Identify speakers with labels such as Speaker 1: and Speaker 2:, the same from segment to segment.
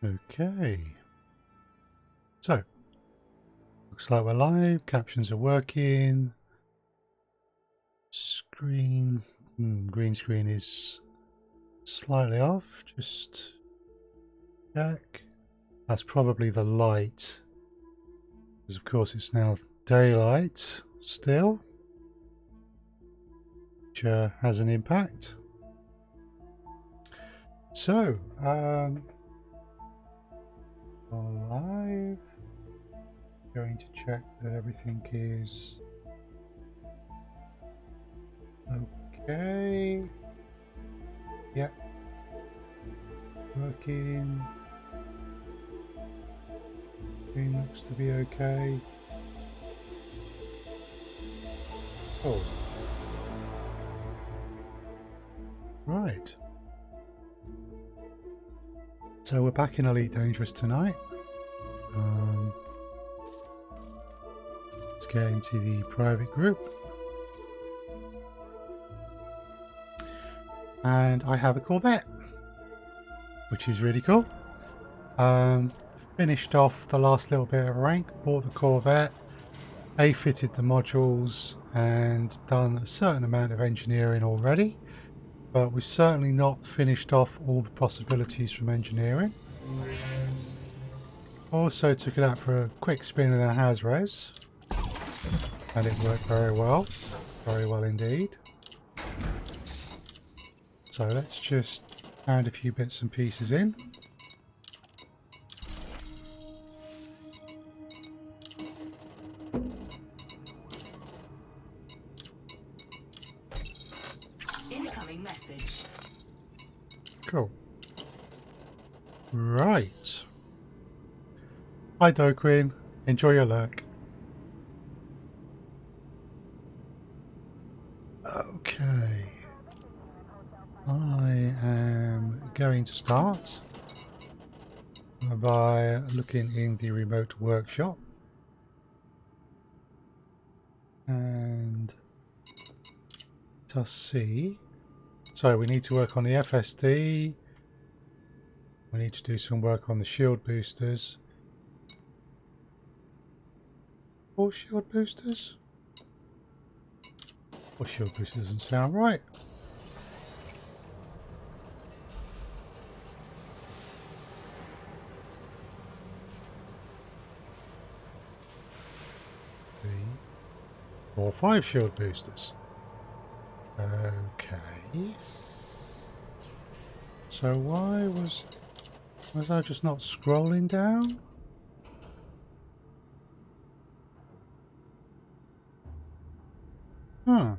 Speaker 1: Okay. So, looks like we're live. Captions are working. Screen. Green screen is slightly off. Just check. That's probably the light. Because of course it's now daylight still. Which has an impact. So, live. Going to check that everything is okay. Yep. Working. Screen looks to be okay. Oh. Right. So we're back in Elite Dangerous tonight. Let's get into the private group. And I have a Corvette, which is really cool. Finished off the last little bit of rank, bought the Corvette, fitted the modules and done a certain amount of engineering already. But we've certainly not finished off all the possibilities from engineering. Also took it out for a quick spin in our Has-Res. And it worked very well indeed. So let's just add a few bits and pieces in.
Speaker 2: Incoming message.
Speaker 1: Cool. Right. Hi Doquin, enjoy your lurk. Okay. I am going to start by looking in the remote workshop and to see. So we need to work on the FSD. We need to do some work on the shield boosters. 4 shield boosters? 4 shield boosters doesn't sound right. Or 5 shield boosters. Okay. So why was I just not scrolling down? Huh.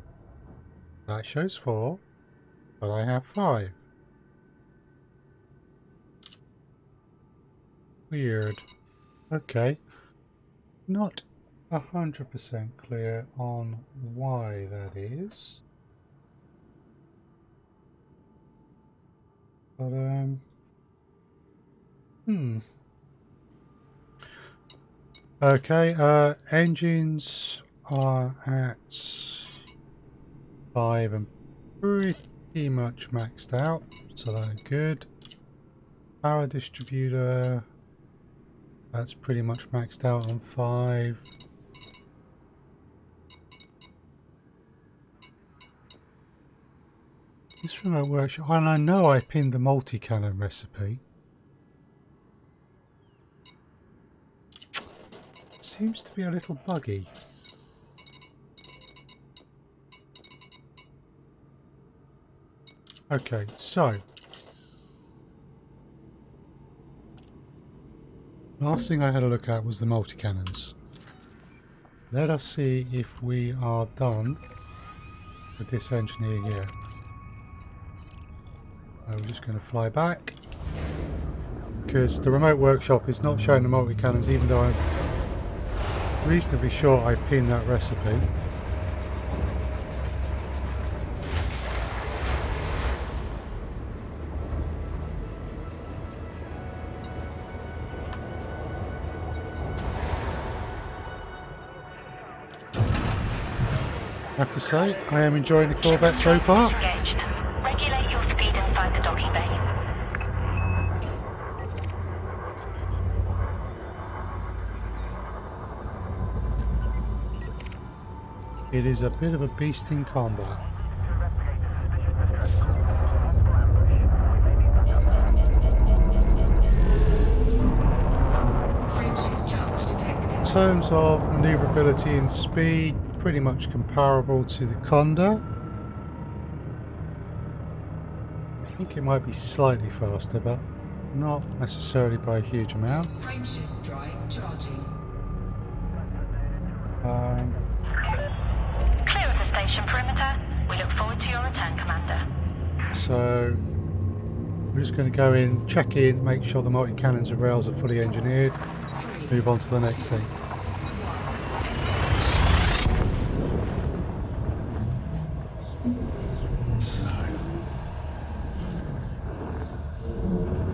Speaker 1: That shows 4, but I have 5. Weird. Okay. Not 100% clear on why that is. But, Okay, engines are at 5 and pretty much maxed out, so that's good. Power distributor, that's pretty much maxed out on 5. This remote workshop, and I know I pinned the multi-cannon recipe. Seems to be a little buggy. Okay, so last thing I had a look at was the multi-cannons. Let us see if we are done with this engineer here. We're just going to fly back because the remote workshop is not showing the multi-cannons, even though I'm reasonably sure I pinned that recipe. I have to say, I am enjoying the Corvette so far.
Speaker 2: Regulate your speed inside the docking bay.
Speaker 1: It is a bit of a beast in combat.
Speaker 2: Frameshift charge detected.
Speaker 1: In terms of maneuverability and speed, pretty much comparable to the Conda. I think it might be slightly faster, but not necessarily by a huge amount.
Speaker 2: Frameshift drive charging.
Speaker 3: Clear of the station perimeter. We look forward to your return, Commander.
Speaker 1: So we're just going to go in, check in, make sure the multi-cannons and rails are fully engineered,
Speaker 2: 3,
Speaker 1: move on to the next thing.
Speaker 2: 1.
Speaker 1: So,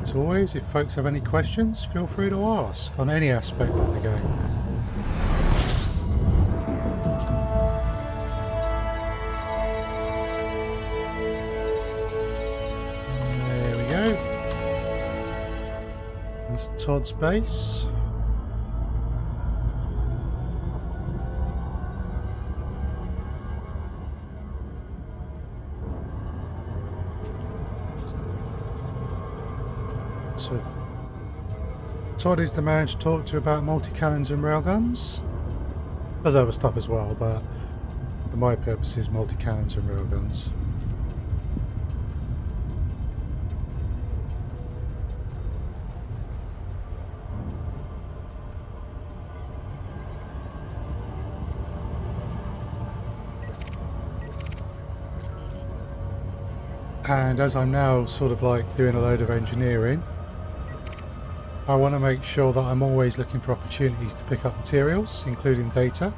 Speaker 1: as always, if folks have any questions, feel free to ask on any aspect of the game. There we go. That's Todd's base. So Todd is the man to talk to about multi-cannons and railguns. Does other stuff as well, but for my purposes, multi-cannons and railguns. And as I'm now sort of like doing a load of engineering, I want to make sure that I'm always looking for opportunities to pick up materials, including data,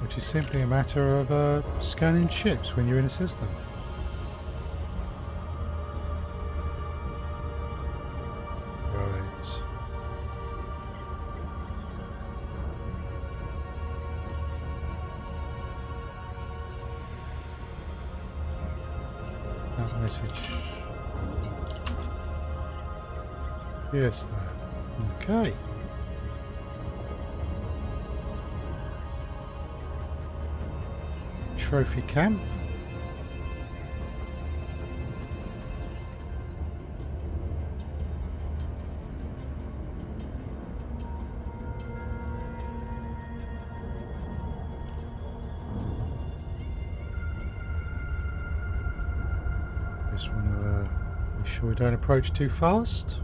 Speaker 1: which is simply a matter of scanning ships when you're in a system. Right. That message. Yes, that. Okay. Trophy camp. Just want to make sure we don't approach too fast.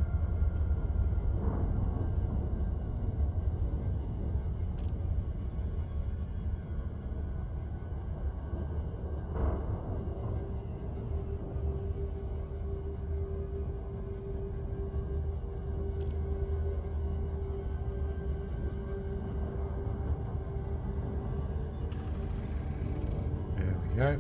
Speaker 1: There we go.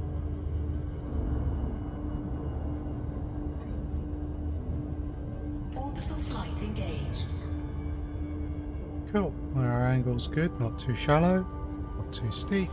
Speaker 2: Orbital flight engaged.
Speaker 1: Cool. Well, our angle's good, not too shallow, not too steep.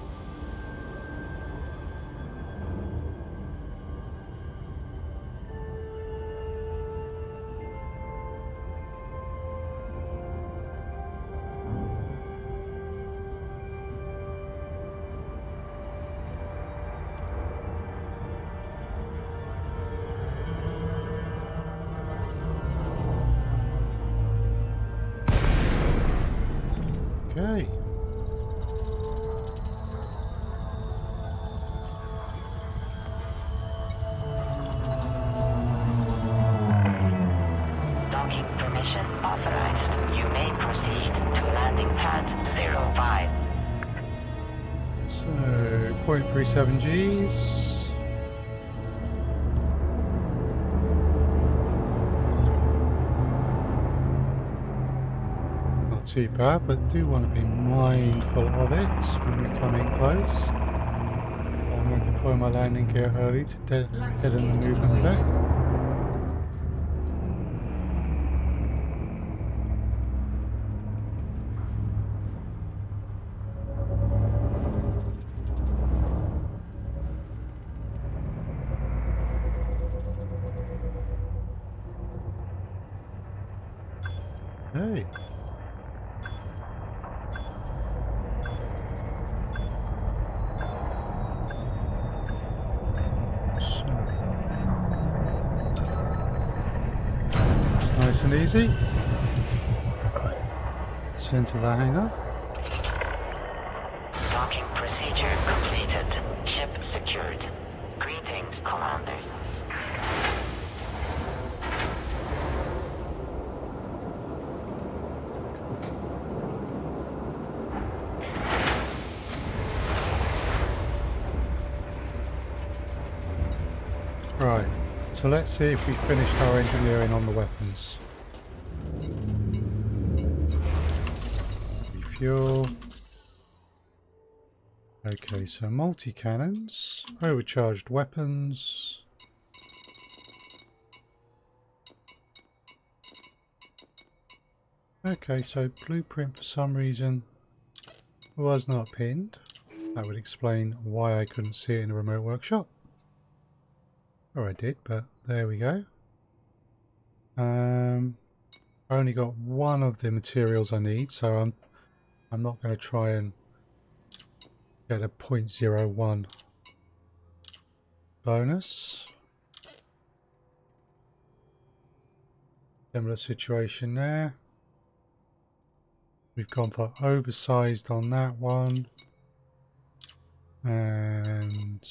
Speaker 1: Okay.
Speaker 3: Docking permission authorized. You may proceed to landing pad 05.
Speaker 1: So 0.37 Gs. Not too bad, but do want to be mindful of it when we come in close. I'm going to deploy my landing gear early to deaden the movement a bit. Hey. nice and easy. Right. Let's enter the hangar.
Speaker 3: Docking procedure completed. Ship secured. Greetings, Commander.
Speaker 1: Right, so let's see if we finished our engineering on the weapons. Refuel. Okay, so multi-cannons, overcharged weapons. Okay, so blueprint for some reason was not pinned. That would explain why I couldn't see it in a remote workshop. Or I did, but there we go. I only got one of the materials I need, so I'm not going to try and get a 0.01 bonus. Similar situation there. We've gone for oversized on that one. And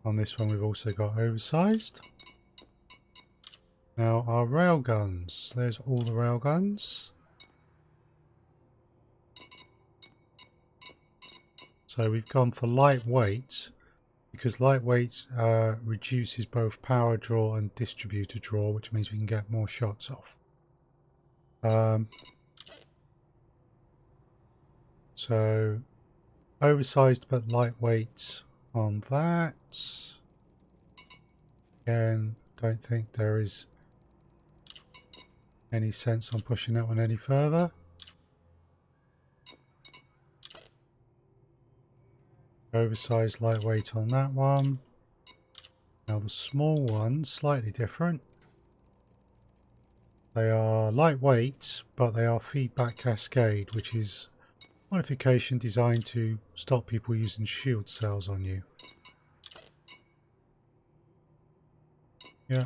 Speaker 1: on this one we've also got oversized. Now our railguns. There's all the railguns. So we've gone for lightweight because lightweight reduces both power draw and distributor draw, which means we can get more shots off. So oversized but lightweight on that. Again, don't think there is any sense on pushing that one any further. Oversized lightweight on that one. Now the small ones, slightly different. They are lightweight, but they are feedback cascade, which is modification designed to stop people using shield cells on you. Yeah.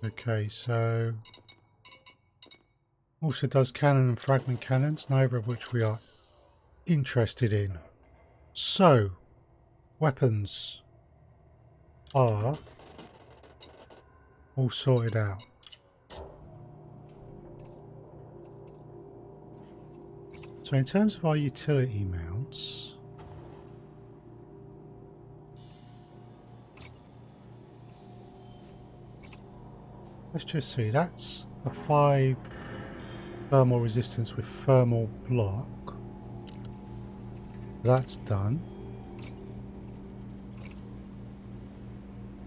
Speaker 1: Okay, so also does cannon and fragment cannons, neither of which we are interested in. So, weapons are all sorted out. So in terms of our utility mounts, let's just see, that's a 5 thermal resistance with thermal block. That's done.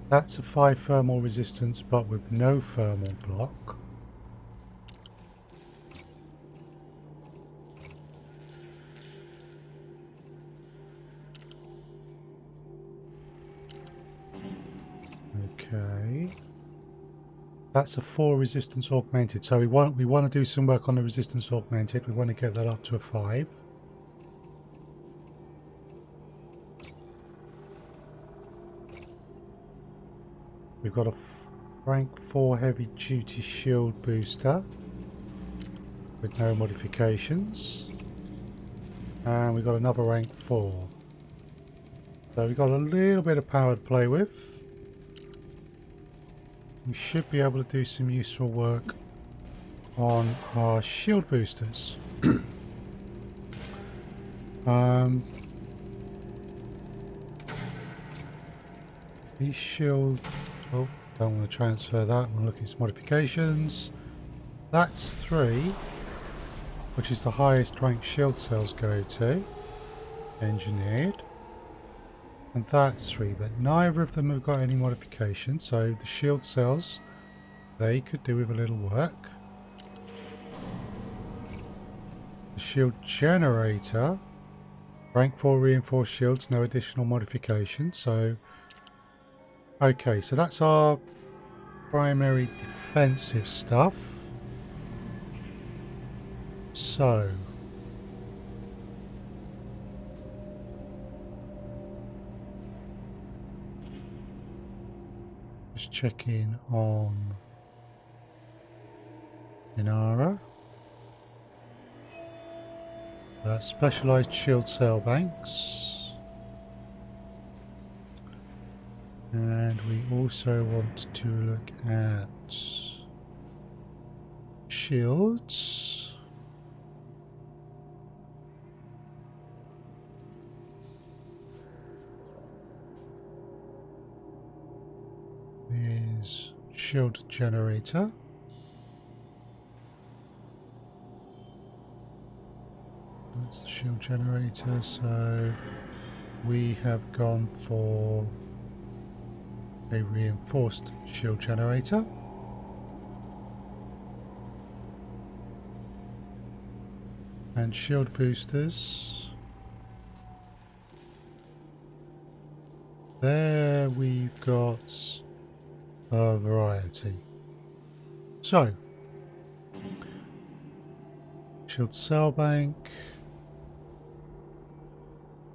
Speaker 1: That's a 5 thermal resistance but with no thermal block. Okay. That's a 4 resistance augmented. So we want to do some work on the resistance augmented. We want to get that up to a 5. We've got a rank 4 heavy duty shield booster with no modifications. And we've got another rank 4. So we've got a little bit of power to play with. We should be able to do some useful work on our shield boosters. These shield... Oh, don't want to transfer that. I want to look at its modifications. That's 3, which is the highest rank shield cells go to. Engineered. And that's 3, but neither of them have got any modifications, so the shield cells, they could do with a little work. The shield generator, rank 4 reinforced shields, no additional modifications, so... Okay, so that's our primary defensive stuff. So... Just checking on Inara. Specialized shield cell banks. And we also want to look at shields. Is shield generator. That's the shield generator, so we have gone for a reinforced shield generator. And shield boosters. There we've got a variety. So, shield cell bank.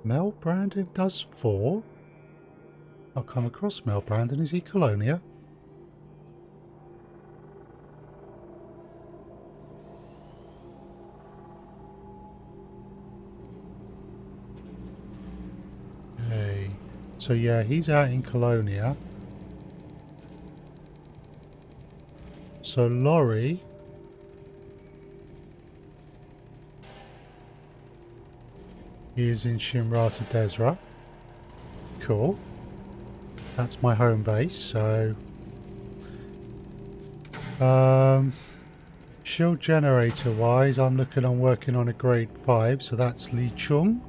Speaker 1: Mel Brandon does 4. I'll come across Mel Brandon. Is he Colonia? Okay. So yeah, he's out in Colonia. So Laurie is in Shimrata Desra. Cool. That's my home base, so shield generator wise, I'm looking on working on a grade 5, so that's Li Chung.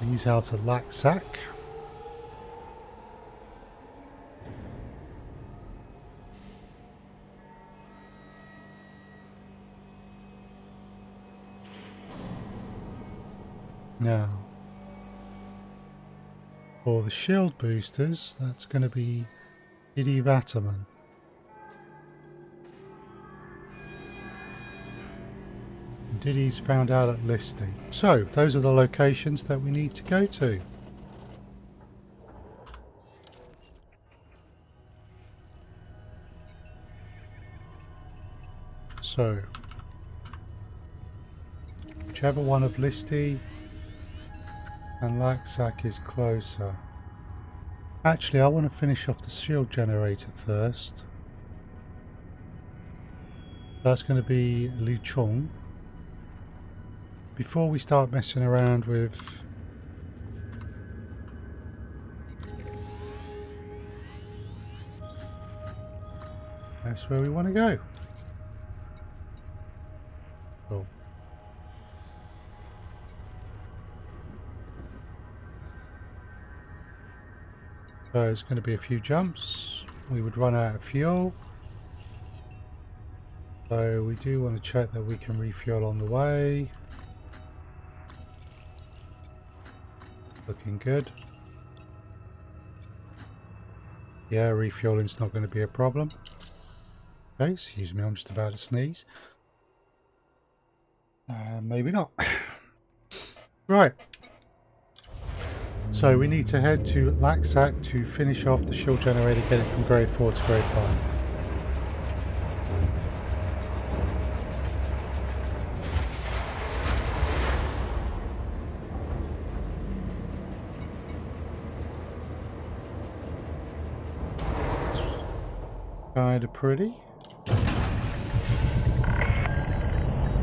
Speaker 1: He's out of Laksak. Now, for the shield boosters, that's going to be Idi Vataman. Didi's found out at listing. So, those are the locations that we need to go to. So, whichever one of Listy and Laksak is closer. Actually, I want to finish off the shield generator first. That's going to be Li Chung. Before we start messing around with that's where we want to go. Cool. So there's going to be a few jumps. We would run out of fuel. So we do want to check that we can refuel on the way. Looking good. Yeah, refueling's not going to be a problem. Okay, excuse me, I'm just about to sneeze. Maybe not. Right. So we need to head to Laksak to finish off the shield generator, get it from grade 4 to grade 5. Kinda pretty.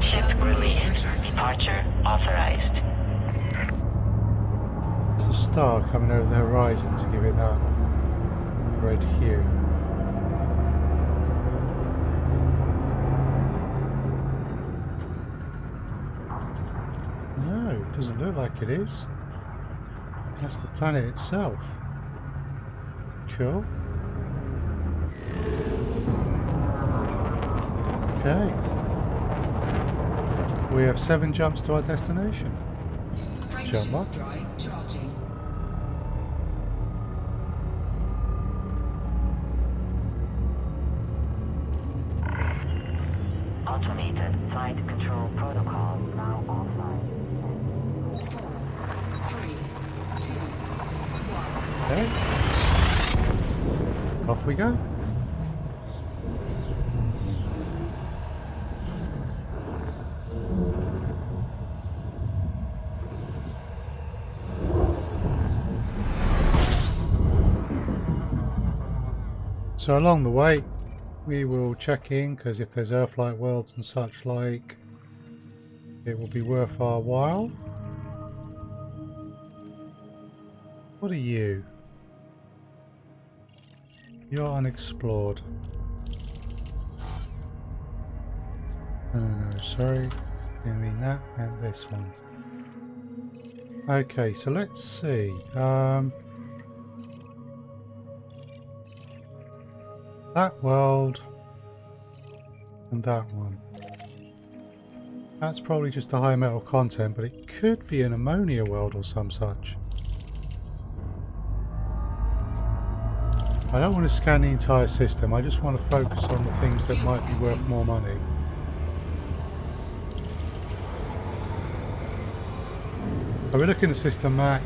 Speaker 3: Ship released. Departure authorized.
Speaker 1: There's a star coming over the horizon to give it that red hue. No, it doesn't look like it is. That's the planet itself. Cool. Okay. We have 7 jumps to our destination. Jump up.
Speaker 2: Drive charging.
Speaker 3: Automated flight control protocol now offline.
Speaker 2: 4, 3, 2, 1.
Speaker 1: Okay. Off we go. So along the way, we will check in, because if there's Earth-like worlds and such like, it will be worth our while. What are you? You're unexplored. No, sorry. I mean that and this one. Okay, so let's see. That world and that one. That's probably just a high metal content, but it could be an ammonia world or some such. I don't want to scan the entire system, I just want to focus on the things that might be worth more money. Are we looking at system Mac?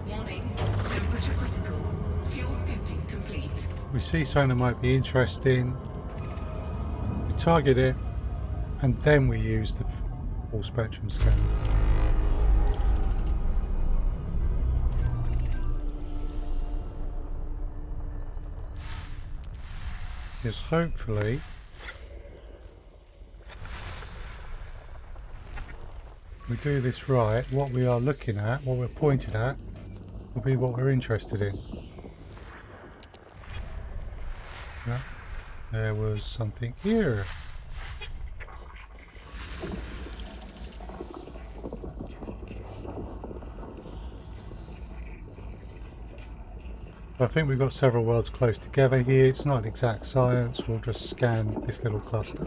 Speaker 2: Warning. Temperature critical. Fuel scooping complete.
Speaker 1: We see something that might be interesting. We target it, and then we use the full spectrum scan. Yes, hopefully we do this right. What we are looking at, what we're pointed at, will be what we're interested in. Yeah, there was something here. I think we've got several worlds close together here. It's not an exact science. We'll just scan this little cluster.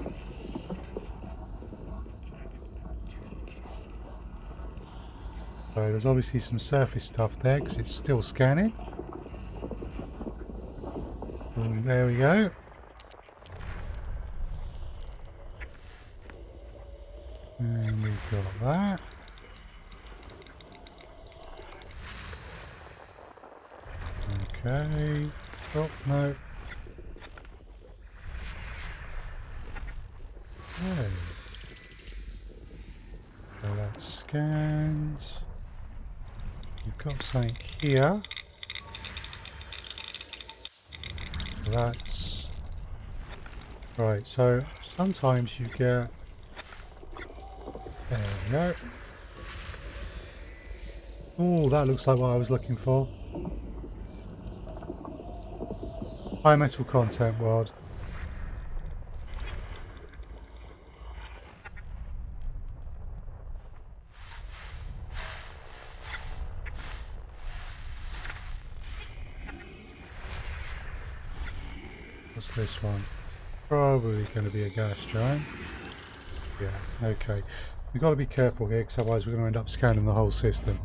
Speaker 1: So there's obviously some surface stuff there because it's still scanning. And there we go. And we've got that. Okay. Oh, no. Okay. So that's scanned. We've got something here. That's right. So sometimes you get. There we go. Oh, that looks like what I was looking for. High metal content world. What's this one? Probably going to be a gas giant. Yeah, okay. We've got to be careful here because otherwise we're going to end up scanning the whole system.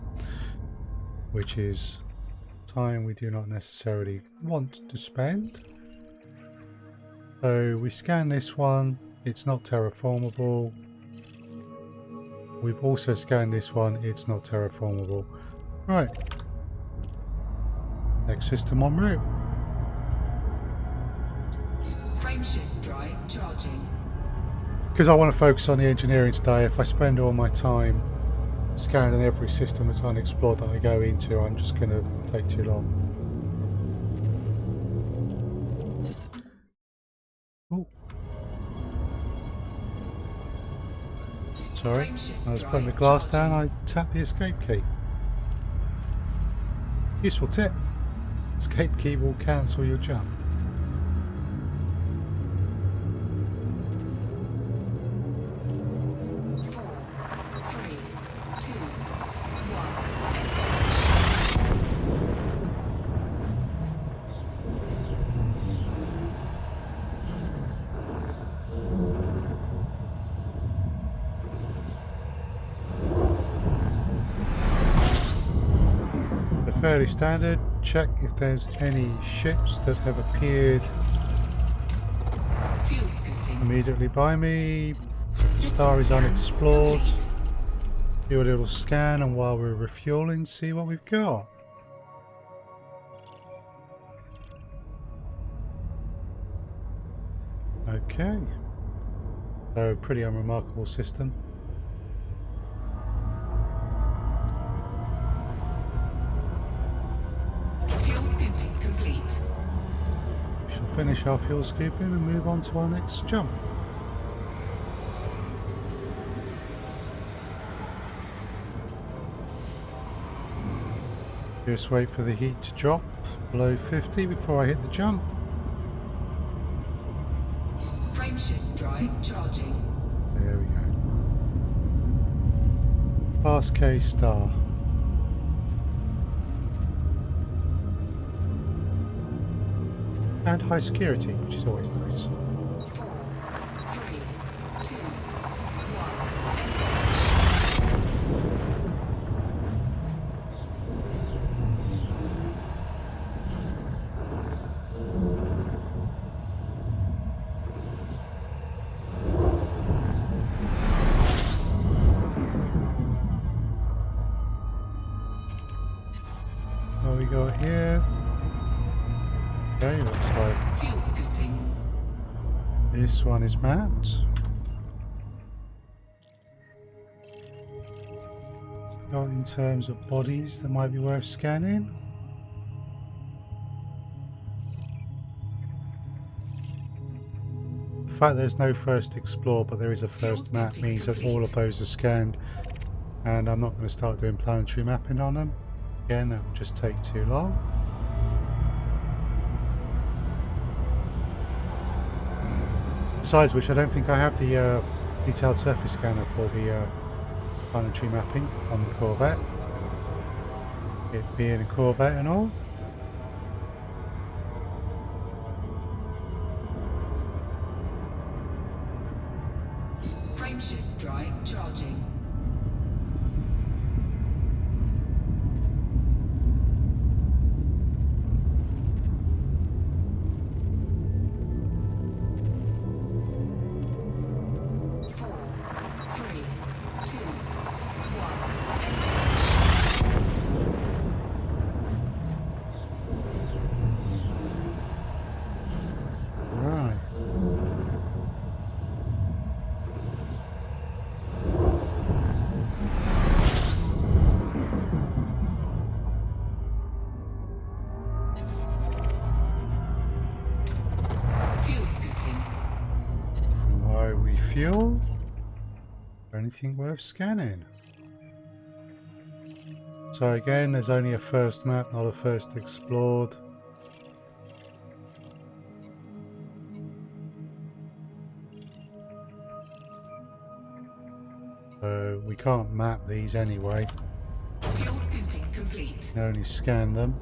Speaker 1: Which is time we do not necessarily want to spend. So we scan this one, it's not terraformable. We've also scanned this one, it's not terraformable. Right. Next system en route.
Speaker 2: Frameshift drive charging.
Speaker 1: Because I want to focus on the engineering today, if I spend all my time scanning every system that's unexplored that I go into, I'm just going to take too long. Oh. Sorry, I was putting the glass down, I tapped the escape key. Useful tip. Escape key will cancel your jump. Fairly standard. Check if there's any ships that have appeared immediately by me. Star is unexplored. Do a little scan, and while we're refueling, see what we've got. Okay. So pretty unremarkable system.
Speaker 2: Fuel scooping complete.
Speaker 1: We shall finish our fuel scooping and move on to our next jump. Just wait for the heat to drop below 50 before I hit the jump.
Speaker 2: Frameshift drive charging.
Speaker 1: There we go. Fast K star. And high security, which is always nice.
Speaker 2: 4, 3, 2, 1.
Speaker 1: What we got here? Okay, looks like
Speaker 2: Fuel scooping.
Speaker 1: this one is mapped. Got in terms of bodies that might be worth scanning. The fact there's no first explore but there is a first map means that all of those are scanned, and I'm not going to start doing planetary mapping on them. Again, that will just take too long. Besides which, I don't think I have the detailed surface scanner for the planetary mapping on the Corvette. It being a Corvette and all.
Speaker 2: Frameshift drive charging.
Speaker 1: Fuel? Anything worth scanning? So again, there's only a first map, not a first explored. So we can't map these anyway.
Speaker 2: Fuel scooping complete.
Speaker 1: We can only scan them.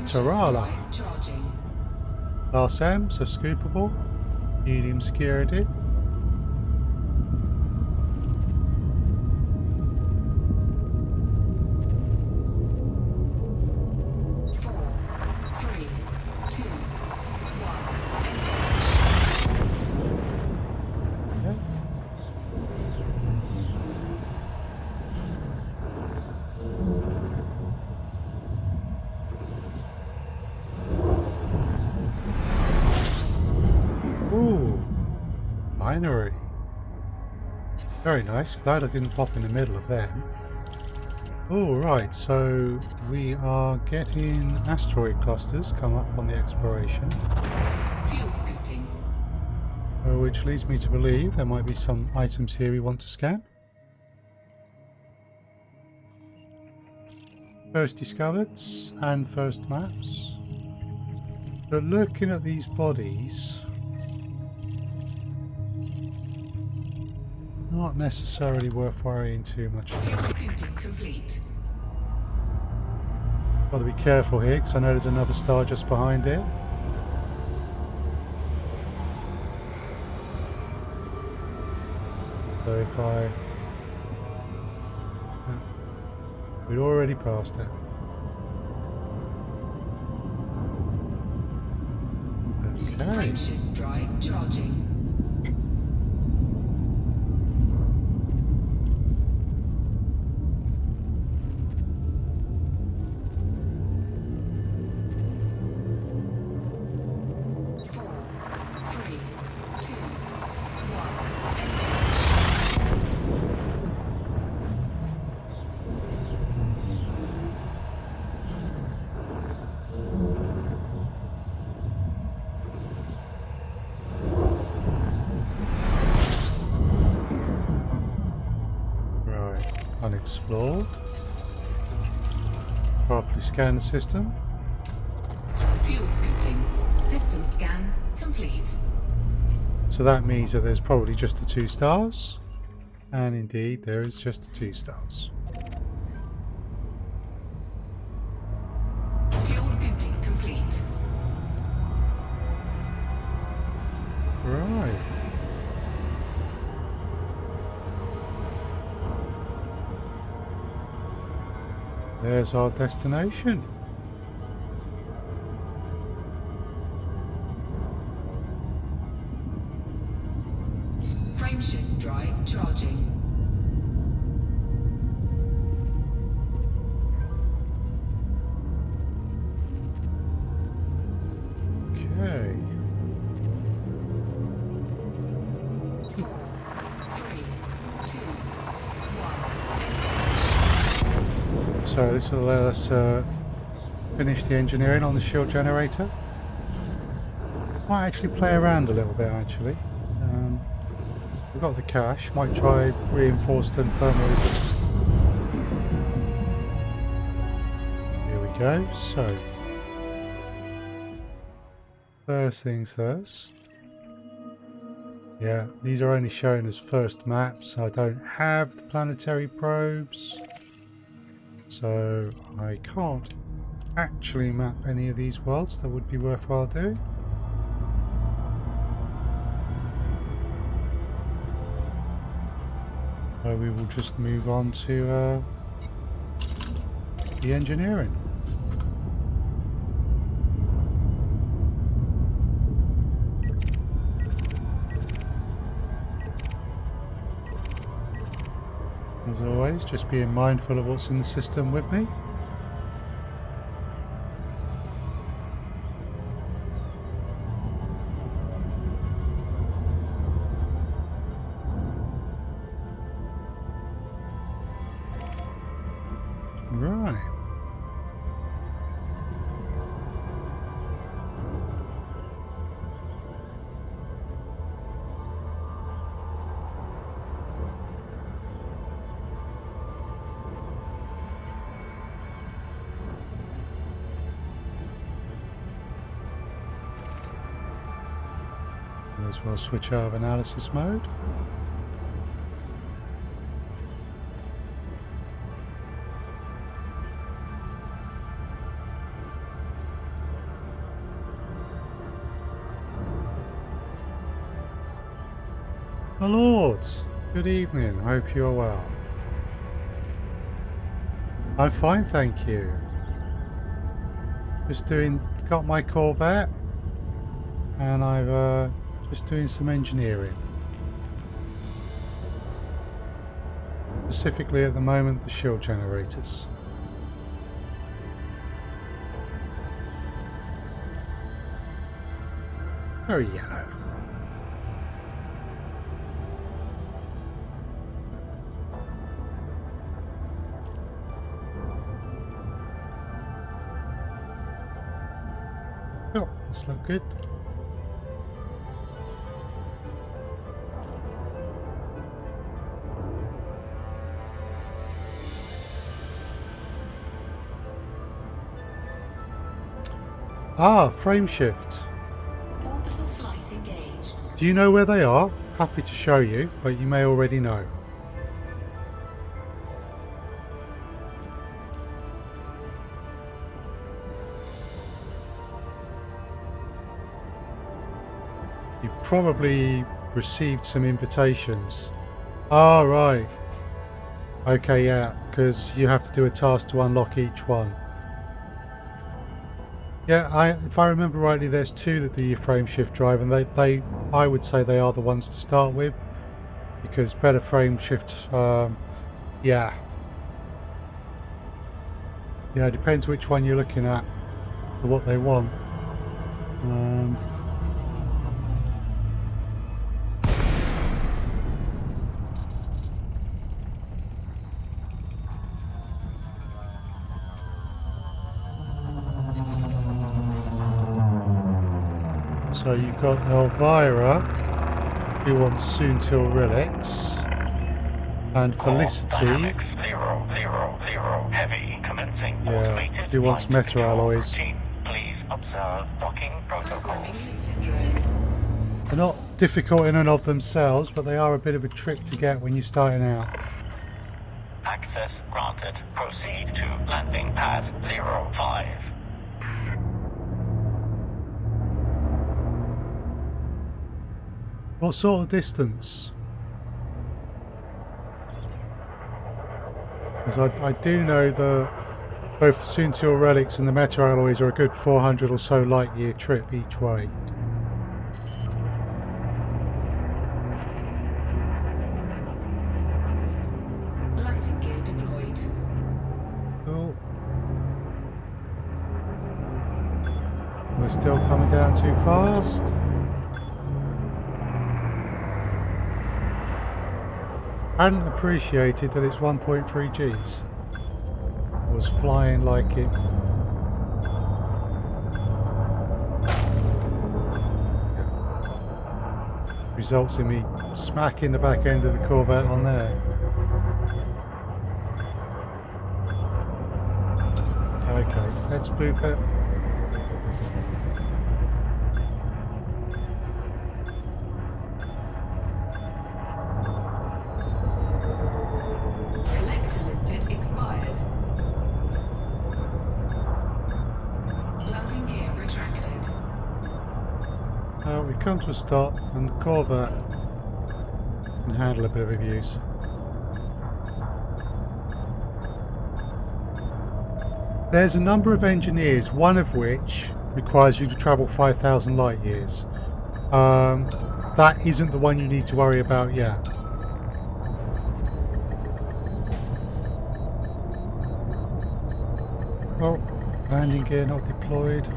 Speaker 1: Tarala. Class M, so scoopable. Medium security. Binary. Very nice. Glad I didn't pop in the middle of them. Alright, so we are getting asteroid clusters come up on the exploration.
Speaker 2: Fuel scooping.
Speaker 1: Which leads me to believe there might be some items here we want to scan. First discovered and first maps. But looking at these bodies, not necessarily worth worrying too much about.
Speaker 2: Fuel scooping complete.
Speaker 1: Got to be careful here because I know there's another star just behind it. So if we'd already passed it. Okay.
Speaker 2: Frameshift drive charging.
Speaker 1: Unexplored. Properly scan the system.
Speaker 2: Fuel scooping. System scan complete.
Speaker 1: So that means that there's probably just the 2 stars. And indeed, there is just the 2 stars.
Speaker 2: Fuel scooping complete.
Speaker 1: Right. There's our destination.
Speaker 2: Frameshift drive charging.
Speaker 1: Okay.
Speaker 2: 4, 3, 2, 1.
Speaker 1: So this will let us finish the engineering on the shield generator. Might actually play around a little bit actually. We've got the cash, might try reinforced and thermal resistance. Here we go. So first things first. Yeah, these are only shown as first maps. I don't have the planetary probes, so I can't actually map any of these worlds that would be worthwhile doing. So we will just move on to the engineering. As always, just being mindful of what's in the system with me. Right. May as well switch out of analysis mode. My lords, good evening. Hope you are well. I'm fine, thank you. Got my Corvette, and I've just doing some engineering. Specifically at the moment, the shield generators. Very yellow. Oh, this looks good. Ah, frame shift.
Speaker 2: Orbital flight engaged.
Speaker 1: Do you know where they are? Happy to show you, but you may already know. You've probably received some invitations. Ah, right. Okay, yeah, because you have to do a task to unlock each one. Yeah, if I remember rightly, there's two that do your frame shift drive, and I would say they are the ones to start with, because better frame shift, yeah. Yeah, it depends which one you're looking at, or what they want. So you've got Elvira, who wants soon-till relics, and Felicity,
Speaker 3: Dynamics 000 heavy commencing automated
Speaker 1: who wants
Speaker 3: flight
Speaker 1: meta
Speaker 3: control
Speaker 1: alloys.
Speaker 3: routine. Please observe docking protocols.
Speaker 2: Programming limpet drone.
Speaker 1: They're not difficult in and of themselves, but they are a bit of a trick to get when you're starting out.
Speaker 3: Access granted. Proceed to landing pad 05.
Speaker 1: What sort of distance? Because I do know that both the soon-till relics and the meta alloys are a good 400 or so light year trip each way.
Speaker 2: Landing gear deployed.
Speaker 1: Cool. We're still coming down too fast. Hadn't appreciated that it's 1.3 Gs. I was flying like it. Results in me smacking the back end of the Corvette on there. Okay, let's boop it.
Speaker 2: Collector limpet expired. Landing gear retracted.
Speaker 1: We come to a stop, and the Corvette can handle a bit of abuse. There's a number of engineers, one of which requires you to travel 5,000 light years. That isn't the one you need to worry about yet. Oh, landing gear not deployed.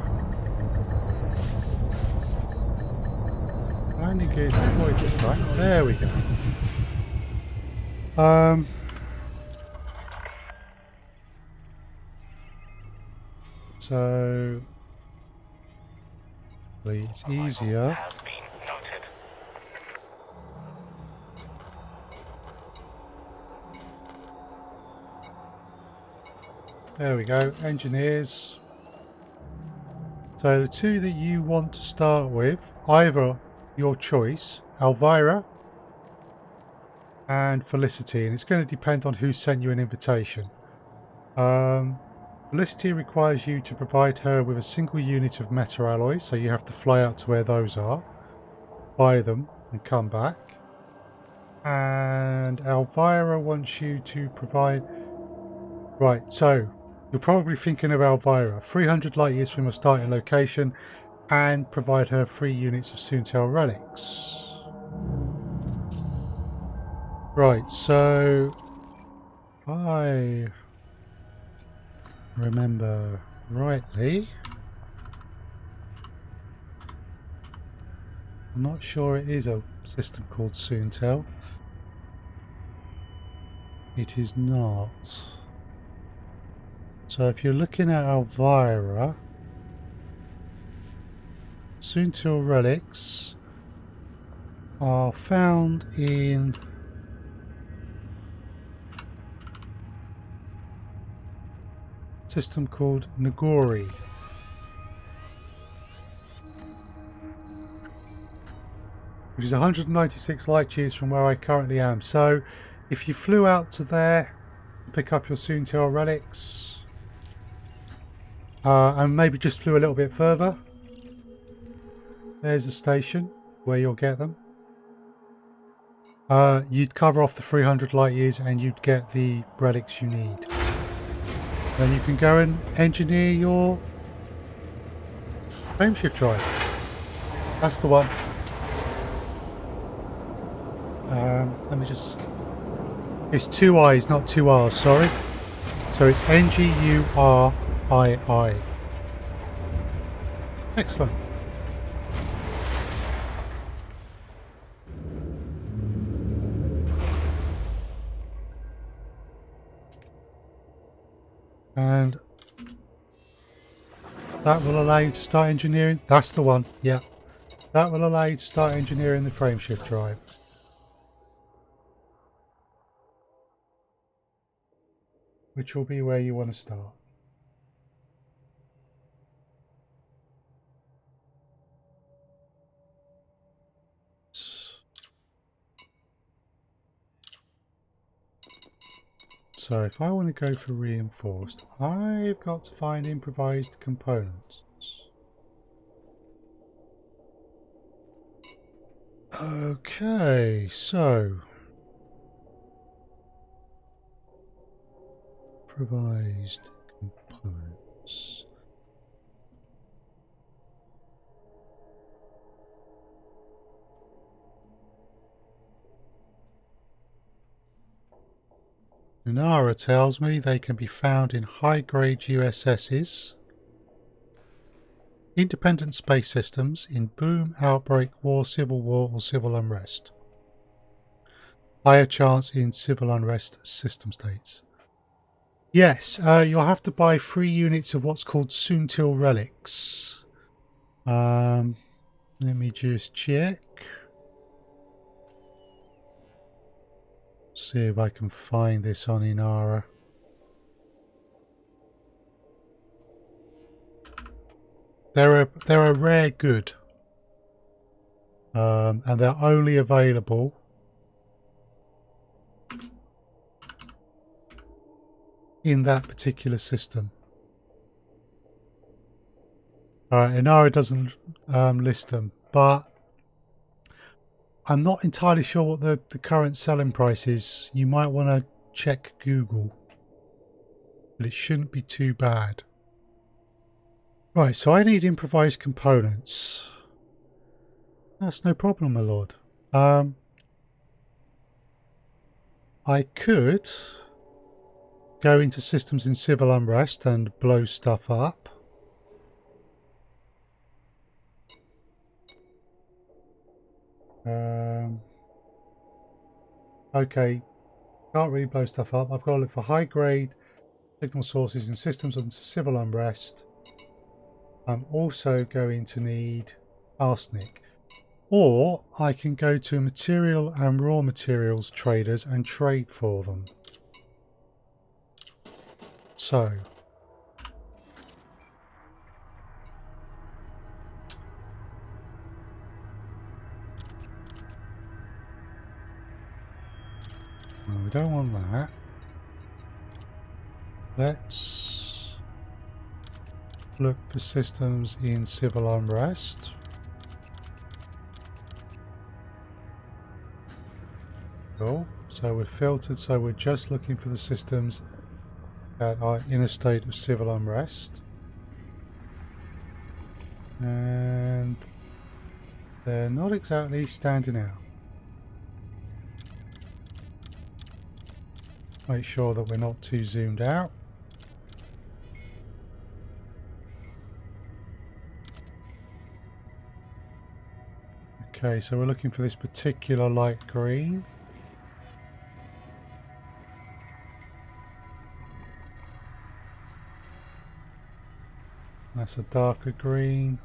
Speaker 1: Landing gear is deployed this time. There we go. So it's easier.
Speaker 3: Has been noted.
Speaker 1: There we go, engineers. So the two that you want to start with, either your choice, Elvira and Felicity, and it's going to depend on who sent you an invitation. Felicity requires you to provide her with a single unit of meta alloys, so you have to fly out to where those are, buy them and come back. And Elvira wants you to provide... Right, so you're probably thinking of Elvira, 300 light years from your starting location, and provide her 3 units of soon-till relics. Right, so I remember rightly, I'm not sure it is a system called soon-till. It is not. So if you're looking at Elvira, soon-till relics are found in a system called Nagori. Which is 196 light years from where I currently am. So if you flew out to there, pick up your soon-till relics, and maybe just flew a little bit further, there's a station where you'll get them. You'd cover off the 300 light years and you'd get the relics you need. Then you can go and engineer your Frameshift drive. That's the one. Let me just... It's 2 I's, not 2 R's, sorry. So it's NGURII. Excellent. And that will allow you to start engineering. That's the one, yeah. That will allow you to start engineering the frameshift drive. Which will be where you want to start. So if I want to go for reinforced, I've got to find improvised components. Okay, so improvised components. Nunara tells me they can be found in high-grade USSs, independent space systems, in boom, outbreak, war, civil war, or civil unrest. Higher chance in civil unrest system states. Yes, you'll have to buy 3 units of what's called Soontil relics. Let me just check. See if I can find this on Inara. They're a rare good, and they're only available in that particular system. Alright, Inara doesn't list them, but I'm not entirely sure what the current selling price is. You might want to check Google, but it shouldn't be too bad. Right, so I need improvised components. That's no problem, my lord. I could go into systems in civil unrest and blow stuff up. Okay, can't really blow stuff up. I've got to look for high grade signal sources in systems on civil unrest. I'm also going to need arsenic. Or I can go to material and raw materials traders and trade for them. So well, we don't want that. Let's look for systems in civil unrest. Cool. So we're filtered, so we're just looking for the systems that are in a state of civil unrest. And they're not exactly standing out. Make sure that we're not too zoomed out. Okay, so we're looking for this particular light green. That's a darker green.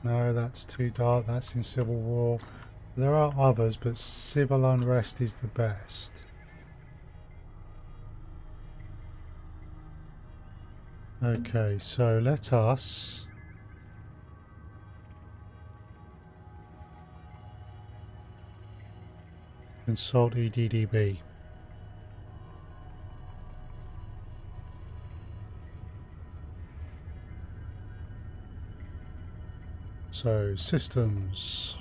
Speaker 1: No, that's too dark. That's in Civil War. There are others, but civil unrest is the best. Okay, so let us consult EDDB. So systems.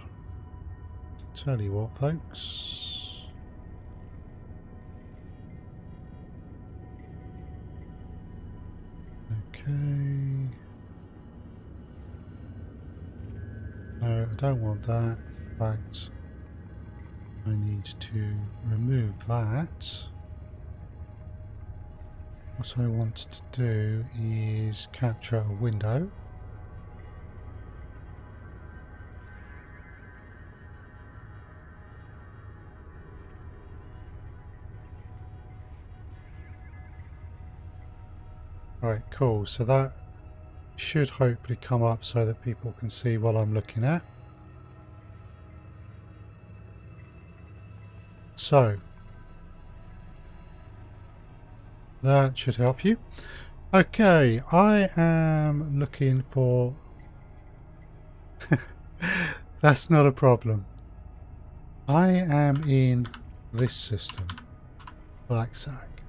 Speaker 1: Tell you what, folks. Okay. No, I don't want that. In fact, I need to remove that. What I want to do is capture a window. Right, cool. So that should hopefully come up so that people can see what I'm looking at. So that should help you. Okay, I am looking for... That's not a problem. I am in this system. Black sack.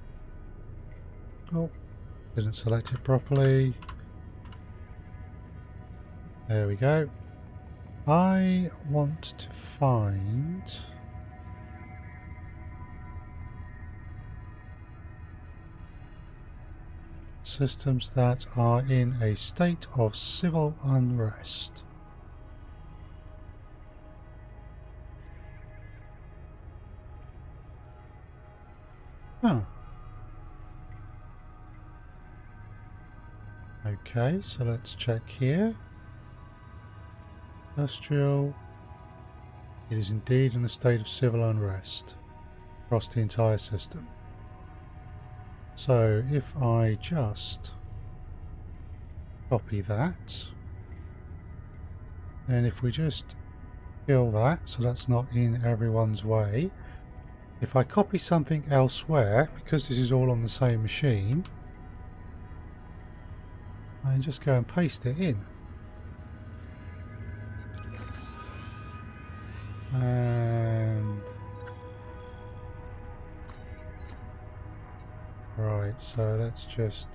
Speaker 1: Oh, didn't select it properly. There we go. I want to find... systems that are in a state of civil unrest. Huh. Okay, so let's check here. Industrial. It is indeed in a state of civil unrest across the entire system. So if I just copy that, and if we just kill that, so that's not in everyone's way. If I copy something elsewhere, because this is all on the same machine, I just go and paste it in. And right, so let's just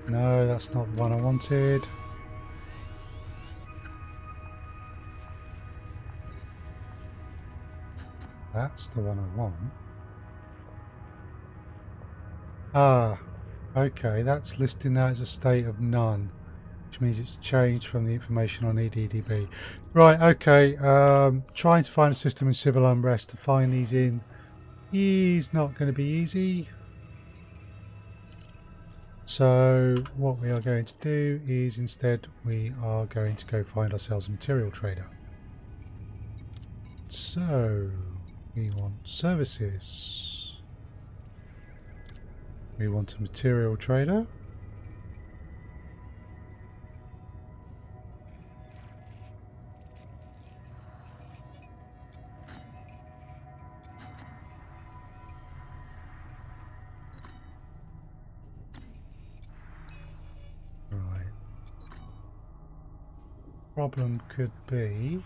Speaker 1: no, that's not the one I wanted. That's the one I want. Ah, okay, that's listed now as a state of none, which means it's changed from the information on EDDB. Right, okay, trying to find a system in civil unrest to find these in is not going to be easy. So what we are going to do is instead we are going to go find ourselves a material trader. So we want services. We want a material trader. Right. Problem could be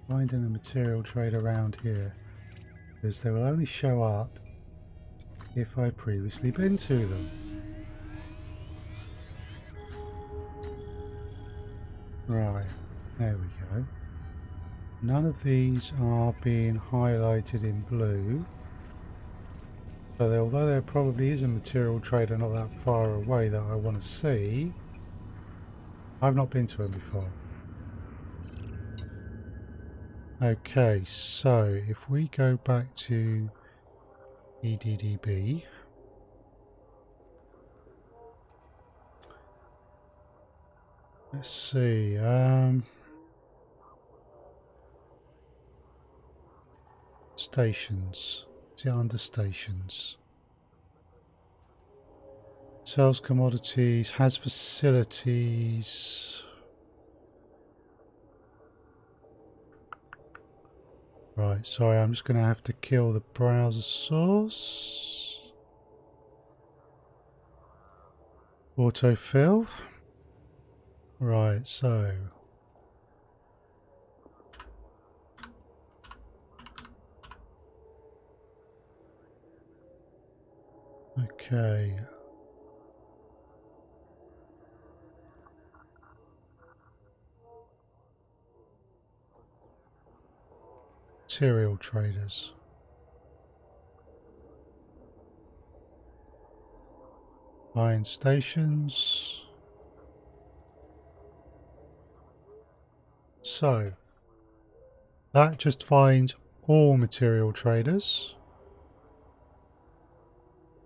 Speaker 1: finding a material trade around here, because they will only show up if I've previously been to them. Right, there we go. None of these are being highlighted in blue. So although there probably is a material trader not that far away that I want to see, I've not been to him before. Okay, so if we go back to EDDB, let's see, stations, is it under stations? Sells commodities, has facilities. Right, sorry, I'm just going to have to kill the browser source. Autofill. Right, so Okay. Material traders. Buying stations. So that just finds all material traders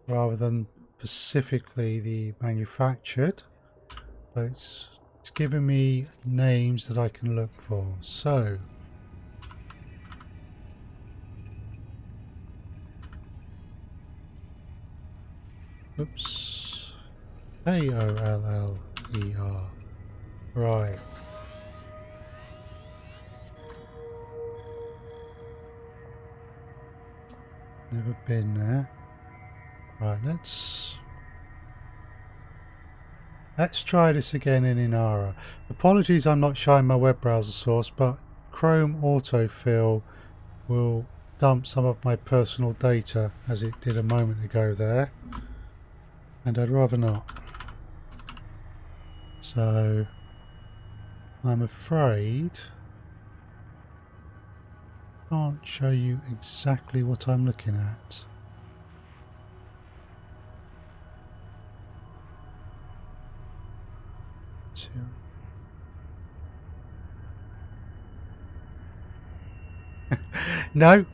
Speaker 1: rather than specifically the manufactured, but it's giving me names that I can look for. So oops, AOLLER, right. Never been there. Right, let's try this again in Inara. Apologies, I'm not showing my web browser source, but Chrome autofill will dump some of my personal data as it did a moment ago there, and I'd rather not. So I'm afraid I can't show you exactly what I'm looking at. No.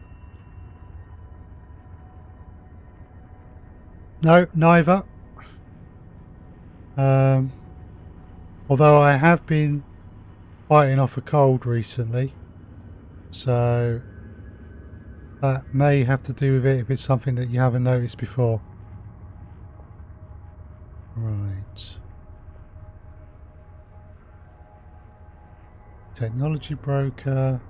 Speaker 1: No, neither. Although I have been fighting off a cold recently, so that may have to do with it if it's something that you haven't noticed before. Right. Technology broker.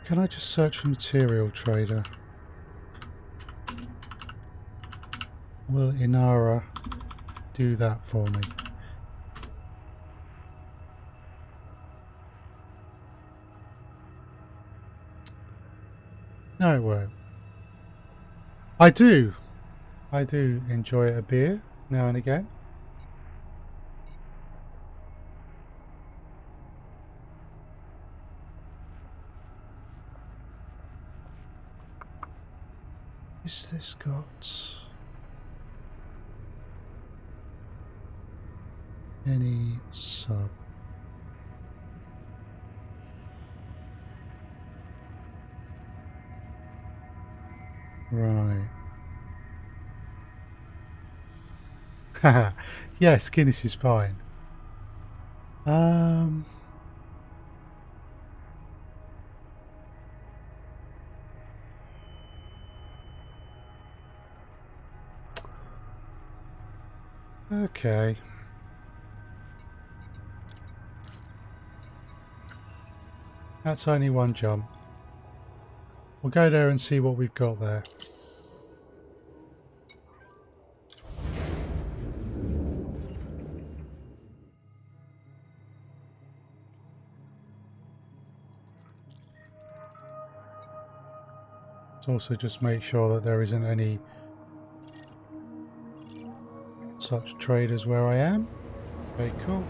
Speaker 1: Can I just search for material trader? Will Inara do that for me? No, it won't. I do enjoy a beer now and again. Is this got any sub? Right. Yes, Guinness is fine. Okay. That's only one jump. We'll go there and see what we've got there. Let's also just make sure that there isn't any such traders where I am. Very cool.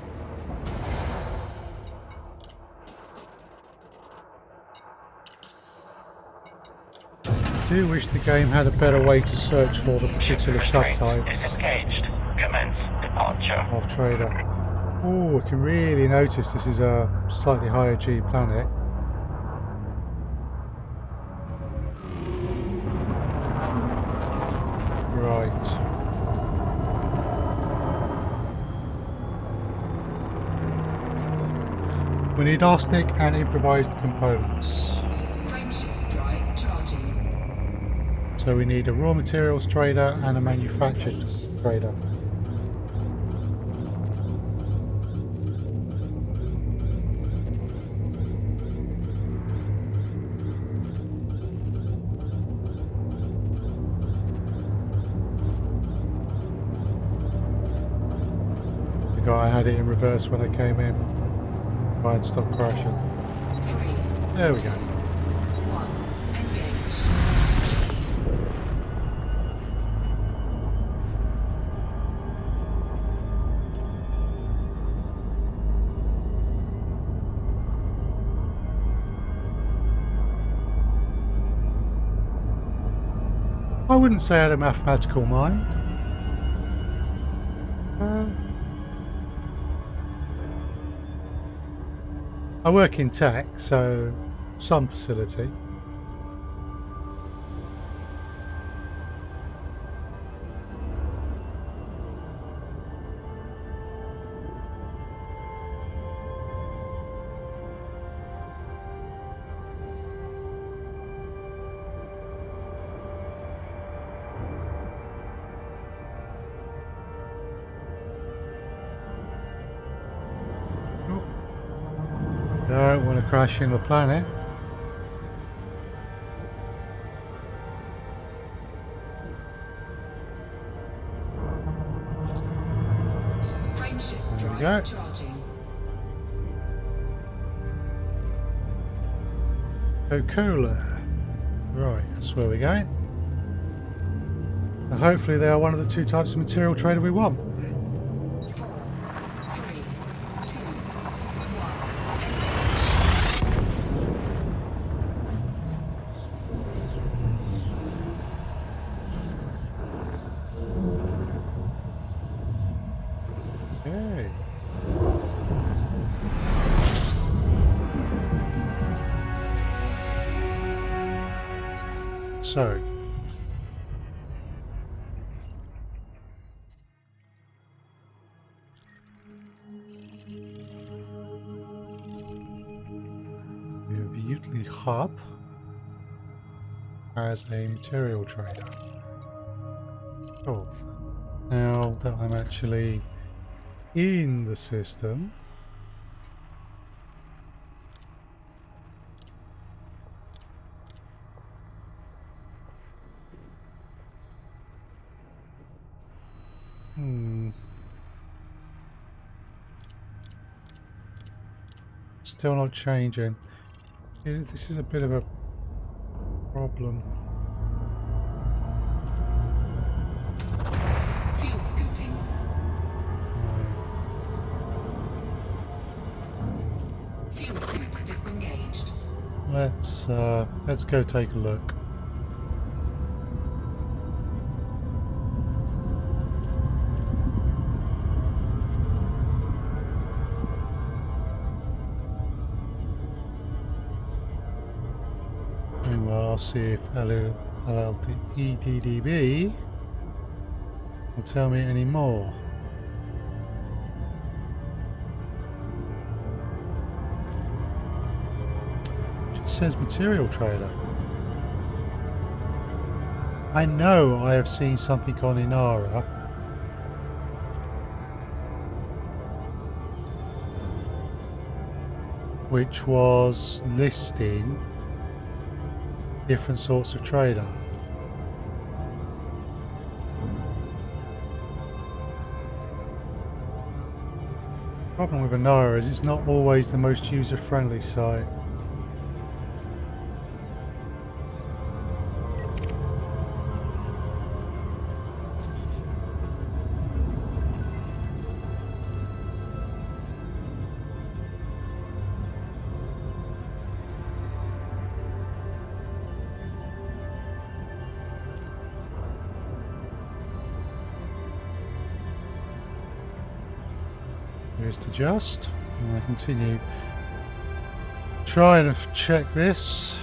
Speaker 1: I do wish the game had a better way to search for the particular subtypes
Speaker 3: Disengaged. Commence departure.
Speaker 1: of trader. Oh, I can really notice this is a slightly higher G planet. Right. We need arsenic and improvised components.
Speaker 2: Frameshift drive charging.
Speaker 1: So we need a raw materials trader and a manufactured trader. I had it in reverse when I came in. Try and stop crashing.
Speaker 2: 3,
Speaker 1: There we go.
Speaker 2: 1, engage.
Speaker 1: I wouldn't say I had a mathematical mind. I work in tech, so some facility. Don't want to crash in the planet.
Speaker 2: Frameshift
Speaker 1: There we
Speaker 2: drive
Speaker 1: go.
Speaker 2: charging.
Speaker 1: Coca-Cola. Right, that's where we're going. And hopefully they are one of the 2 types of material trader we want.
Speaker 2: 4, 3, 2, 1.
Speaker 1: Okay. So, the Utility Hub as a material trader. Cool. Now that I'm actually in the system, still not changing. Yeah, this is a bit of a problem.
Speaker 2: Fuel scooping. Fuel scoop disengaged.
Speaker 1: Let's go take a look. Meanwhile, I'll see if LLEDDB will tell me any more. Just says material trader. I know I have seen something on Inara which was listing different sorts of trader. The problem with Inara is it's not always the most user-friendly site. Here's to just, and I continue trying to check this.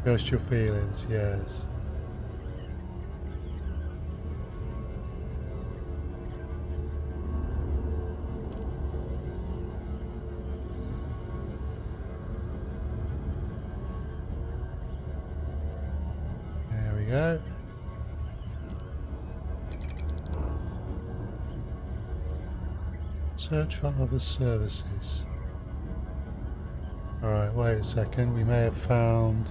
Speaker 1: Just your feelings, yes. There we go. Search for other services. Alright, wait a second. We may have found...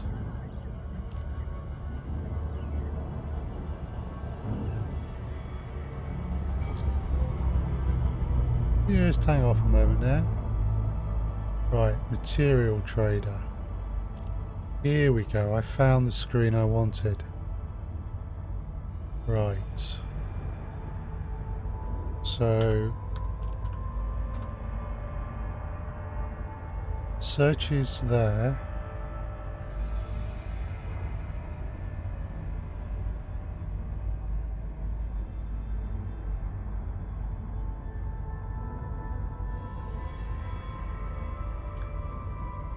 Speaker 1: Yeah, just hang off a moment now. Right, material trader. Here we go. I found the screen I wanted. Right. So search is there.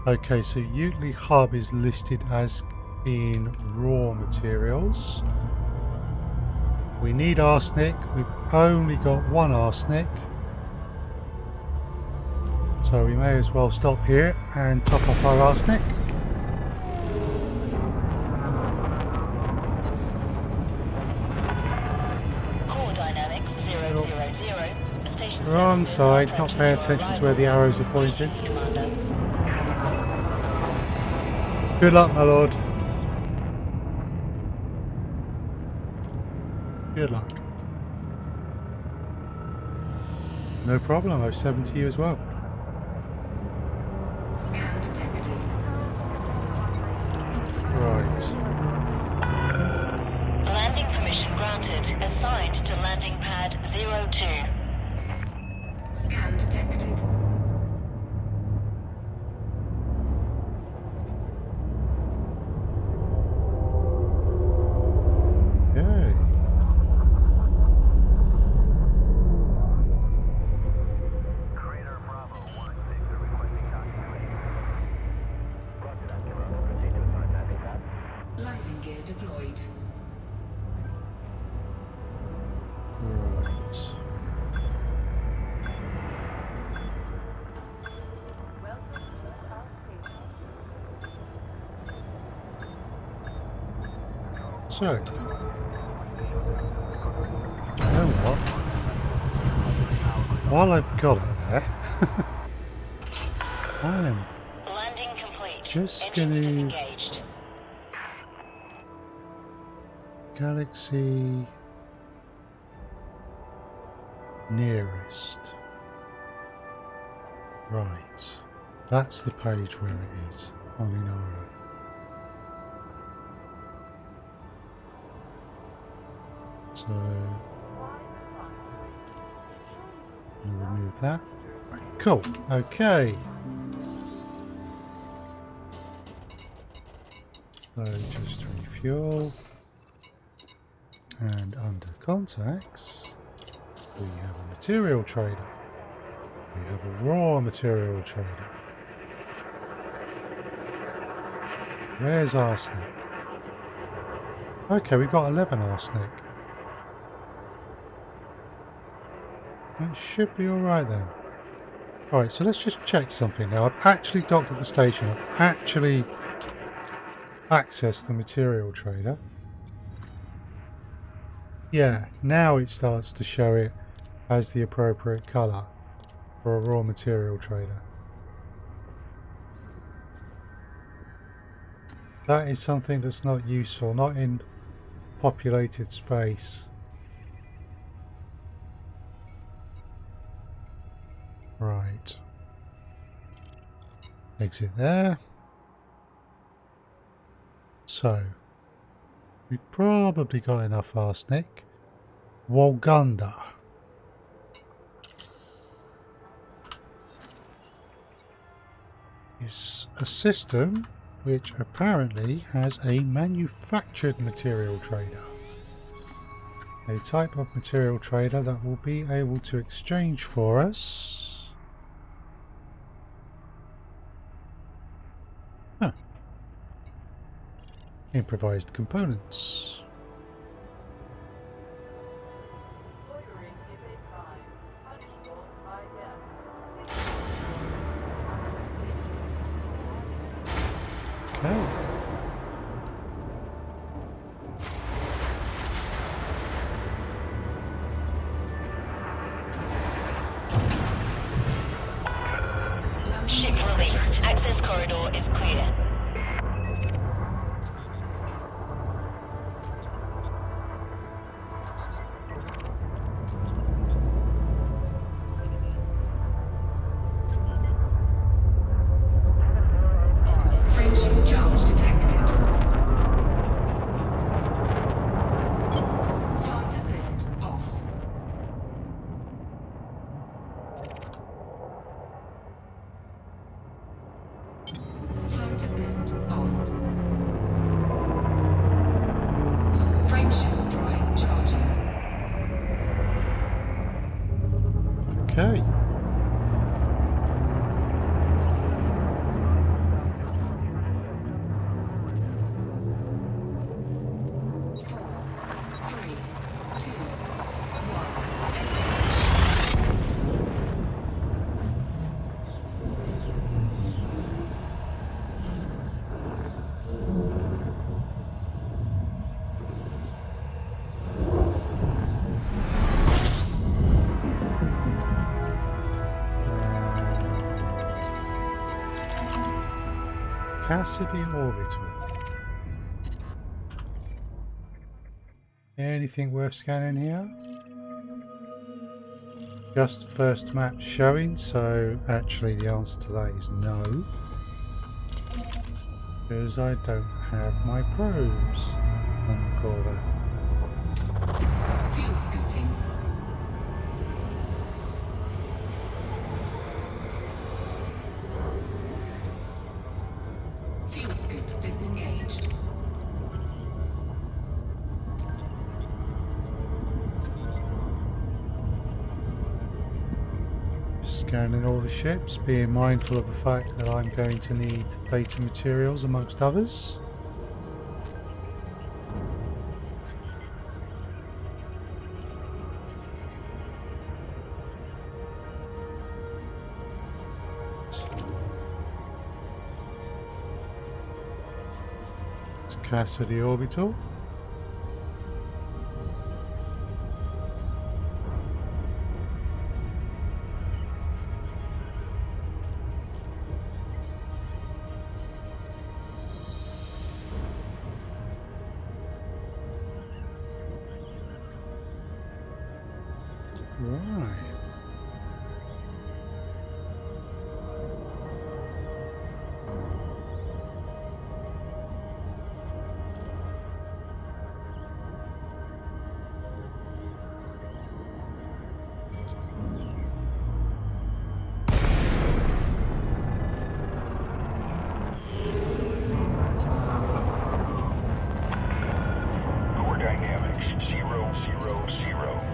Speaker 1: Okay, so Utley Hub is listed as being raw materials. We need arsenic. We've only got one arsenic. So we may as well stop here and top up our arsenic.
Speaker 3: Core dynamics 000. Station
Speaker 1: Wrong
Speaker 3: services
Speaker 1: side,
Speaker 3: are
Speaker 1: not paying attention to where the arrows are pointing.
Speaker 3: Commander.
Speaker 1: Good luck, my lord. Good luck. No problem, I've 70 you as well.
Speaker 2: Scan detected.
Speaker 1: Right.
Speaker 3: Landing permission granted. Assigned to landing pad 02.
Speaker 2: Scan detected.
Speaker 1: Okay.
Speaker 2: Landing gear deployed.
Speaker 1: Right. So, you know what? While I've got it there, I am
Speaker 3: Landing complete.
Speaker 1: just
Speaker 3: Engines
Speaker 1: gonna
Speaker 3: disengaged.
Speaker 1: Galaxy nearest. Right. That's the page where it is on Inara. So we'll remove that. Cool. Okay. So just refuel. And under contacts, we have a material trader. We have a raw material trader. Where's arsenic? Okay, we've got 11 arsenic. That should be alright then. Alright, so let's just check something now. I've actually docked at the station. I've actually accessed the material trader. Yeah, now it starts to show it as the appropriate colour for a raw material trader. That is something that's not useful, not in populated space. Right. Exit there. So, we've probably got enough arsenic. Walgunda. Is a system which apparently has a manufactured material trader. A type of material trader that will be able to exchange for us. Huh. Improvised components. Okay.
Speaker 3: Ship released. Access corridor is clear.
Speaker 1: Okay. Cassidy Orbital. Anything worth scanning here? Just first map showing, so actually the answer to that is no. Because I don't have my probes on the Corvette.
Speaker 2: Fuel scooping. Fuel scoop disengaged.
Speaker 1: Scanning all the ships, being mindful of the fact that I'm going to need data materials amongst others. It's Cassidy Orbital. Right.
Speaker 4: Core dynamics 000.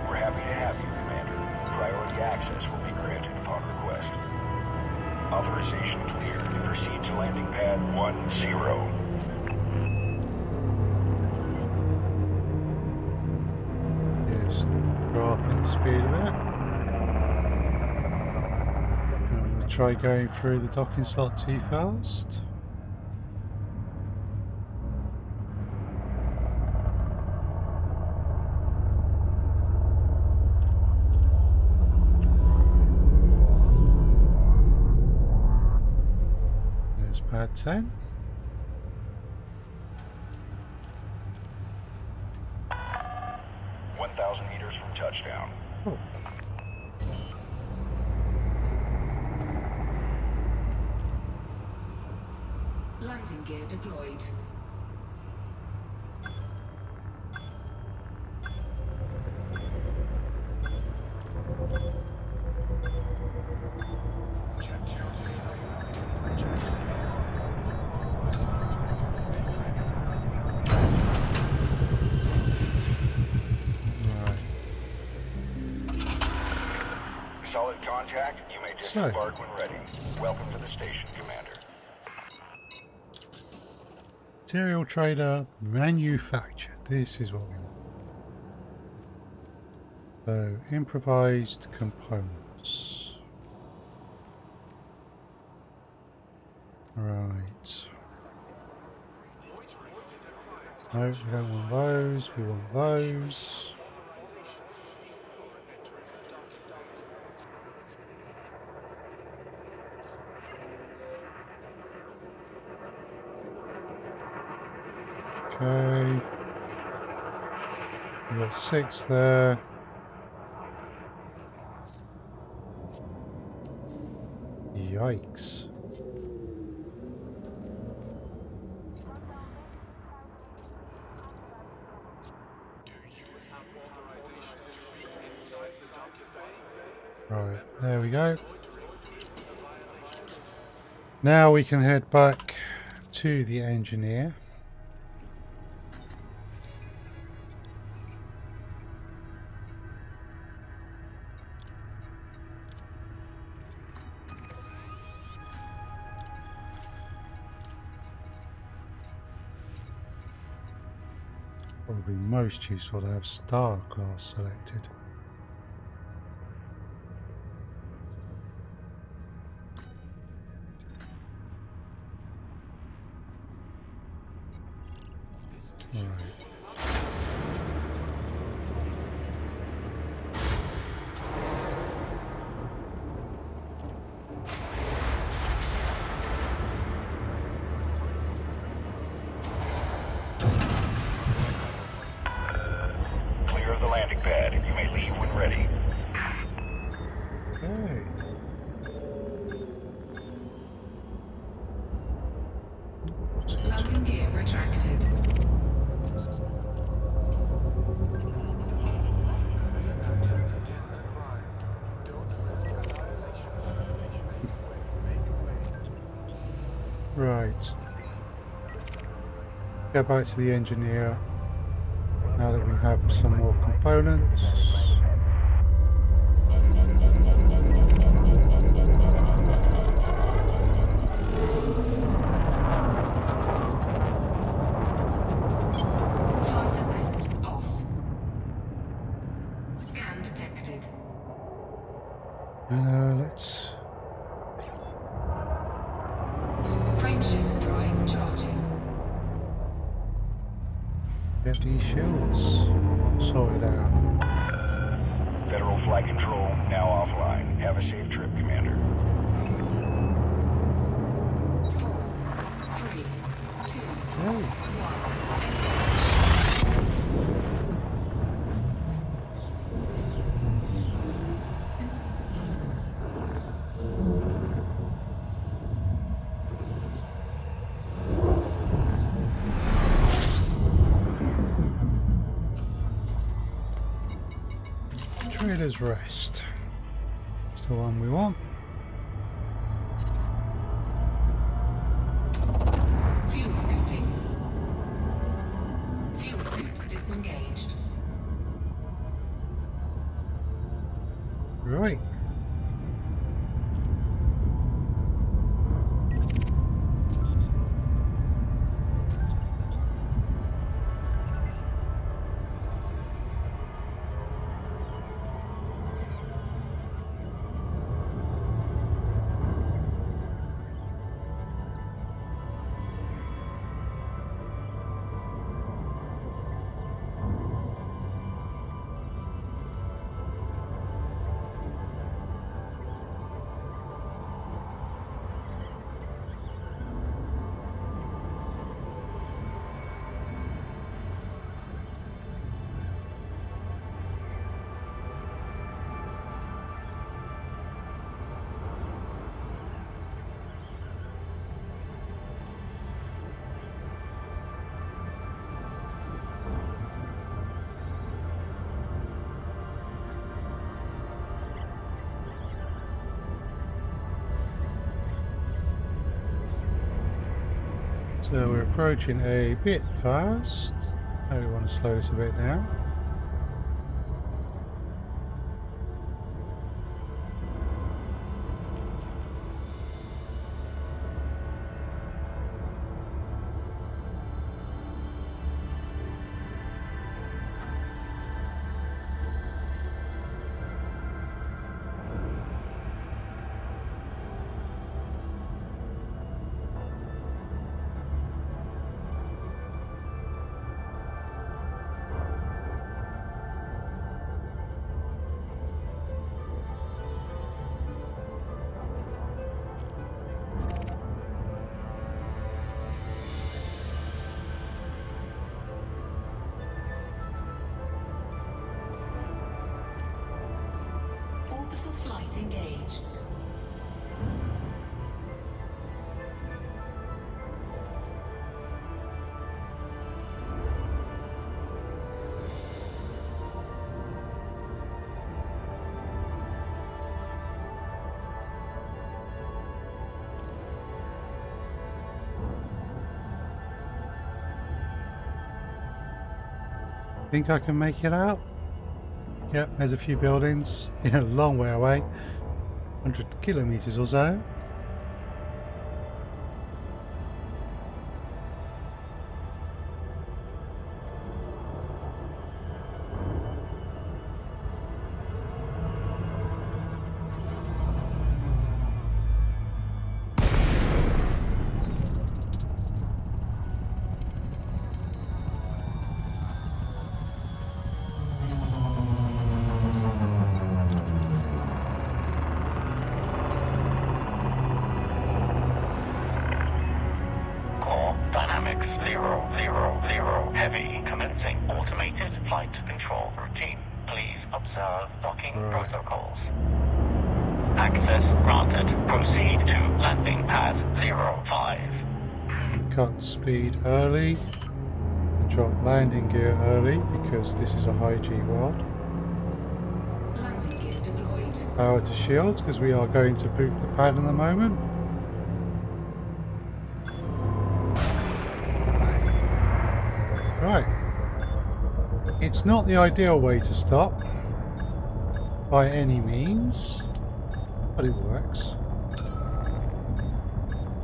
Speaker 4: We're happy to have you, Commander. Priority access will be granted upon request. Authorization clear. Proceed to landing pad 10.
Speaker 1: Just dropping the speed a bit. I'm going to try going through the docking slot too fast. There's pad 10.
Speaker 4: Meters from touchdown.
Speaker 1: Oh.
Speaker 2: Landing gear deployed.
Speaker 4: Solid contact. You may disembark when ready. Welcome to the station, Commander.
Speaker 1: Material trader manufactured. This is what we want. So, improvised components. Right. No, we don't want those. We want those. Okay. We've got 6 there. Yikes. Right, there we go. Now we can head back to the engineer. Probably most useful to have star class selected.
Speaker 4: Clear of the landing pad. You may leave when ready.
Speaker 1: Okay.
Speaker 2: Landing gear retracted.
Speaker 1: Right. Go back to the engineer. Now that we have some more components.
Speaker 2: Flight assist off. Scan detected.
Speaker 1: And let's
Speaker 2: Frameshift drive charging.
Speaker 1: get these shields sorted out.
Speaker 4: Federal flight control now offline. Have a safe trip, Commander.
Speaker 2: 4, 3, 2,
Speaker 1: Oh.
Speaker 2: 1.
Speaker 1: Trader's Rest. It's the one we want.
Speaker 2: Fuel scooping. Fuel scoop disengaged.
Speaker 1: Right. So we're approaching a bit fast. I we want to slow this a bit down.
Speaker 2: Orbital flight engaged.
Speaker 1: Think I can make it out? Yep, there's a few buildings. A long way away. 100 kilometers or so.
Speaker 3: Observe docking
Speaker 1: Right.
Speaker 3: protocols. Access granted. Proceed to landing pad 05.
Speaker 1: Cut speed early. Drop landing gear early because this is a high G world.
Speaker 2: Landing gear deployed.
Speaker 1: Power to shields because we are going to boot the pad in the moment. Right. It's not the ideal way to stop by any means, but it works.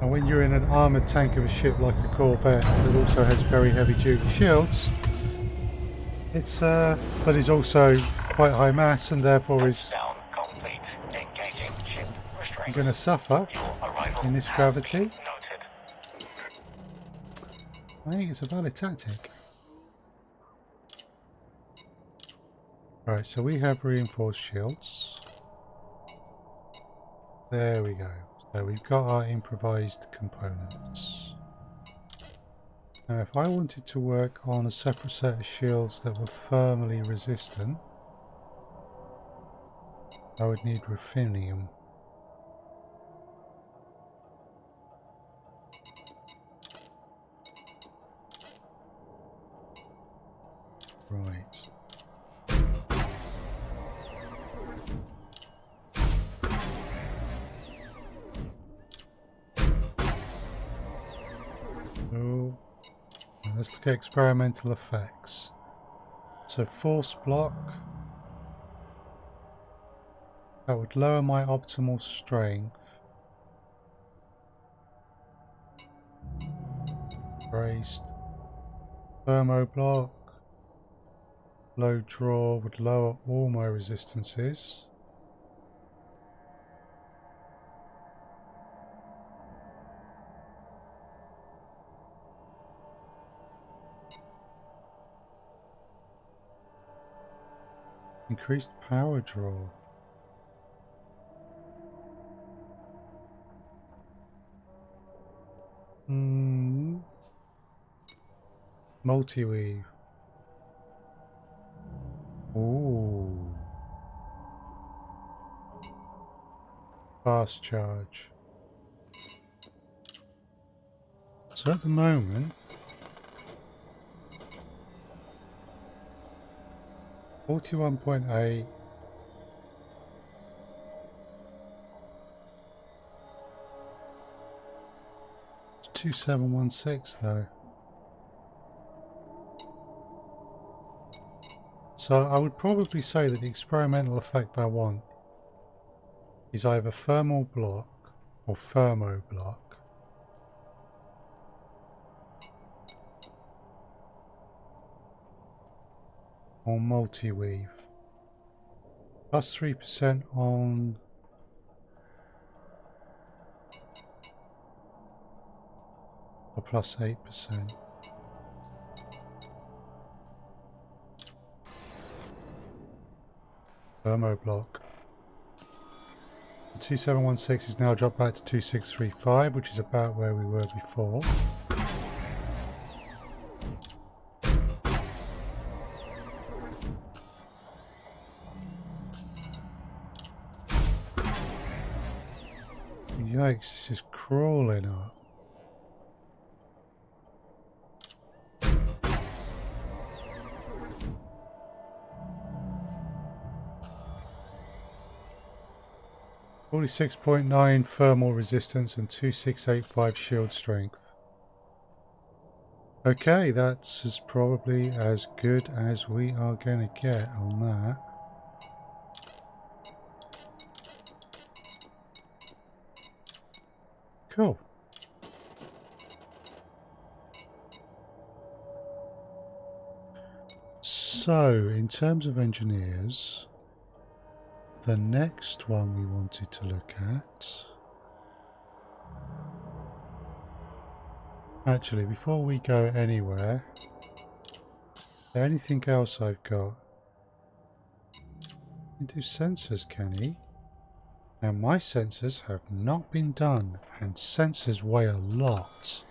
Speaker 1: And when you're in an armoured tank of a ship like a Corvette that also has very heavy duty shields, it's but is also quite high mass and therefore is
Speaker 3: Touchdown complete. Engaging ship restraint.
Speaker 1: going to suffer
Speaker 3: Your arrival
Speaker 1: in this
Speaker 3: has
Speaker 1: gravity.
Speaker 3: been noted.
Speaker 1: I think it's a valid tactic. Right, so we have reinforced shields. There we go. So we've got our improvised components. Now if I wanted to work on a separate set of shields that were thermally resistant, I would need ruthenium. Right. So, let's look at experimental effects. So force block. That would lower my optimal strength. Braced. Thermo block. Low draw would lower all my resistances. Increased power draw. Multi-weave. Ooh. Fast charge. So at the moment, 41.8. It's 2716 though. So I would probably say that the experimental effect I want is either thermal block or thermo block. Or multi-weave. Plus 3% on or plus 8%. Thermo block. 2716 is now dropped back to 2635, which is about where we were before. Yikes, this is crawling up. .9 thermal resistance and 2685 shield strength. Okay, that's probably as good as we are going to get on that. Cool. So, in terms of engineers, the next one we wanted to look at... Actually, before we go anywhere, is there anything else I've got? You can do sensors, can he? Now my sensors have not been done, and sensors weigh a lot.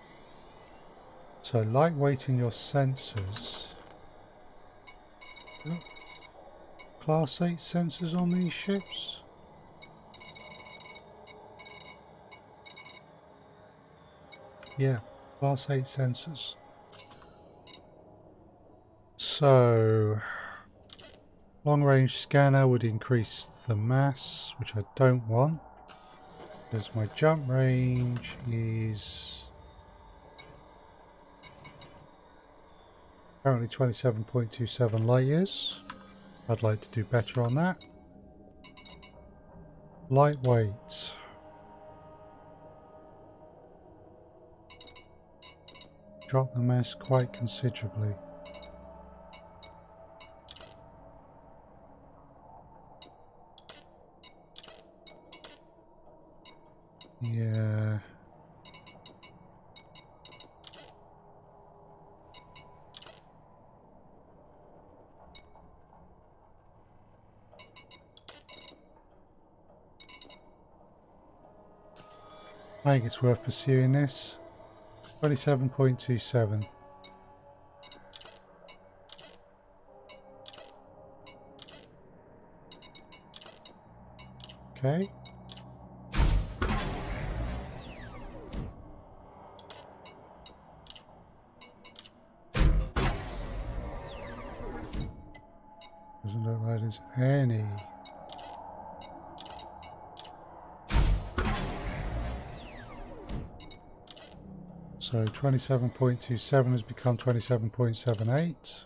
Speaker 1: So lightweighting your sensors... Class 8 sensors on these ships? Yeah, Class 8 sensors. So, long range scanner would increase the mass, which I don't want, because my jump range is currently 27.27 light years. I'd like to do better on that. Lightweight. Drop the mass quite considerably. Yeah. I think it's worth pursuing this. 27.27. Okay. Doesn't look like there's any. So 27.27 has become 27.78.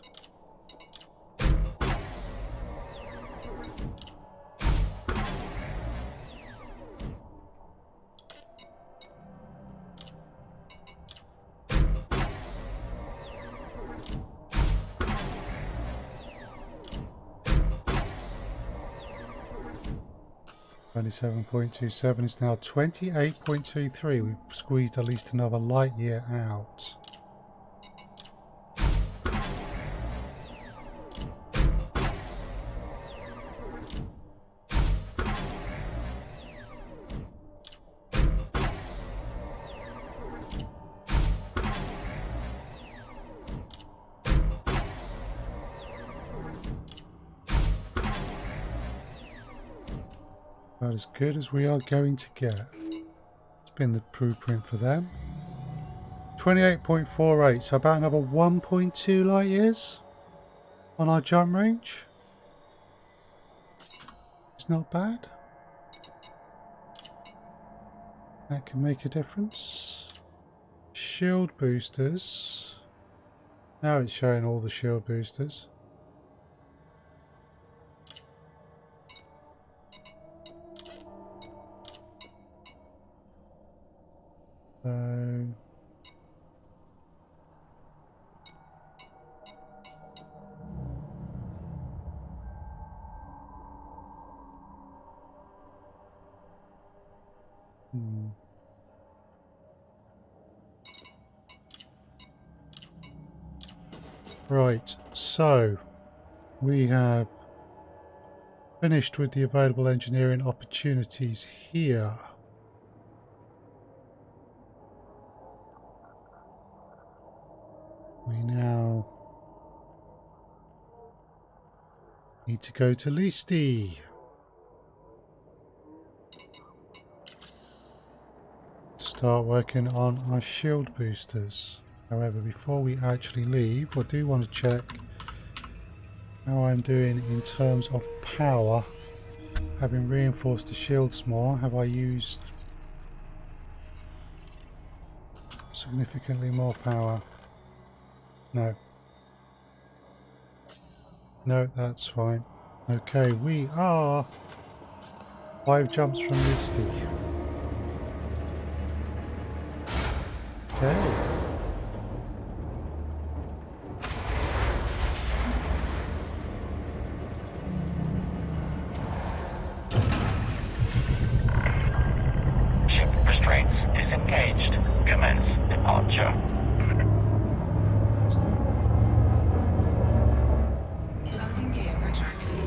Speaker 1: .27 is now 28.23. We've squeezed at least another light year out. About as good as we are going to get. It's been the blueprint for them. 28.48, so about another 1.2 light years on our jump range. It's not bad. That can make a difference. Shield boosters. Now it's showing all the shield boosters. So right, so we have finished with the available engineering opportunities here. We now need to go to Listi. Start working on our shield boosters. However, before we actually leave, I do want to check how I'm doing in terms of power. Having reinforced the shields more, have I used significantly more power? No. No, that's fine. Okay, we are 5 jumps from Listi. Okay.
Speaker 3: Ship restraints disengaged. Commence departure.
Speaker 2: Landing gear retracted.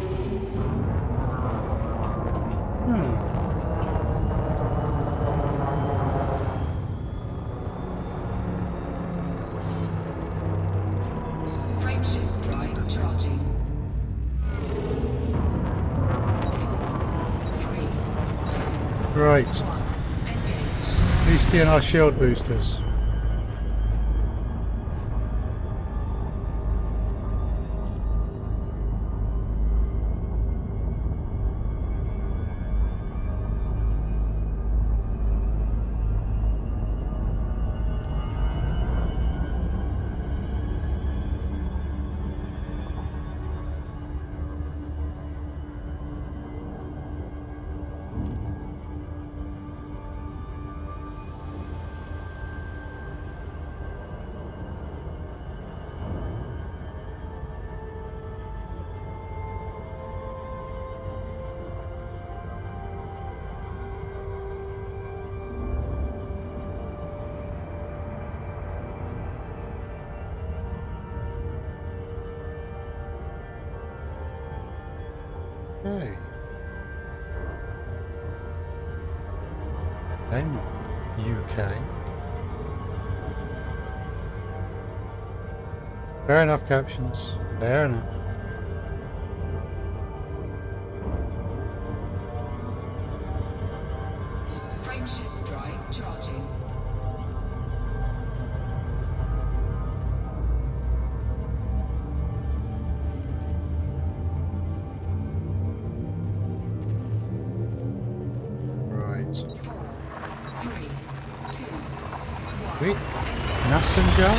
Speaker 2: Frameshift drive charging.
Speaker 1: Right.
Speaker 2: Engage.
Speaker 1: Boosting our shield boosters. Okay. Then UK. Fair enough, captions. Fair enough.
Speaker 2: Frameshift drive charging.
Speaker 1: Right.
Speaker 2: 4, 3, 2, 1.
Speaker 1: Wait. Messenger?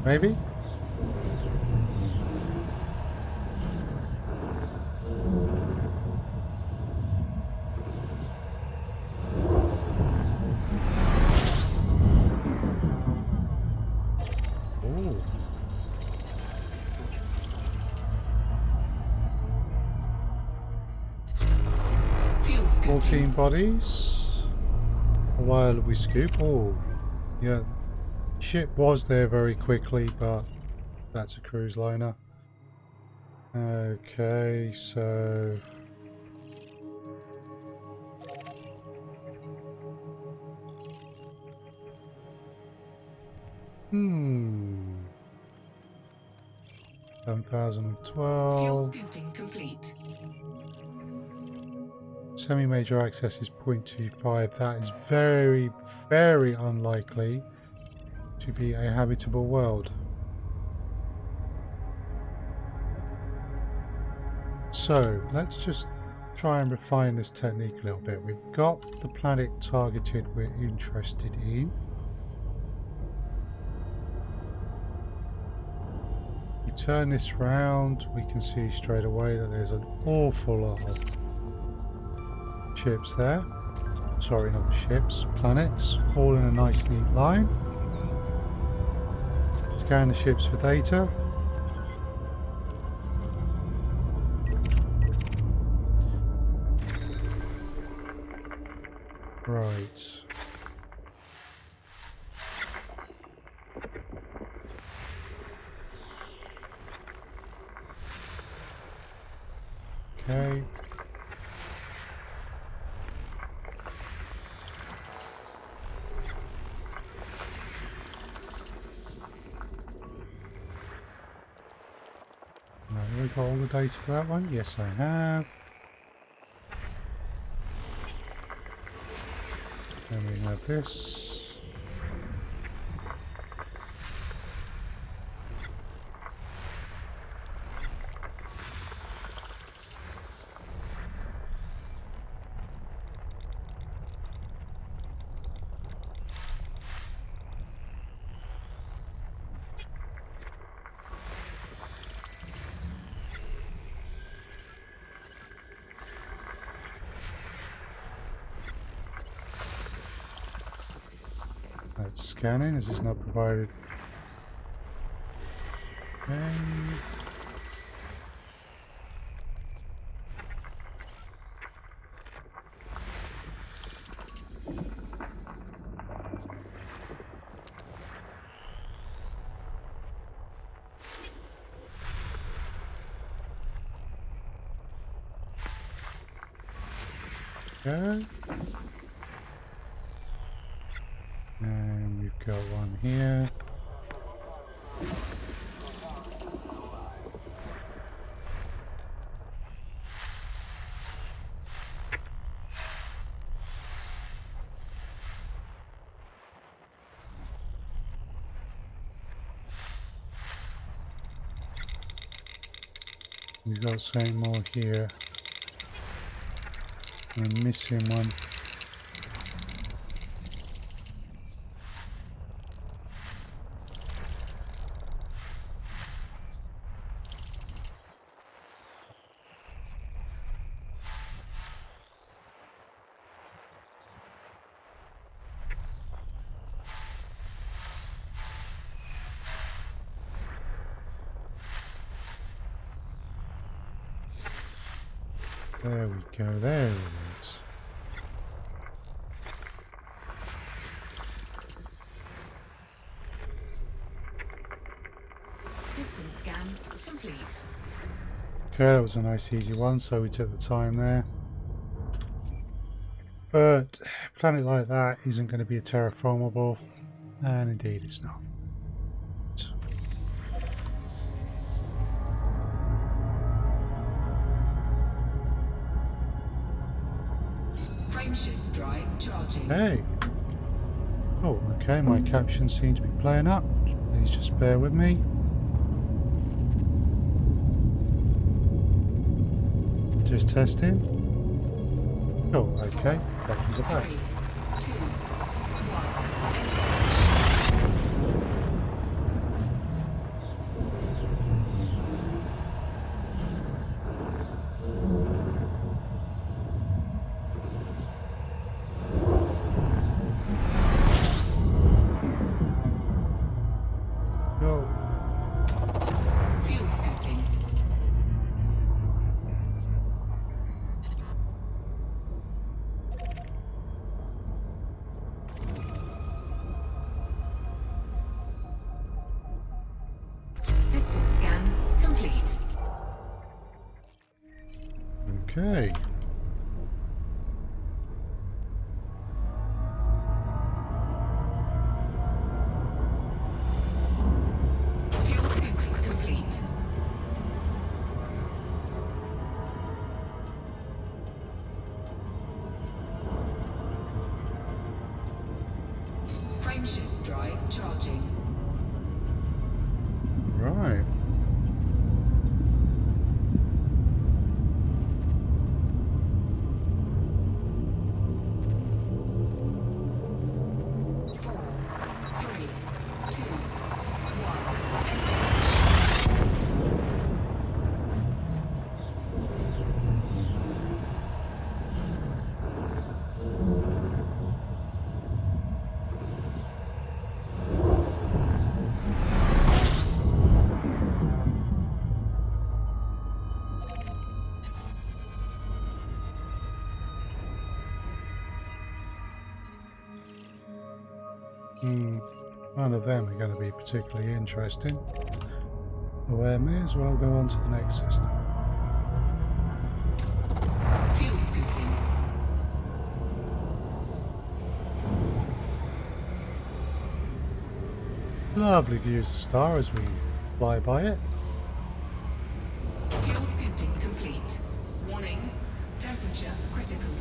Speaker 1: Maybe? Ooh.
Speaker 2: Fuel scooping.
Speaker 1: 14 bodies. While we scoop. Oh, yeah. Ship was there very quickly, but that's a cruise liner. Okay, so
Speaker 2: Fuel
Speaker 1: 1012.
Speaker 2: scooping complete.
Speaker 1: Semi-major access is 0.25. That is very, very unlikely to be a habitable world. So let's just try and refine this technique a little bit. We've got the planet targeted we're interested in. You turn this round, we can see straight away that there's an awful lot of ships there. Sorry, not ships, planets, all in a nice neat line. Scan the ships for data. Right. Okay. Now, have we got all the data for that one? Yes, I have. And we have this. That's scanning, as is not provided. Okay. Okay. And we've got one here. We've got something more here. I'm missing one. There we go, there it is.
Speaker 2: System scan complete.
Speaker 1: Okay, that was a nice easy one, so we took the time there. But a planet like that isn't going to be a terraformable, and indeed it's not.
Speaker 2: Frameshift drive charging.
Speaker 1: Hey! Oh, okay, my captions seem to be playing up. Please just bear with me. Just testing. Oh, okay. Captions are back.
Speaker 2: 3, 2, 1.
Speaker 1: Go.
Speaker 2: Fuel scooping. System scan complete.
Speaker 1: Okay.
Speaker 2: Fuel scooping complete. Frameshift drive charging.
Speaker 1: Right.
Speaker 2: Four, three, two, one.
Speaker 1: None of them are going to be particularly interesting. So I may as well go on to the next system.
Speaker 2: Fuel scooping.
Speaker 1: Lovely views of the star as we fly by it.
Speaker 2: Fuel scooping complete. Warning. Temperature critical.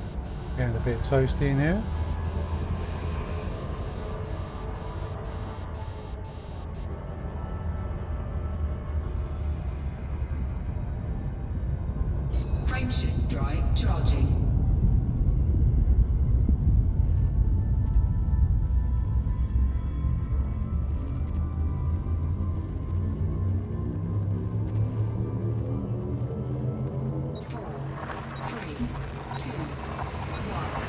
Speaker 1: Getting a bit toasty in here.
Speaker 2: Frameshift drive charging. Four, three, two, one.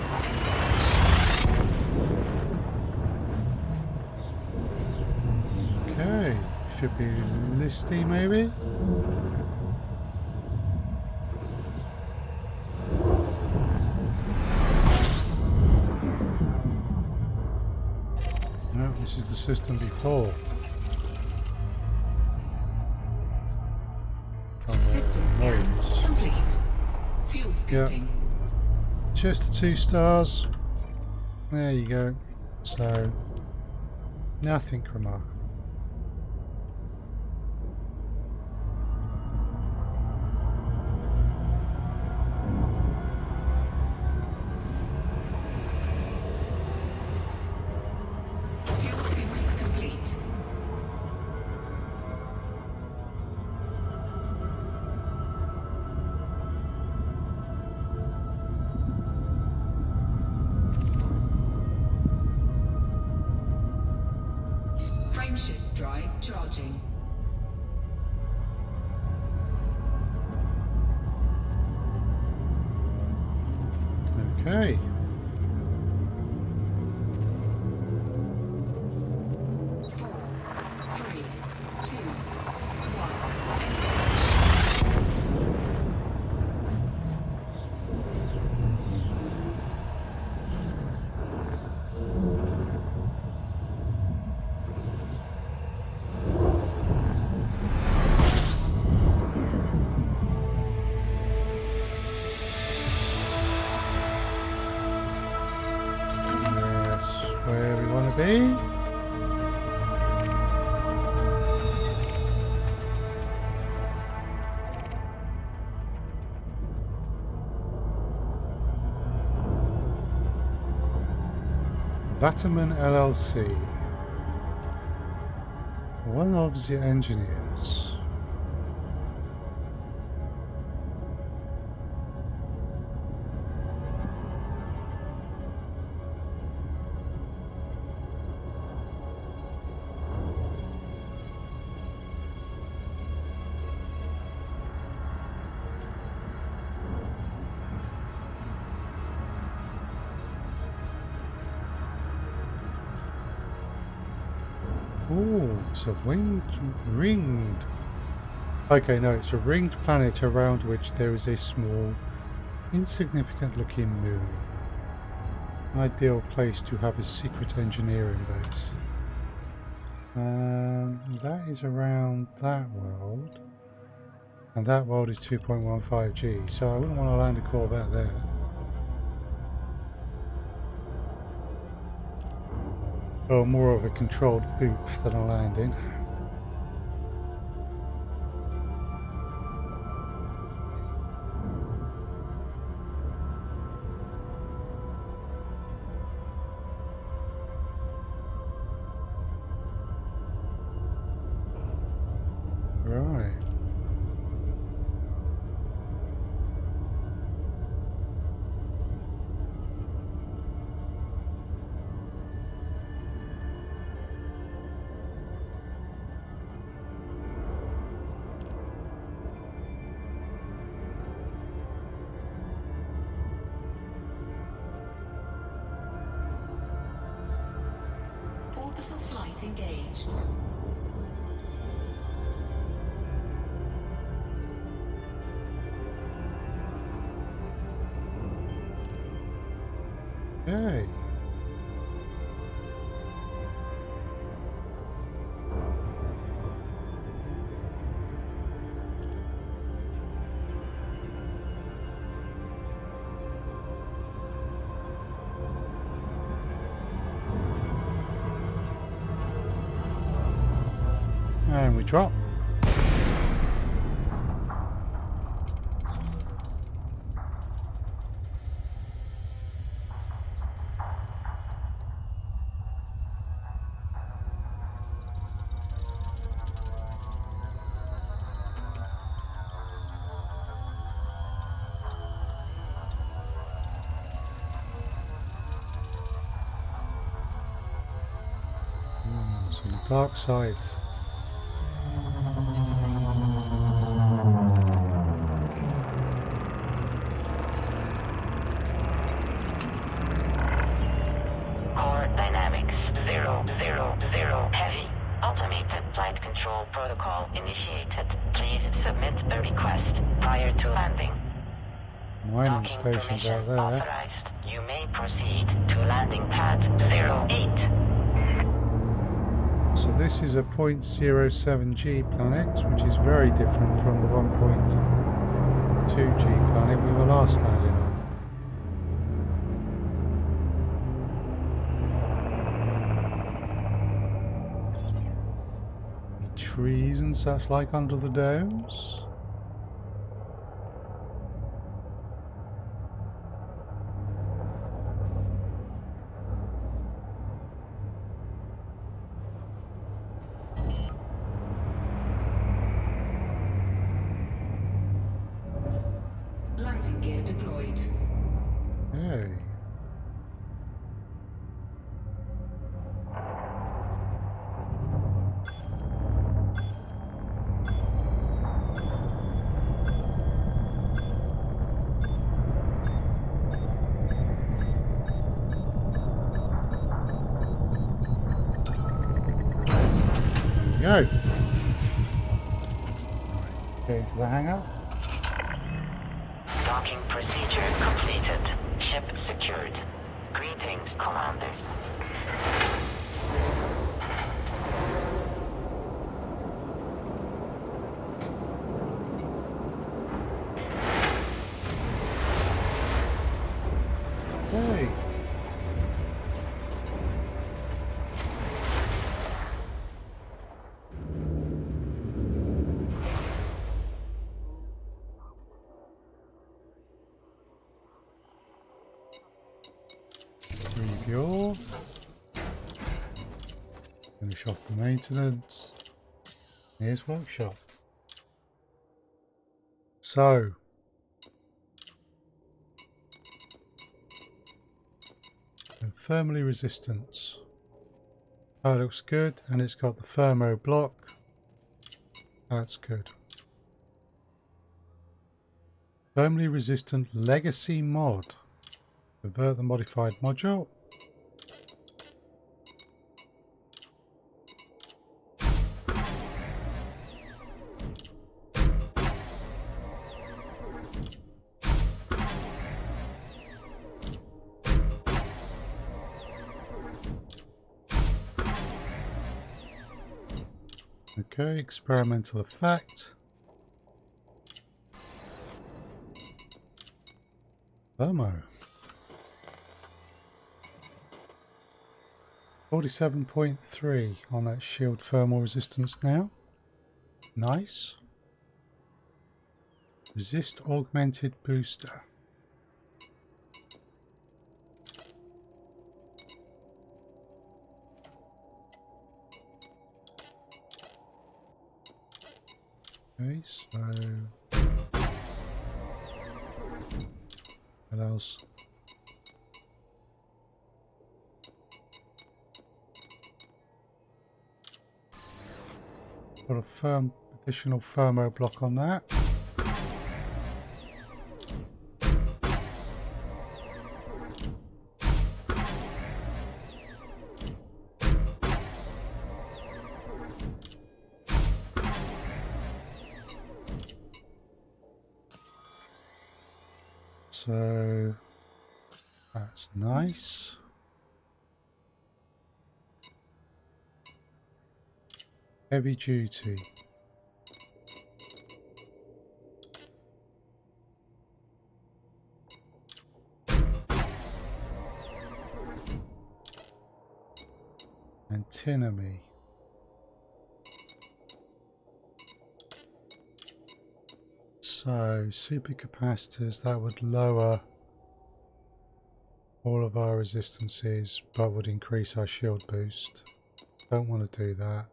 Speaker 1: Okay, should be listy maybe. No, this is the system before.
Speaker 2: System scan complete. Fuel scooping.
Speaker 1: Just the 2 stars. There you go. So, nothing remarkable.
Speaker 2: Fuel scooping complete. Frameshift drive charging.
Speaker 1: Okay. Where we want to be. Vatterman LLC. One of the engineers. Oh, it's a ringed. Okay, no, it's a ringed planet around which there is a small, insignificant-looking moon. Ideal place to have a secret engineering base. That is around that world, and that world is 2.15 G. So I wouldn't want to land a Corvette there. Or more of a controlled boop than a landing. Right.
Speaker 2: Orbital flight engaged.
Speaker 1: Okay. And we drop. It's on the dark side.
Speaker 3: Core dynamics 000 heavy. Automated flight control protocol initiated. Please submit a request prior to landing.
Speaker 1: Mining
Speaker 3: Docking
Speaker 1: stations
Speaker 3: permission
Speaker 1: out there.
Speaker 3: authorized. You may proceed to landing pad 08.
Speaker 1: So this is a 0.07 G planet, which is very different from the 1.2 G planet we were last landing on. Trees and such like under the domes.
Speaker 2: Landing gear deployed.
Speaker 1: Hey. go. Get into the hangar.
Speaker 3: Docking procedure completed. Ship secured. Greetings, Commander.
Speaker 1: Hey. Refuel. Finish off the maintenance. Here's workshop. So, thermally resistance. That looks good, and it's got the thermo block. That's good. Thermally resistant legacy mod. Convert the modified module. Okay, experimental effect. Thermo. 47.3 on that shield thermal resistance now. Nice. Resist augmented booster. Okay, so what else? Got a additional thermo block on that. So that's nice. Heavy duty. Antinomy. So supercapacitors, that would lower all of our resistances but would increase our shield boost. Don't want to do that.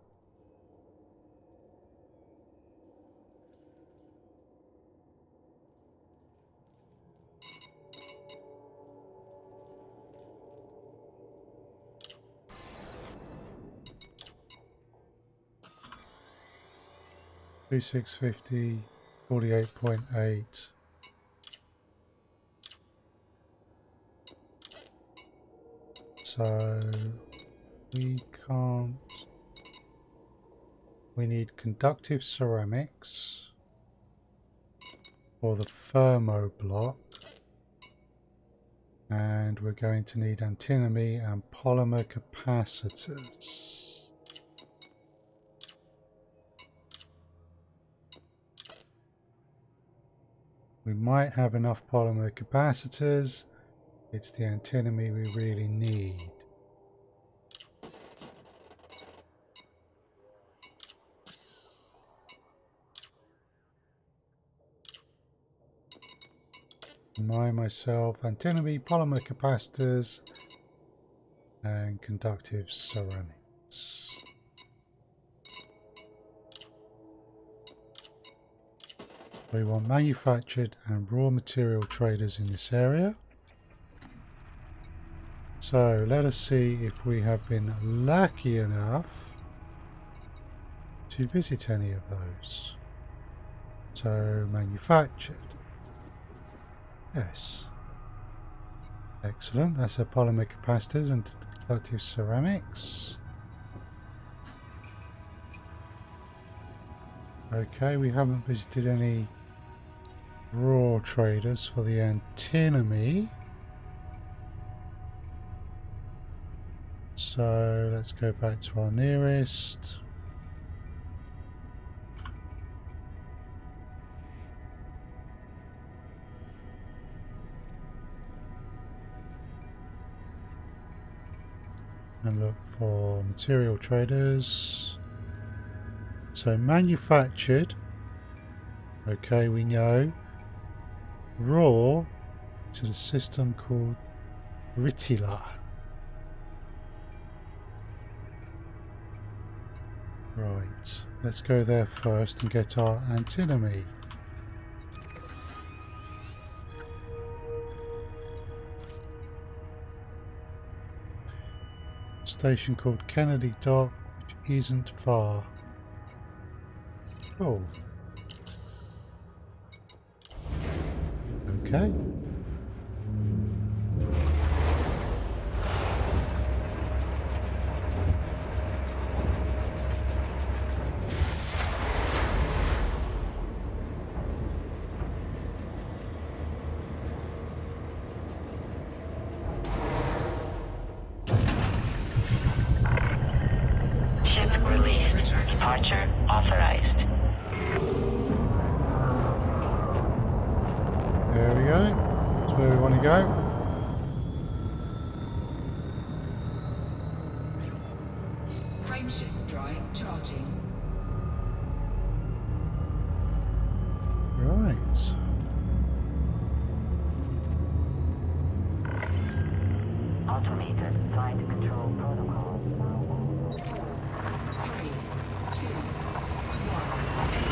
Speaker 1: Two 650, 48.8. So we can't. We need conductive ceramics for the thermo block, and we're going to need antinomy and polymer capacitors. We might have enough polymer capacitors. It's the antinomy we really need. Myself, antinomy, polymer capacitors, and conductive ceramics. We want manufactured and raw material traders in this area. So let us see if we have been lucky enough to visit any of those. So manufactured. Yes. Excellent. That's a polymer capacitors and conductive ceramics. Okay, we haven't visited any raw traders for the antinomy. So let's go back to our nearest. And look for material traders. So manufactured. Okay, we know. Raw to the system called Ritila. Right, let's go there first and get our antinomy. Station called Kennedy Dock, which isn't far. Cool. Okay.
Speaker 3: Ship released. Departure authorized.
Speaker 1: There we go. That's where we want to go.
Speaker 2: Frameshift drive charging.
Speaker 1: Right.
Speaker 3: Automated flight control protocol.
Speaker 2: 4, 3, 2, 1.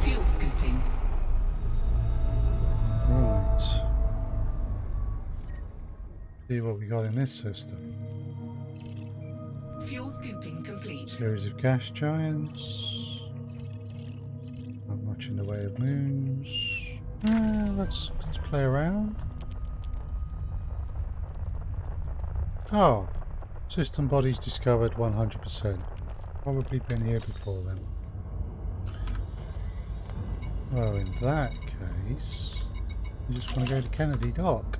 Speaker 2: Fuel scooping.
Speaker 1: Right. See what we got in this system.
Speaker 2: Fuel scooping complete.
Speaker 1: Series of gas giants. Not much in the way of moons. Let's play around. Oh, system bodies discovered 100%. Probably been here before then. Well, in that case, you just want to go to Kennedy Dock.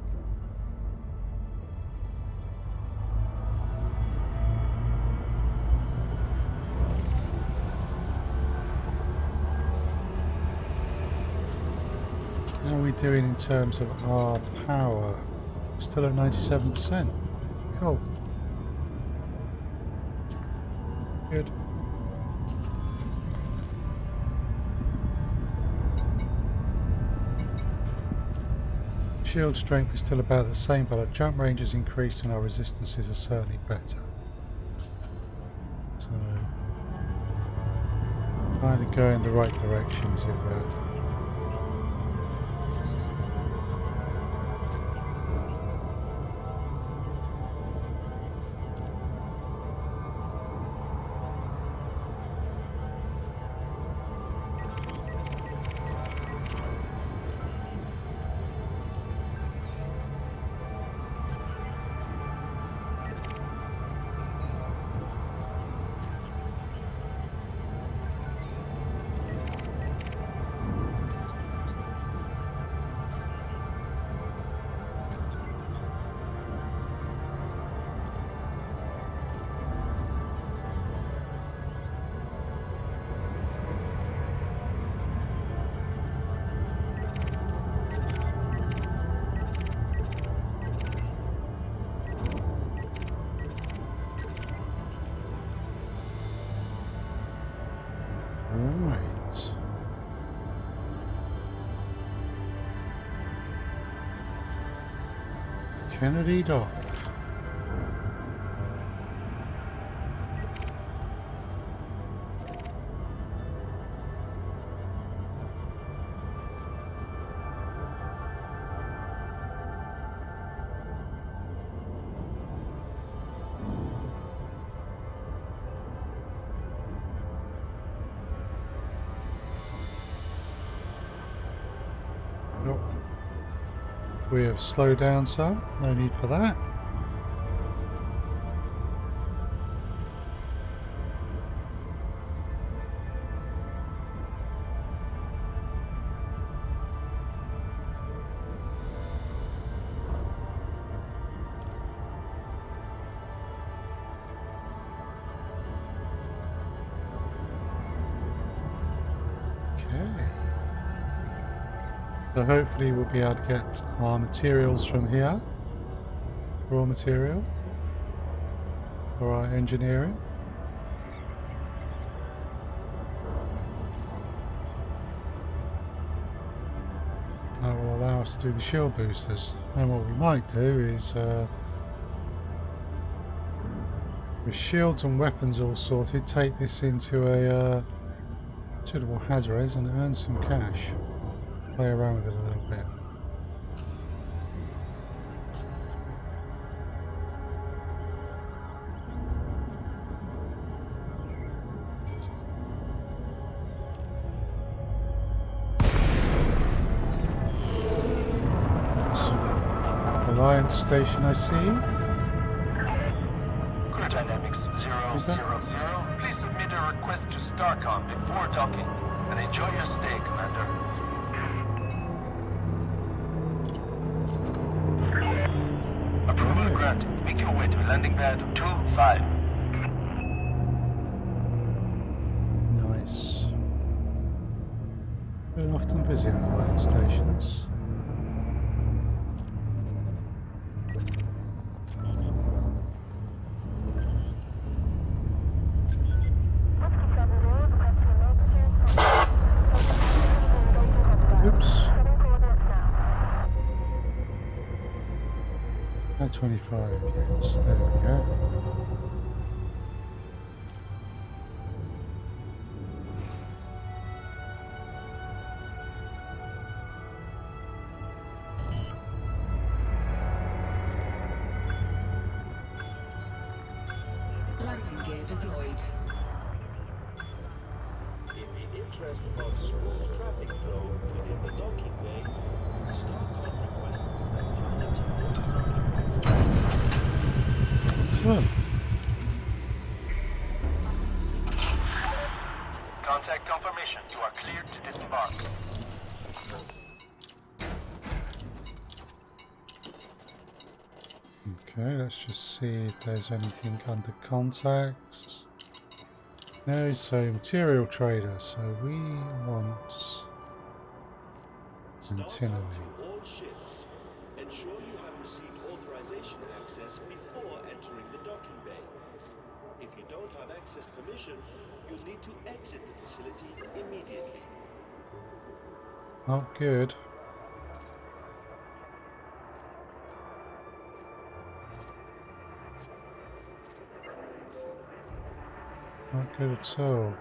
Speaker 1: How are we doing in terms of our power? Still at 97%. Cool. Good. Shield strength is still about the same, but our jump range has increased and our resistances are certainly better. So, kind of go in the right direction, is it bad? Right. Kennedy Dock. we have slowed down some. No need for that. So hopefully we'll be able to get our materials from here, raw material for our engineering. That will allow us to do the shield boosters. And what we might do is, with shields and weapons all sorted, take this into a suitable Haz-Res and earn some cash. Play around with it a little bit. Alliance station, I see.
Speaker 5: Crew Dynamics 000. Please submit a request to StarCom before docking, and enjoy your stay, Commander. Approval granted. Make your way to landing pad 25.
Speaker 1: Nice. Don't often visit Alliance stations. Oops. At 25, yes, there we go.
Speaker 2: Landing gear deployed.
Speaker 6: In the interest of smooth traffic flow within the docking bay, StarCom requests that pilots avoid docking accidents.
Speaker 1: Excellent.
Speaker 5: Contact confirmation. You are cleared to disembark.
Speaker 1: Okay, let's just see if there's anything under contacts. No, so material trader, so we want antennae.
Speaker 6: StarCom to all ships. Ensure you have received authorization access before entering the docking bay. If you don't have access permission, you'll need to exit the facility immediately.
Speaker 1: Not good. Not good at all.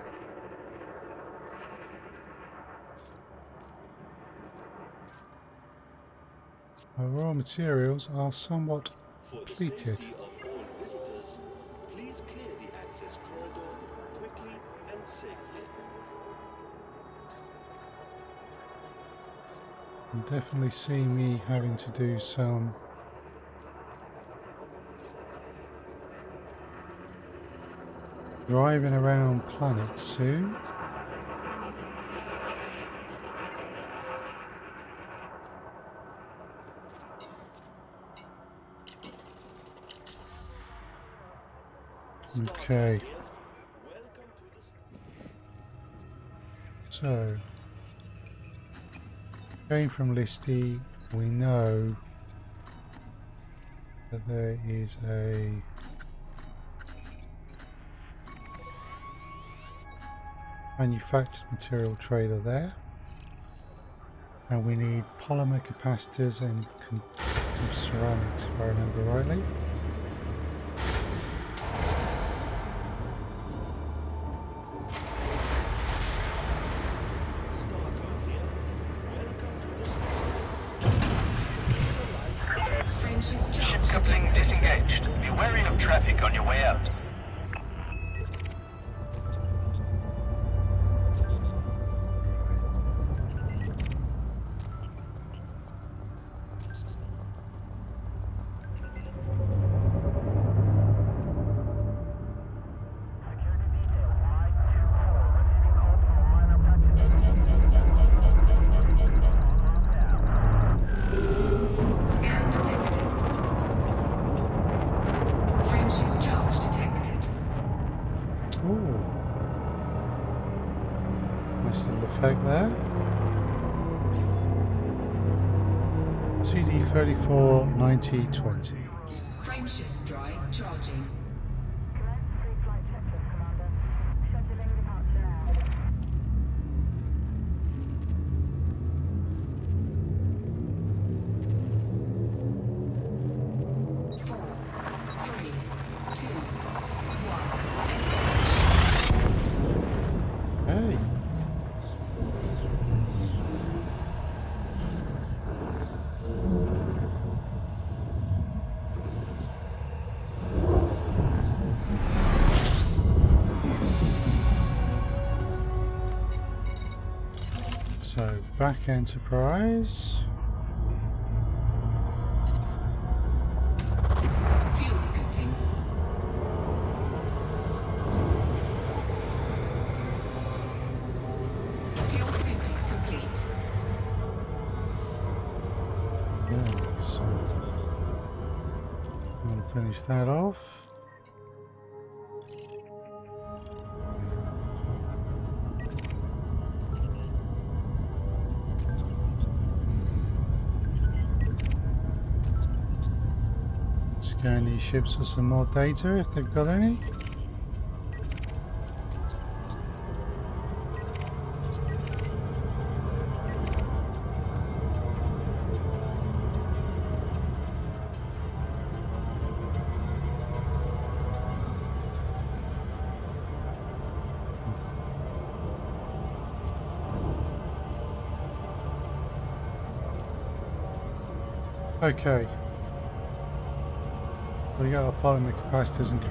Speaker 1: Our raw materials are somewhat
Speaker 6: For the
Speaker 1: depleted.
Speaker 6: safety of all visitors, please clear the access corridor quickly and safely.
Speaker 1: You definitely see me having to do some driving around planets soon. Okay,
Speaker 6: Welcome to the
Speaker 1: so going from Listy, we know that there is a manufactured material trader there, and we need polymer capacitors and conductive ceramics, if I remember rightly.
Speaker 6: StarCom here. Welcome to the Stargate.
Speaker 2: Frameshift
Speaker 5: Ship
Speaker 2: charge
Speaker 5: coupling
Speaker 2: detected.
Speaker 5: disengaged. Be wary of traffic on your way out.
Speaker 1: Ooh. Nice little effect there. CD34 9020.
Speaker 2: Frameshift drive charging.
Speaker 7: Commence pre-flight checklist, Commander. Scheduling departure now.
Speaker 2: 4, 3, 2, 1.
Speaker 1: Hey. So back Enterprise.
Speaker 2: Fuel scooping. Fuel scooping complete.
Speaker 1: Yeah, so I'm going to finish that off. Scan these ships for some more data if they've got any. Okay. We got our polymer capacitors and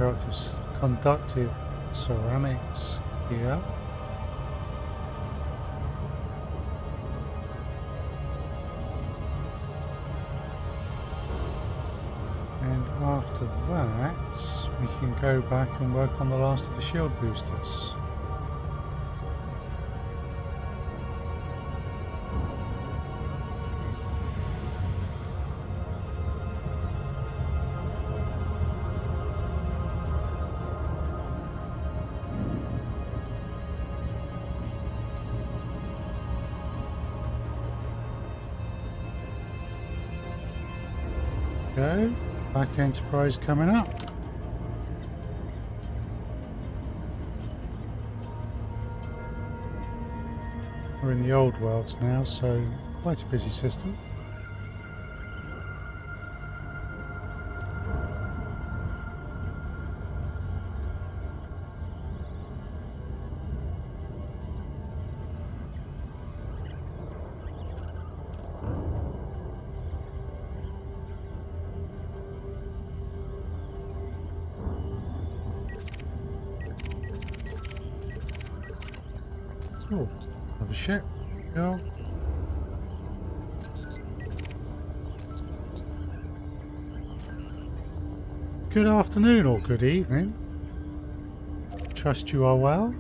Speaker 1: conductive ceramics here. And after that, we can go back and work on the last of the shield boosters. Go. Back Enterprise coming up. We're in the old worlds now, so quite a busy system. Oh, another ship. Go. Good afternoon or good evening. Trust you are well.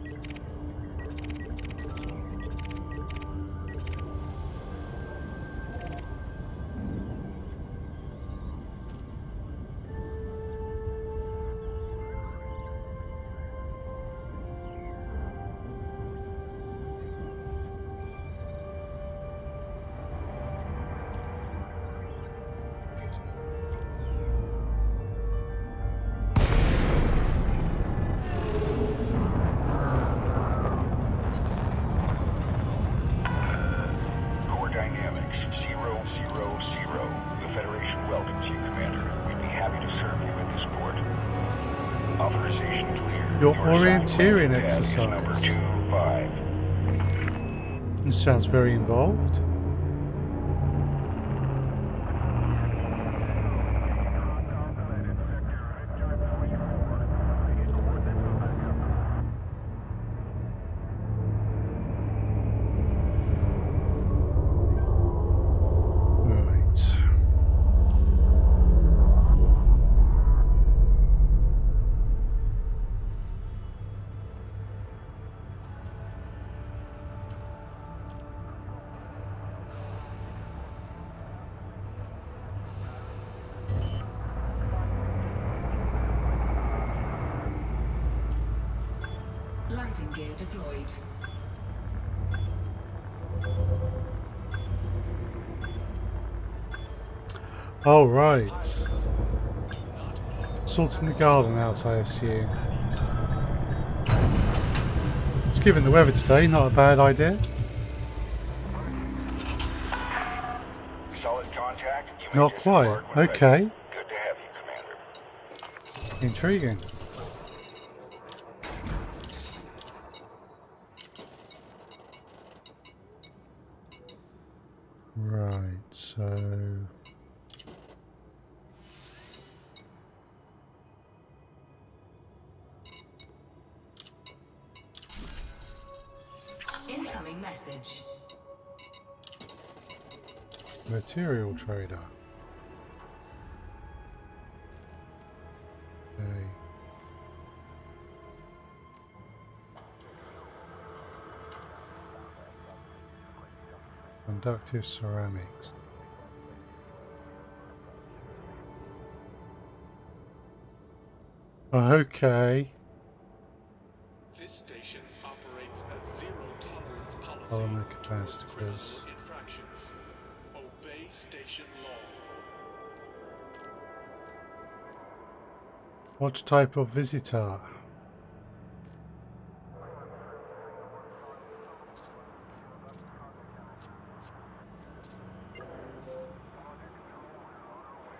Speaker 4: Core dynamics 000. The Federation welcomes you, Commander. We'd be happy to serve you at this port. Authorization clear.
Speaker 1: Your
Speaker 4: assigned
Speaker 1: orienteering
Speaker 4: landing tag is number
Speaker 1: exercise.
Speaker 4: 25.
Speaker 1: This sounds very involved. Right.
Speaker 2: Landing gear deployed.
Speaker 1: Oh, right. Sorting the garden out, I assume. Just given the weather today, not a bad idea.
Speaker 4: Solid contact. You may
Speaker 1: Not quite.
Speaker 4: disembark when ready.
Speaker 1: Okay.
Speaker 4: Good to have you, Commander.
Speaker 1: Intriguing. Right, so...
Speaker 2: Incoming message.
Speaker 1: Material trader. Okay. Conductive ceramics. Okay.
Speaker 6: This station operates a zero-tolerance policy
Speaker 1: Polymer
Speaker 6: towards
Speaker 1: capacitors.
Speaker 6: criminal infractions. Obey station law.
Speaker 1: What type of visitor?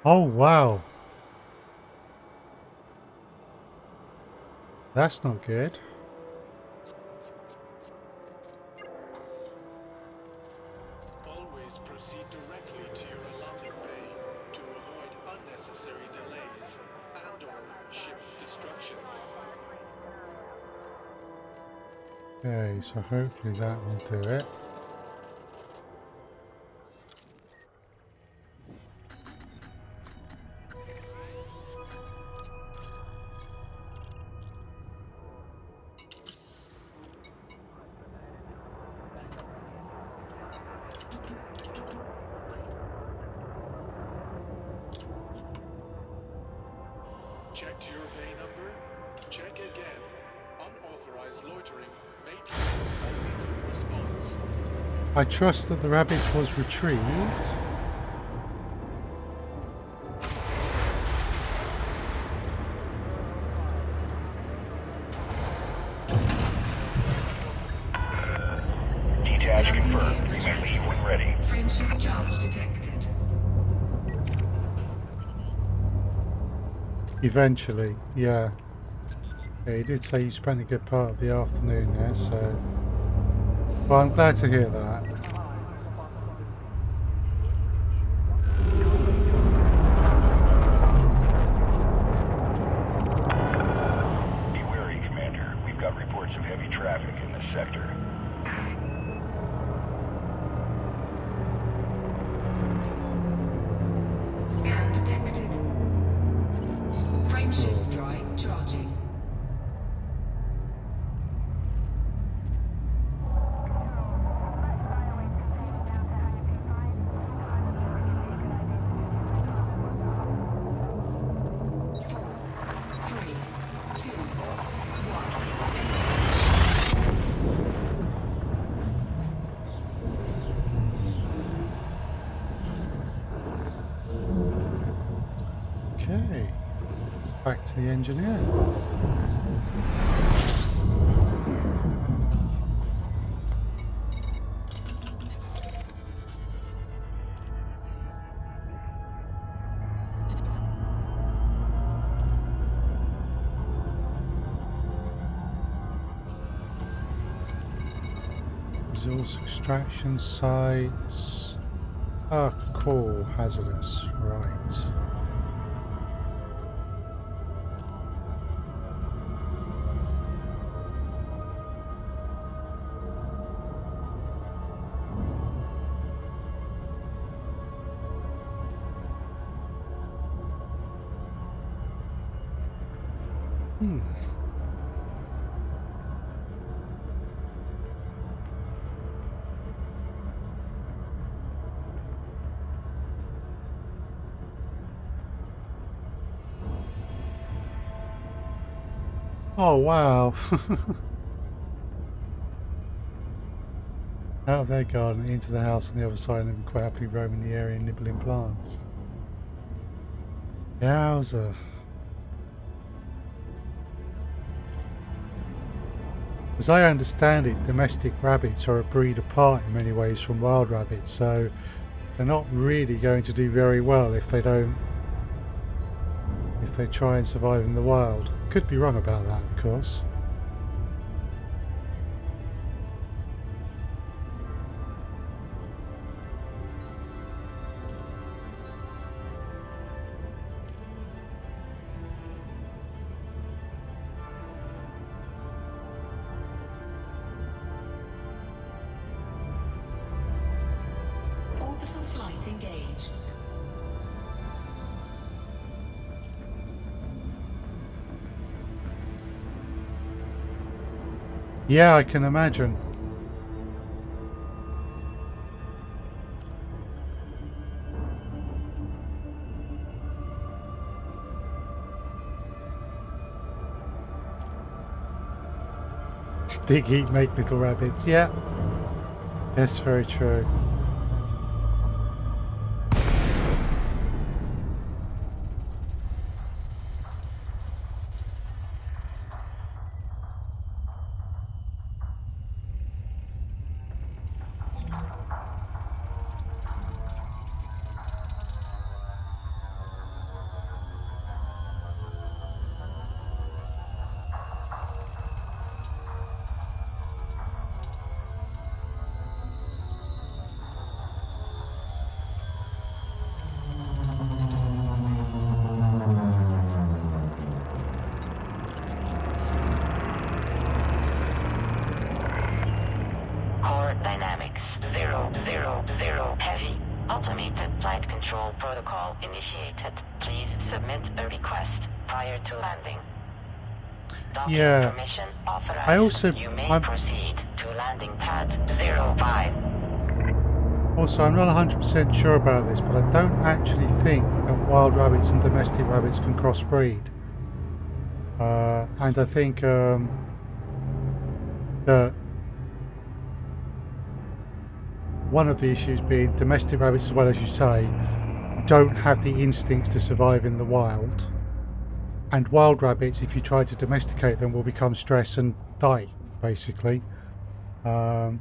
Speaker 1: Oh, wow. That's not good.
Speaker 6: Always proceed directly to your allotted bay to avoid unnecessary delays and/or ship destruction.
Speaker 1: Okay, so hopefully that will do it.
Speaker 6: Checked your bay number? Check again. Unauthorized loitering may trigger a lethal response.
Speaker 1: I trust that the rabbit was retrieved.
Speaker 4: Detach confirmed. You may leave when ready.
Speaker 2: Frameshift charge detected.
Speaker 1: Eventually, yeah. Yeah, he did say you spent a good part of the afternoon there, so... Well, I'm glad to hear that.
Speaker 4: Be wary, Commander. We've got reports of heavy traffic in this sector.
Speaker 2: Scan detected. Frameshift drive charging.
Speaker 1: Okay. Back to the engineer. Resource extraction sites. Ah, cool. Hazardous. Right. Oh, wow. Out of their garden, into the house on the other side, and then quite happily roaming the area and nibbling plants. Yowza. As I understand it, domestic rabbits are a breed apart in many ways from wild rabbits, so they're not really going to do very well if they try and survive in the wild. Could be wrong about that, of course.
Speaker 2: Orbital flight engaged.
Speaker 1: Yeah, I can imagine. Dig, eat, make little rabbits. Yeah. That's very true.
Speaker 3: Core dynamics 000 heavy. Automated flight control protocol initiated. Please submit a request prior to landing. Docking
Speaker 1: Yeah.
Speaker 3: permission authorized.
Speaker 1: I also-
Speaker 3: You may
Speaker 1: I'm-
Speaker 3: proceed to landing pad 05.
Speaker 1: Also, I'm not 100% sure about this, but I don't actually think that wild rabbits and domestic rabbits can crossbreed. And I think that one of the issues being domestic rabbits, as well as you say, don't have the instincts to survive in the wild. And wild rabbits, if you try to domesticate them, will become stressed and die, basically. I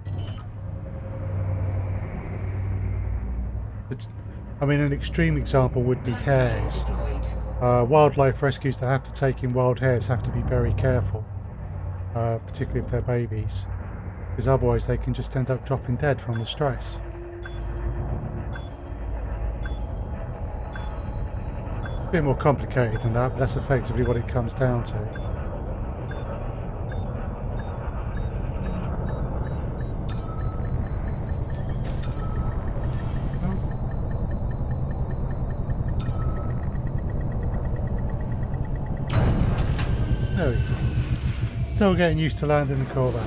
Speaker 1: mean, an extreme example would be hares.
Speaker 2: Deployed.
Speaker 1: Wildlife rescues that have to take in wild hares have to be very careful, particularly if they're babies, because otherwise they can just end up dropping dead from the stress. A bit more complicated than that, but that's effectively what it comes down to. There we go. Still getting used to landing the Corvette.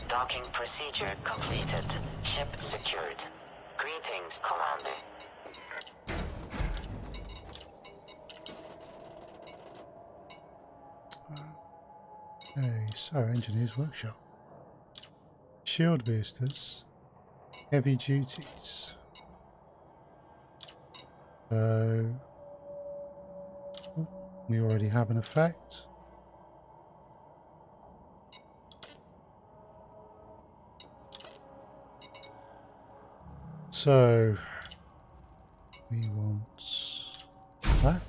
Speaker 3: Docking procedure completed. Ship secured. Greetings, Commander.
Speaker 1: Okay, so engineer's workshop. Shield boosters. Heavy duties. So we already have an effect. So we want that.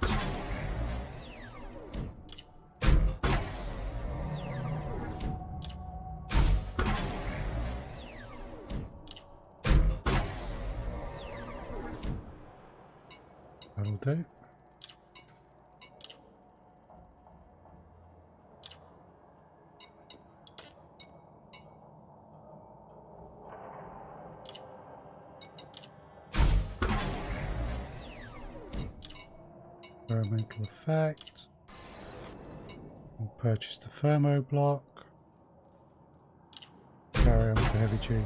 Speaker 1: That'll do. Environmental effect. We'll purchase the thermo block. Carry on with the heavy duty.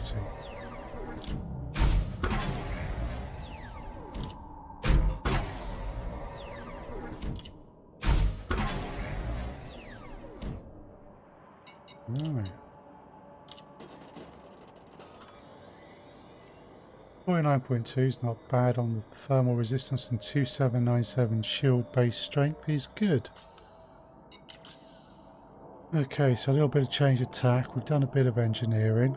Speaker 1: Right. 49.2 is not bad on the thermal resistance, and 2797 shield base strength is good. Okay, so a little bit of change of tack. We've done a bit of engineering.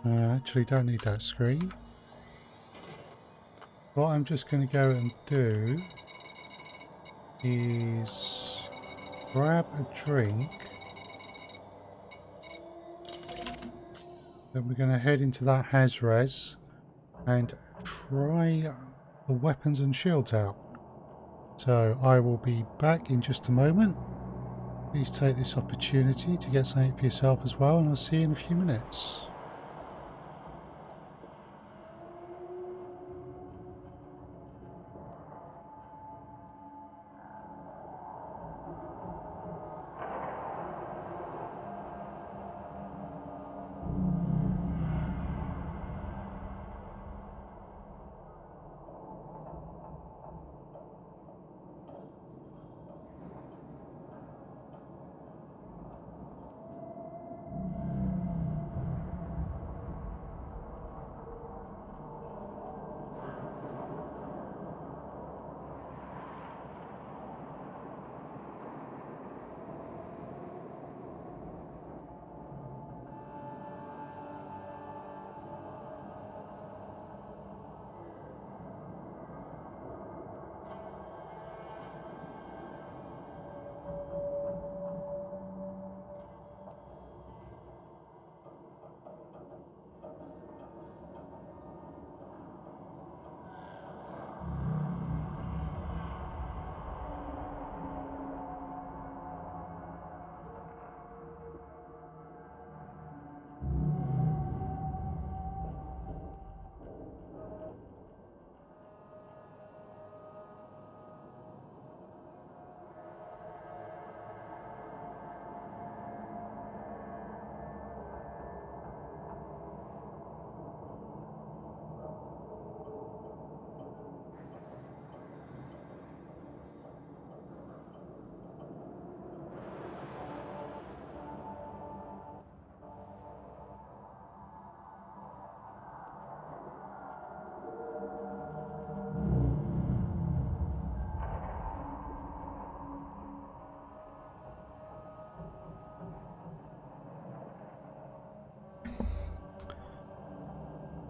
Speaker 1: Actually don't need that screen. What I'm just going to go and do is grab a drink. Then we're going to head into that Hazres and try the weapons and shields out. So I will be back in just a moment. Please take this opportunity to get something for yourself as well, and I'll see you in a few minutes.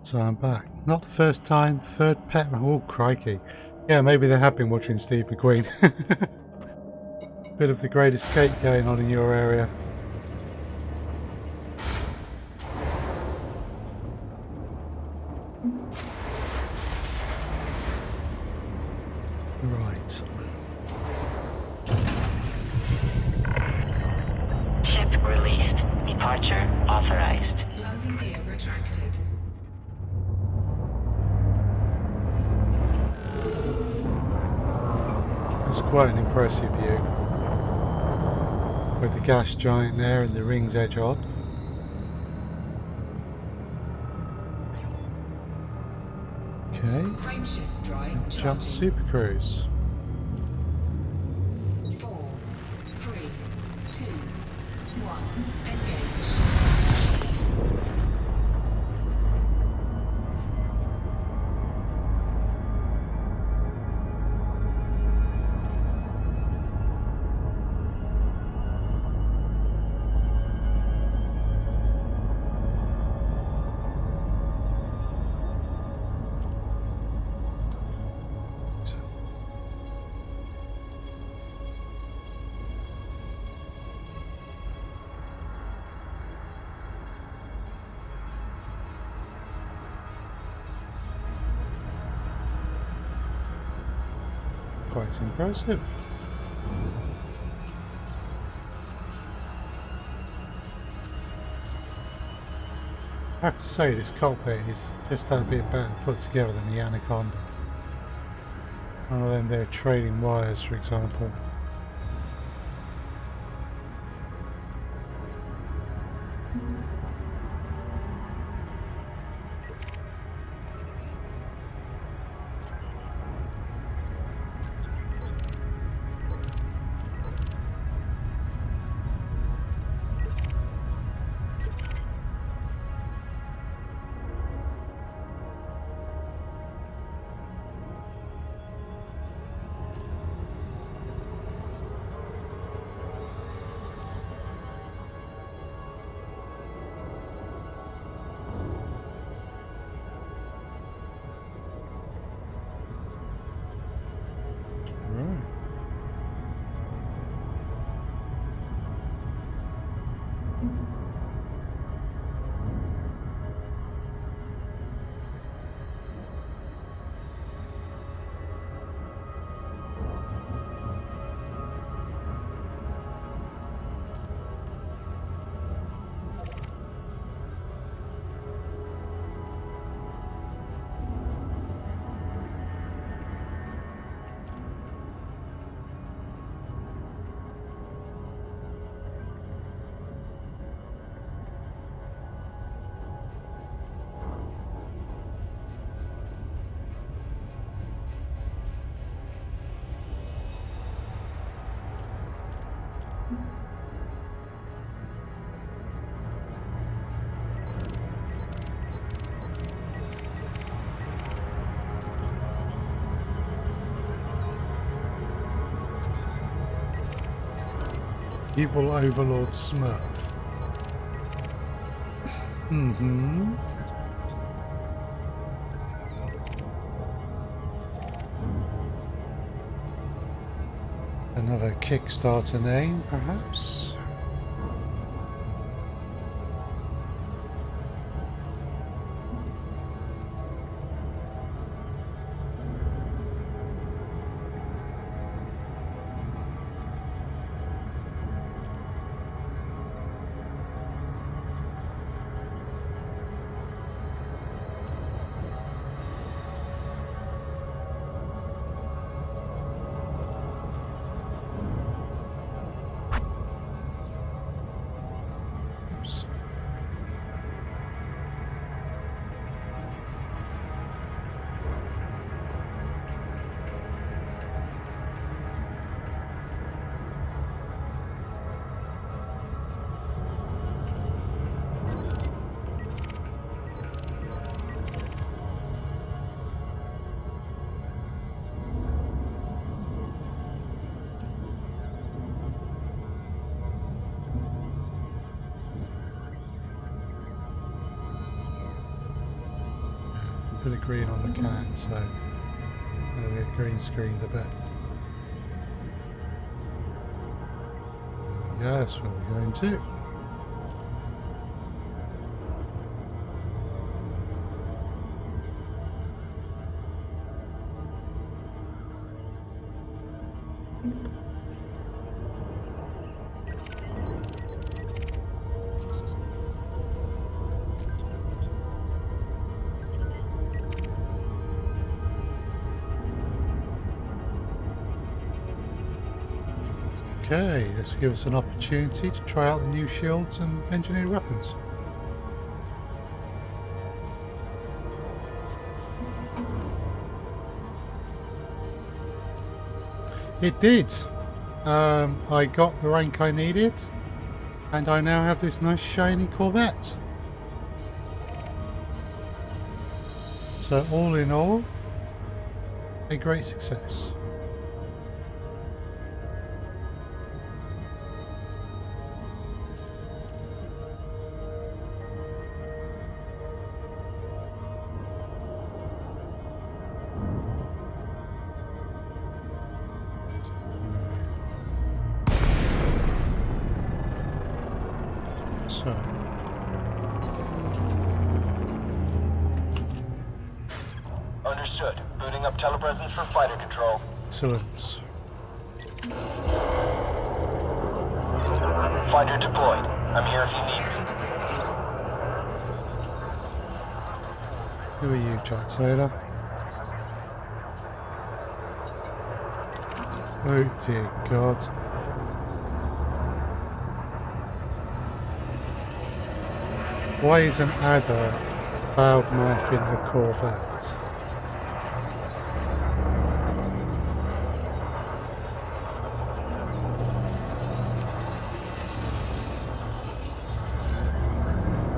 Speaker 1: So I'm back. Not the first time, third pet. Oh, crikey. Yeah, maybe they have been watching Steve McQueen. Bit of the Great Escape going on in your area. Right.
Speaker 3: Ship released. Departure authorized.
Speaker 2: Landing gear retracted.
Speaker 1: It's quite an impressive view. With the gas giant there and the ring's edge on. Okay.
Speaker 2: Frameshift drive
Speaker 1: Jump
Speaker 2: charging.
Speaker 1: Super Cruise.
Speaker 2: 4, 3, 2, 1. Engage.
Speaker 1: Quite impressive. I have to say this cockpit is just that bit better put together than the Anaconda. One of them, they're trading wires, for example. Evil Overlord Smurf. Mm-hmm. Another Kickstarter name, perhaps? Put a green on the can, so it'll get green screened a bit. Yeah, that's where we're going to. Okay, this will give us an opportunity to try out the new shields and engineered weapons. It did. I got the rank I needed, and I now have this nice shiny Corvette. So all in all, a great success. So,
Speaker 5: Understood. Booting up telepresence for fighter control.
Speaker 1: excellent.
Speaker 5: Fighter deployed. I'm here if you need me.
Speaker 1: Who are you, Jack Taylor? Oh dear God. Why is an adder loudmouthing a Corvette?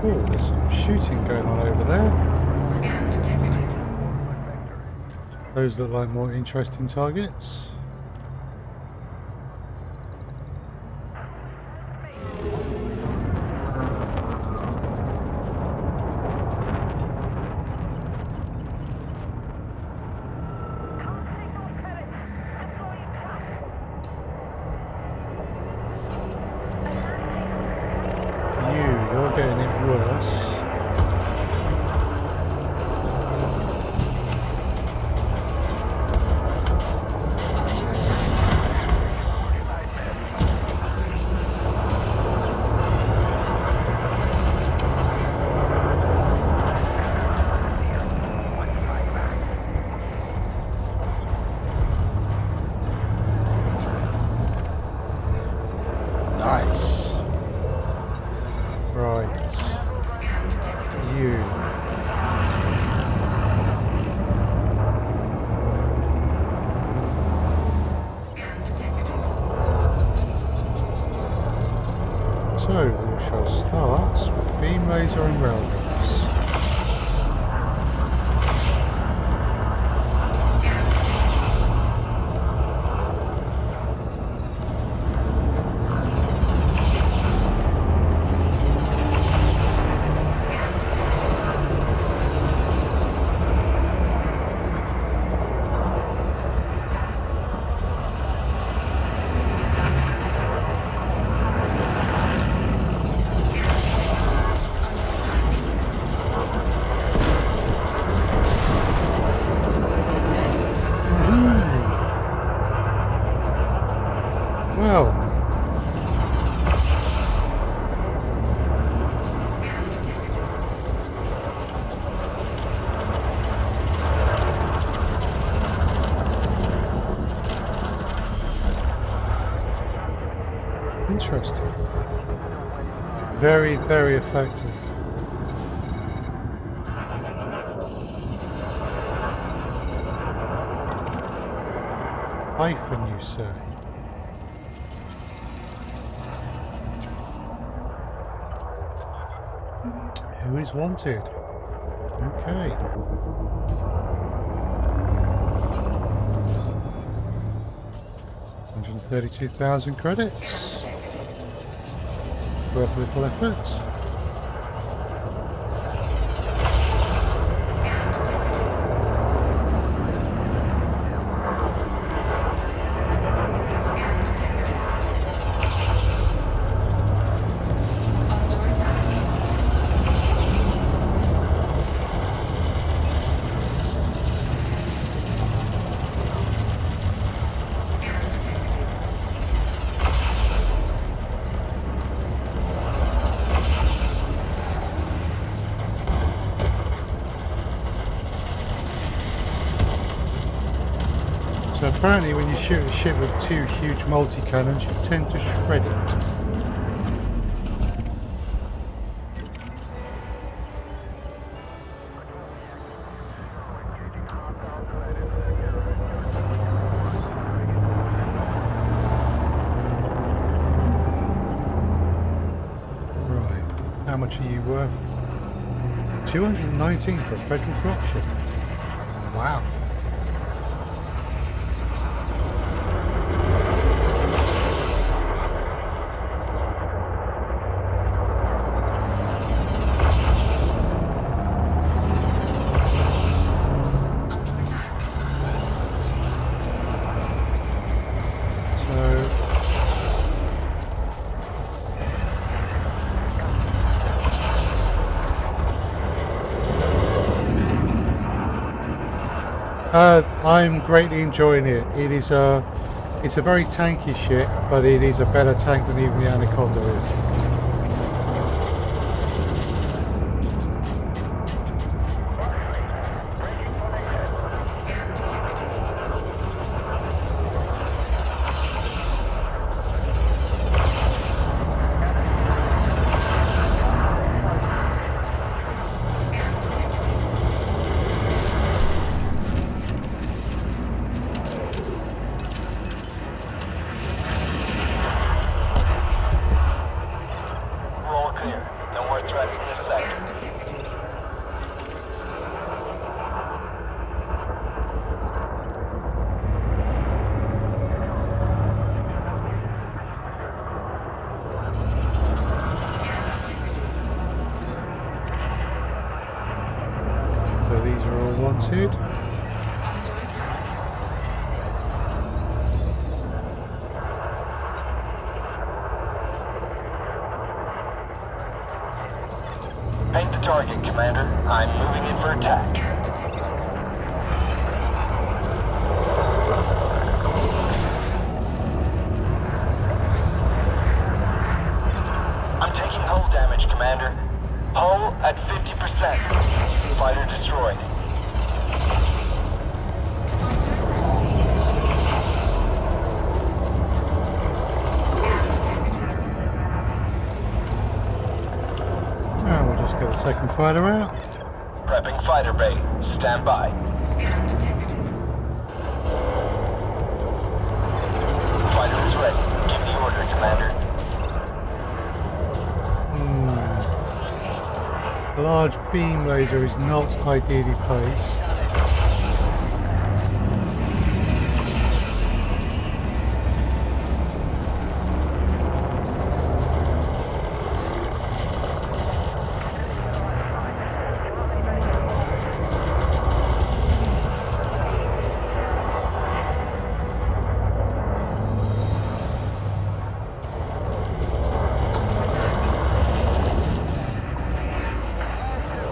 Speaker 1: Oh, there's some shooting going on over there.
Speaker 2: Scan detected.
Speaker 1: Those look like more interesting targets. You're getting it worse. Nice. Right.
Speaker 2: Scan detected.
Speaker 1: You.
Speaker 2: Scan detected.
Speaker 1: So we shall start with beam laser and railguns.
Speaker 2: Scan detected.
Speaker 1: 1 well.
Speaker 2: Scan detected.
Speaker 1: Interesting. Very, very effective. Hyphen, you say? Who is wanted? Okay. $132,000 credits. Worth a little effort.
Speaker 2: Scan detected. Scan detected. Under attack. Scan detected.
Speaker 1: So apparently when you shoot a ship with two huge multi-cannons, you tend to shred it. Right, how much are you worth? 219 for a federal dropship. Wow.
Speaker 2: Under attack.
Speaker 1: So I'm greatly enjoying it. It's a very tanky ship, but it is a better tank than even the Anaconda is.
Speaker 2: Scan detected. Scan detected.
Speaker 5: We're all clear. No more threats in this
Speaker 2: Scan
Speaker 5: sector.
Speaker 2: detected. Scan detected.
Speaker 1: So these are all wanted.
Speaker 2: Under attack.
Speaker 5: Paint the target, Commander. I'm moving in for attack.
Speaker 2: Scan detected.
Speaker 5: I'm taking hull damage, Commander. Hull at 50%. Fighter destroyed.
Speaker 2: Fighter assembly initiated. Scan detected.
Speaker 1: And we'll just get the second fighter out.
Speaker 5: Prepping fighter bay. Stand by.
Speaker 2: Scan detected.
Speaker 5: Fighter is ready. Give the order, Commander.
Speaker 1: The large beam laser is not ideally placed.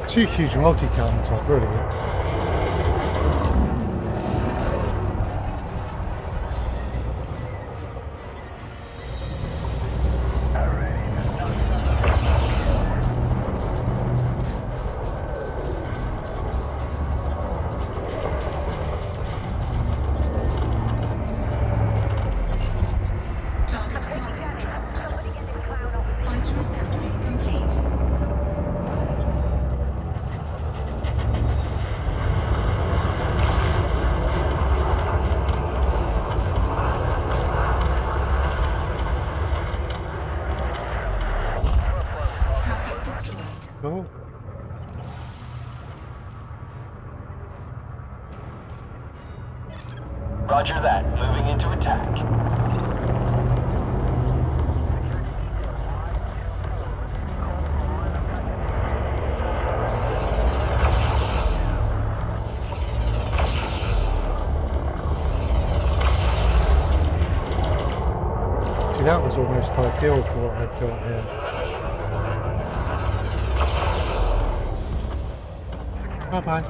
Speaker 1: Two huge multi-cannons are brilliant.
Speaker 5: Roger that. Moving into attack.
Speaker 1: See, that was almost ideal for what I've got here. Bye-bye.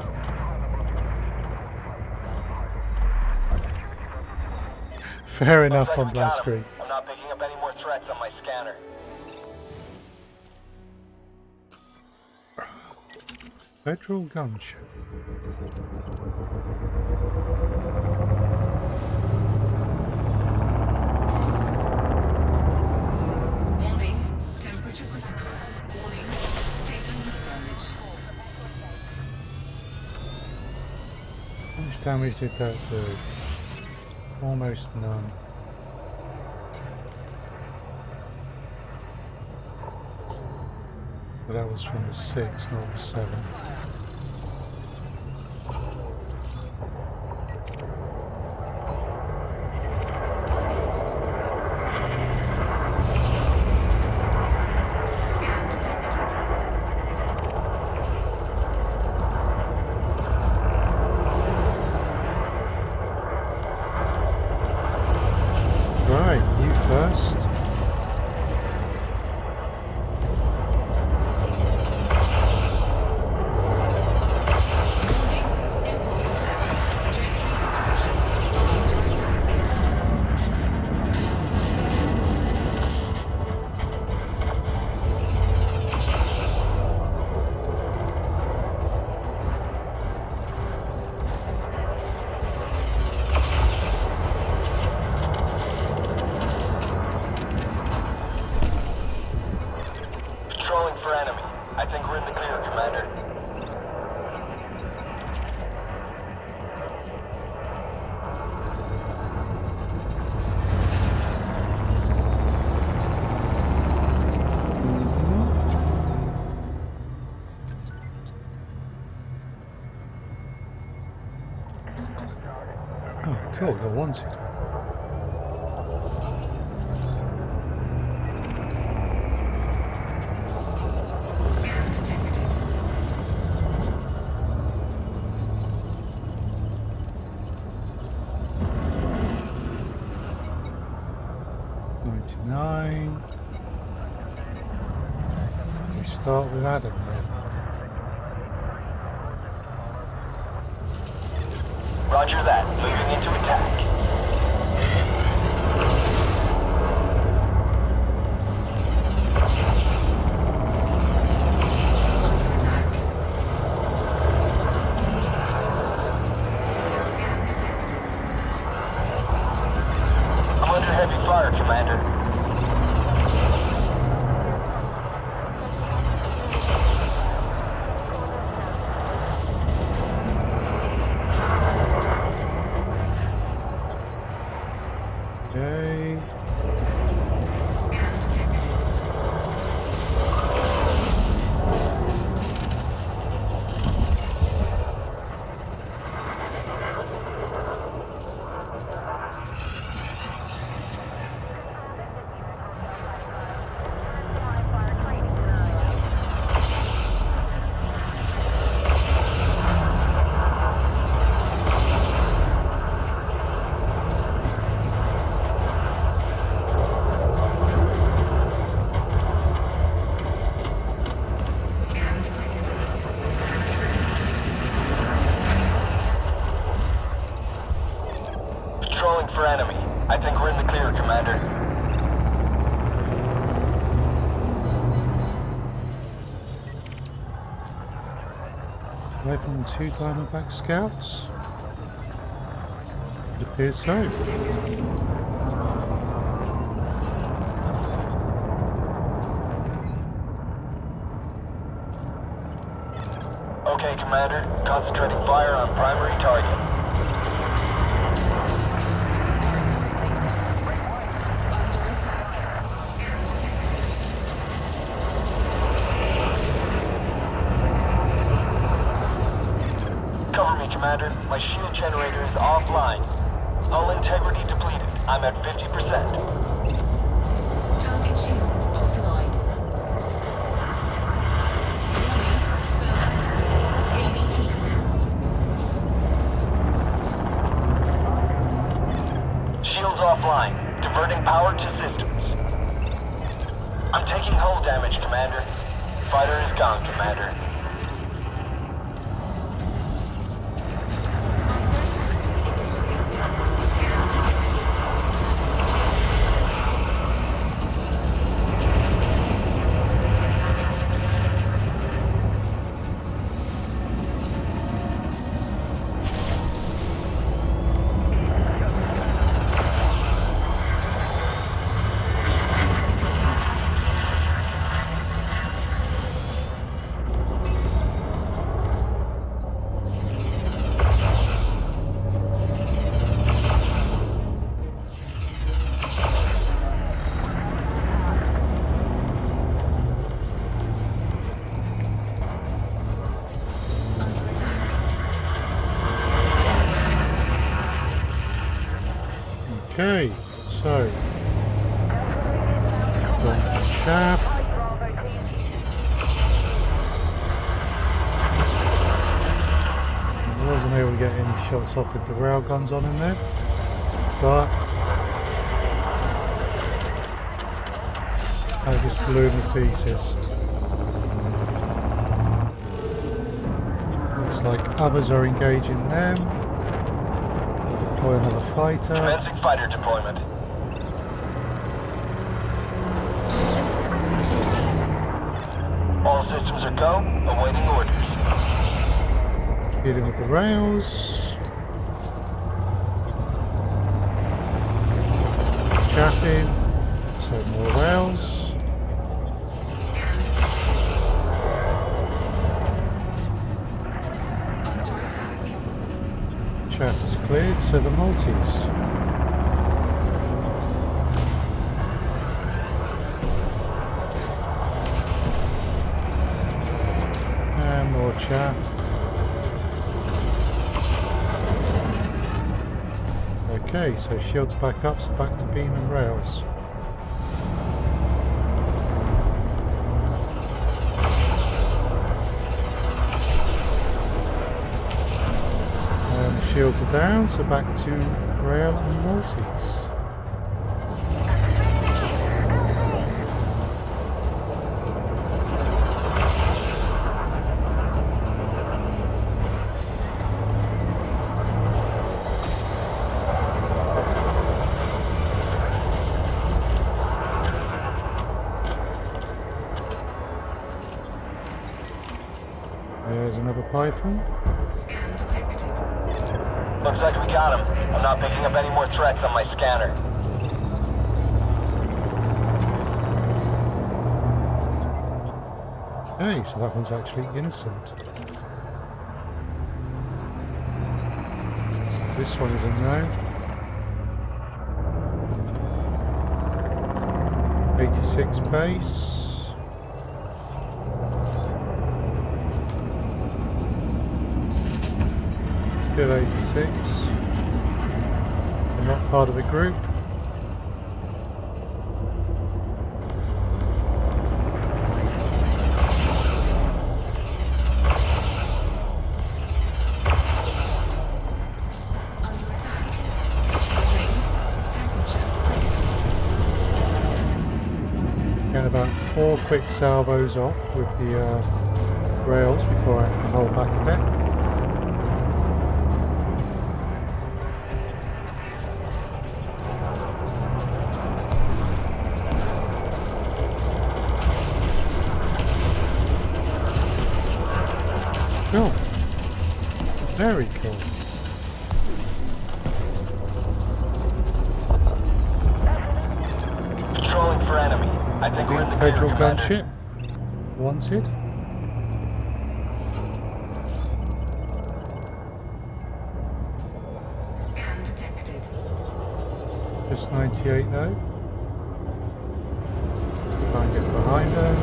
Speaker 1: Fair enough
Speaker 5: Looks like
Speaker 1: on
Speaker 5: we got
Speaker 1: blast
Speaker 5: 'em.
Speaker 1: screen.
Speaker 5: I'm not picking up any more threats on my scanner.
Speaker 1: Federal gunship.
Speaker 2: Warning, temperature critical. Warning, taking heat damage.
Speaker 1: How much damage did that do? Almost none. But that was from the 6, not the 7.
Speaker 2: Scan detected.
Speaker 1: Right, you first.
Speaker 2: Trajectory disruption. Under attack.
Speaker 5: Patrolling for enemy. I think we're in the clear, Commander.
Speaker 1: Oh, cool, you're wanted.
Speaker 2: Scan detected.
Speaker 1: $99. We start with Adam then.
Speaker 5: Roger that. Moving into attack.
Speaker 2: Under attack. Scan detected.
Speaker 5: I'm under heavy fire, Commander.
Speaker 1: Okay.
Speaker 2: Scan detected. Scan detected.
Speaker 5: Patrolling for enemy. I think we're in the clear, Commander.
Speaker 1: Led from 2 Diamondback Scouts? It appears so.
Speaker 5: Okay, Commander. Concentrating fire on primary target.
Speaker 2: Under attack. Scan detected.
Speaker 5: Cover me, Commander. My shield generator is offline. Hull integrity depleted. I'm at 50%.
Speaker 2: Target shields offline. Warning, thermal attack. Gaining heat.
Speaker 5: Shields offline. Diverting power to systems. I'm taking hull damage, Commander. Fighter is gone, Commander.
Speaker 2: Fighter secondary initiated. Scan detected. Heat sink deployed. Under attack.
Speaker 1: Okay, so got the shaft. I wasn't able to get any shots off with the rail guns on in there, but I just blew them to pieces. Looks like others are engaging them. We'll deploy another fighter.
Speaker 5: Commencing fighter deployment.
Speaker 2: Hydro secondary complete.
Speaker 5: All systems are go. Awaiting orders.
Speaker 1: Dealing with the rails. Chaffing. So more rails.
Speaker 2: Scan detected. Under attack.
Speaker 1: Chaff is cleared, so the Maltese. And more chaff. Okay, so shields back up, so back to beam and rails. Shields are down, so back to rail and Maltese. There's another Python.
Speaker 2: Scan detected.
Speaker 5: Looks like we got him. I'm not picking up any more threats on my scanner.
Speaker 1: Hey, so that one's actually innocent. This one isn't now. 86 base. Still 86. I'm not part of the group.
Speaker 2: Under attack. Warning, temperature critical.
Speaker 1: Get about 4 quick salvos off with the rails before I have to hold back a bit. Cool. Very cool.
Speaker 5: Controlling for enemy. I think we're in the
Speaker 1: Big
Speaker 5: clear,
Speaker 1: federal
Speaker 5: Commander.
Speaker 1: gunship. Wanted.
Speaker 2: Scan detected.
Speaker 1: Just 98 though. Try and get behind her.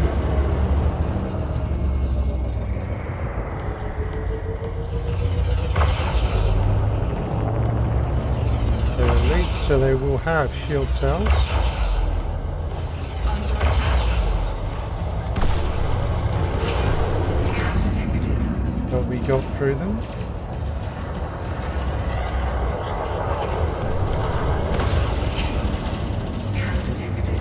Speaker 1: So they will have shield cells.
Speaker 2: Under attack. Scan detected.
Speaker 1: But we got through them.
Speaker 2: Scan detected.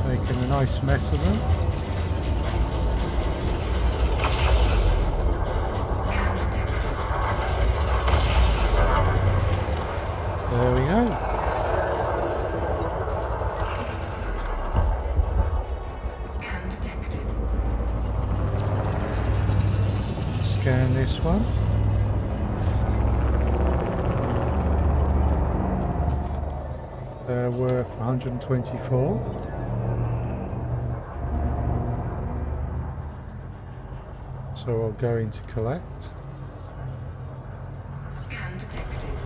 Speaker 1: Making a nice mess of them.
Speaker 2: Scan detected.
Speaker 1: There we go.
Speaker 2: Scan detected.
Speaker 1: Scan this one. They're worth 124. So I'll go into collect.
Speaker 2: Scan detected.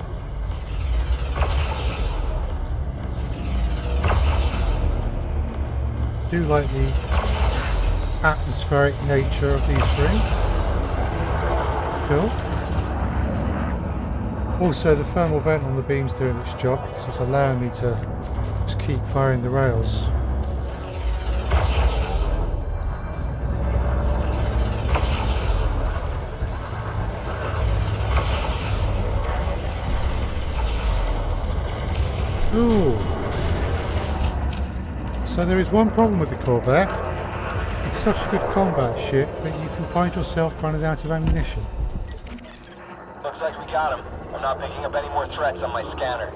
Speaker 1: Do like the atmospheric nature of these rings. Cool. Also, the thermal vent on the beam's doing its job because it's allowing me to just keep firing the rails. Ooh. So there is one problem with the Corvette. It's such a good combat ship, but you can find yourself running out of ammunition.
Speaker 5: Looks like we got him. I'm not picking up any more threats on my scanner.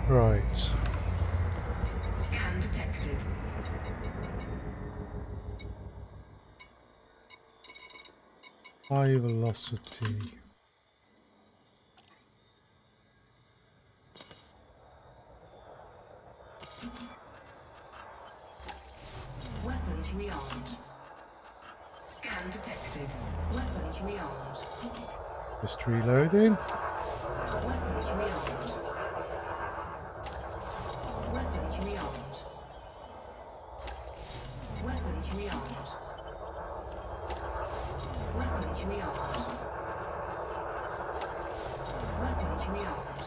Speaker 1: Right.
Speaker 2: Scan detected.
Speaker 1: High velocity.
Speaker 2: Weapons rearmed. Scan detected. Weapons rearmed.
Speaker 1: Just reloading.
Speaker 2: Weapons rearmed. Weapons rearmed. Weapons rearmed. Weapons rearmed. Weapons rearmed.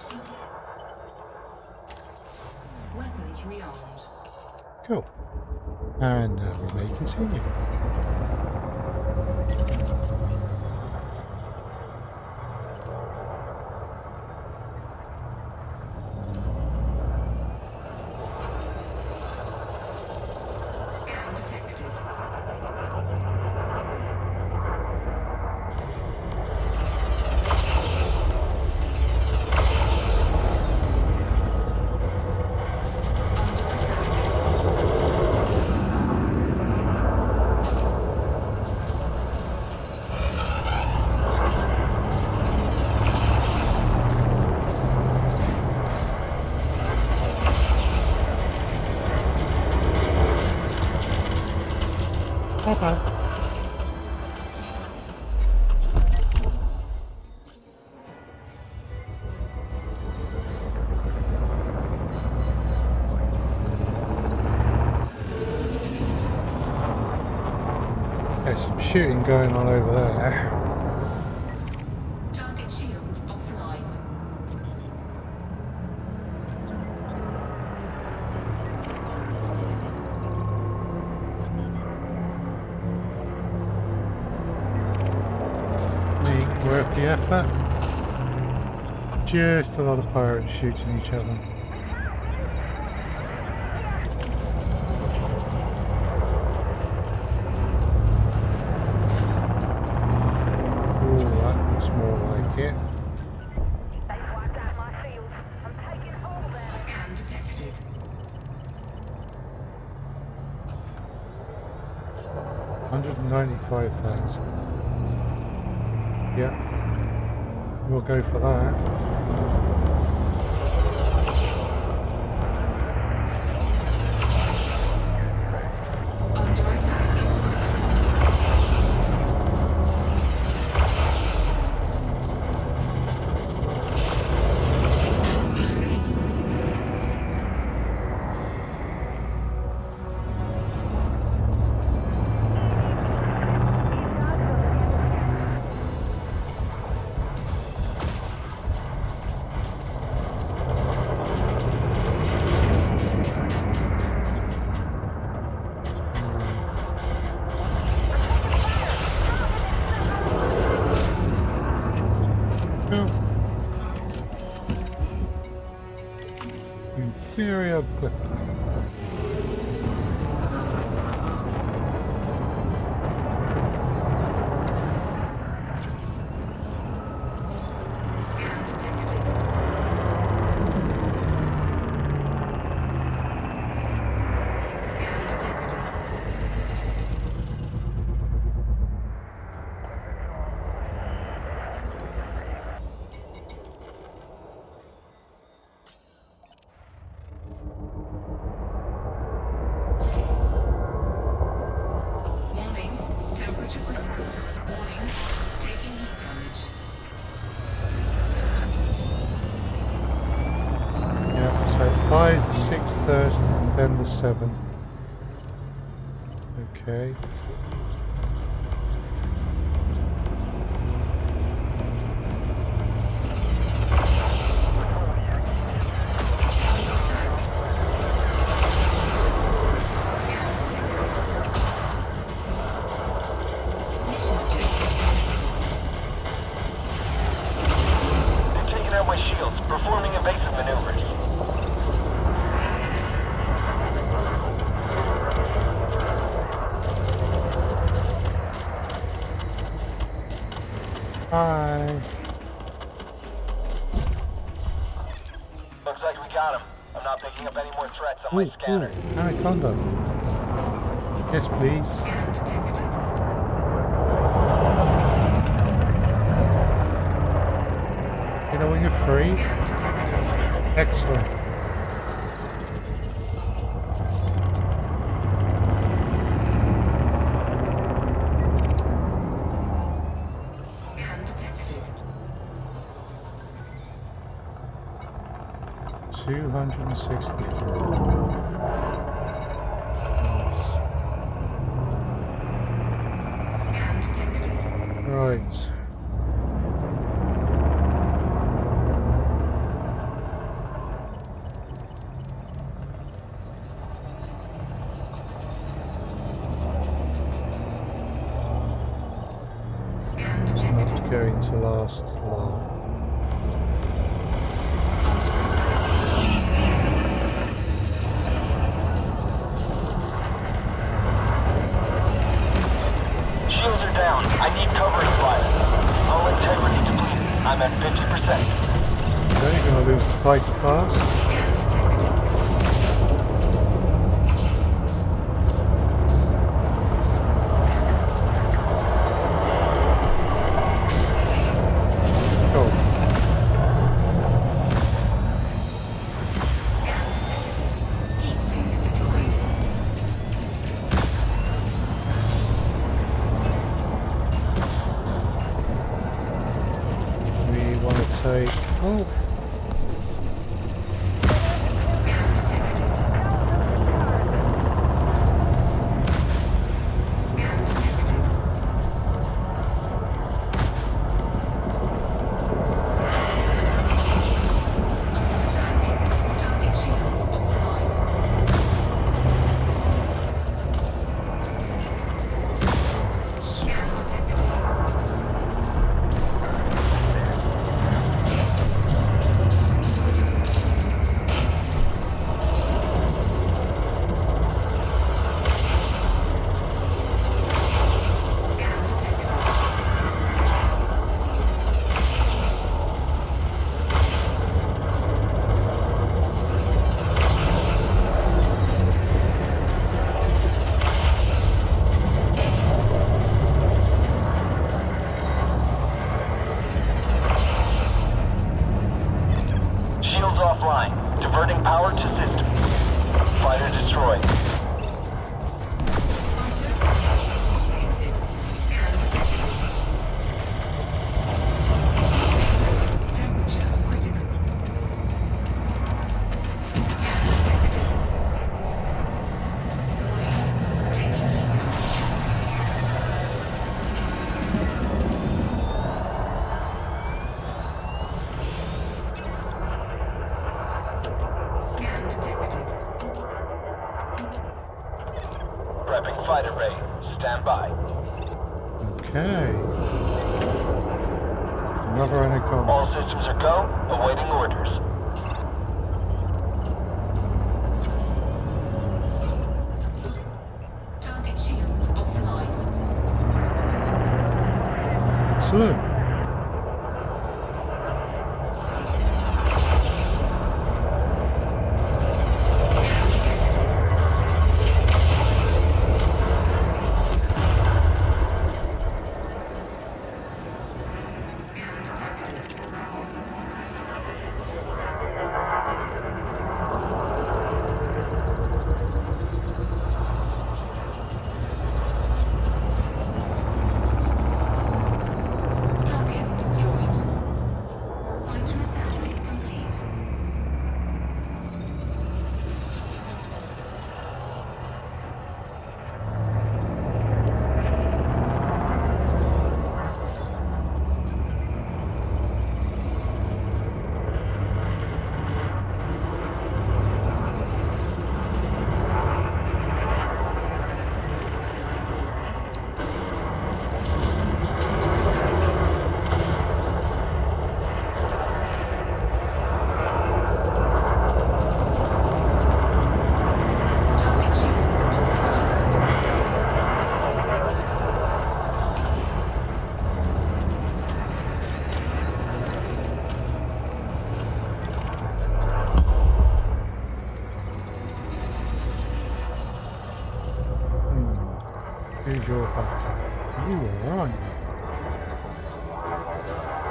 Speaker 2: Weapons rearmed.
Speaker 1: Cool. And now we may continue.
Speaker 2: Scan detected. Under attack.
Speaker 1: Okay. There's some shooting going on over there.
Speaker 2: Target shields offline.
Speaker 1: Worth the effort. Just a lot of pirates shooting each other. Ooh, that looks more like it.
Speaker 7: They've wiped out my field. I'm taking all their...
Speaker 2: Scan detected.
Speaker 1: 195,000. Yep. We'll go for that.
Speaker 2: Under attack.
Speaker 1: Go. Inferior weapon.
Speaker 2: Scan detected. Scan detected. Warning, temperature critical. Warning, taking heat damage.
Speaker 1: Yeah, so I is the 6th first and then the 7th. Okay.
Speaker 5: They're taking out my shields, performing evasive maneuvers.
Speaker 1: Hi.
Speaker 5: Looks like we got him. I'm not picking up any more threats on my scanner.
Speaker 1: Anaconda. Yes, please.
Speaker 2: Scan detected.
Speaker 1: You know when you're free?
Speaker 2: Scan detected.
Speaker 1: Excellent.
Speaker 2: Scan detected.
Speaker 1: 264.
Speaker 2: Scan detected.
Speaker 1: Right.
Speaker 2: Scan
Speaker 1: Not
Speaker 2: detected.
Speaker 1: going to last long.
Speaker 5: Shields are down. I need covering fire. Hull integrity depleted. I'm at 50%.
Speaker 1: Okay, you're going to lose the fighter fast.
Speaker 2: Scan detected.
Speaker 1: Cool.
Speaker 2: Scan detected. Heat sink deployed.
Speaker 1: We want to take... Oh,
Speaker 2: Scan detected. Scan detected. Attack. Target shields offline. Scan detected. Scan detected.
Speaker 5: Shields offline. Diverting power to systems. Fighter destroyed.
Speaker 2: Fighter assist initiated. Scan detected. Temperature critical. Scan detected. Warning. Taking heat damage. Scan detected.
Speaker 5: Prepping fighter ray. Stand by.
Speaker 1: okay. Another enigma.
Speaker 5: All systems are go, awaiting orders.
Speaker 2: Target shields offline.
Speaker 1: Excellent.
Speaker 2: Scan detected. Target destroyed. Fighter assembly complete. Target shields offline.
Speaker 1: Here's your back. You were right.
Speaker 2: Under attack.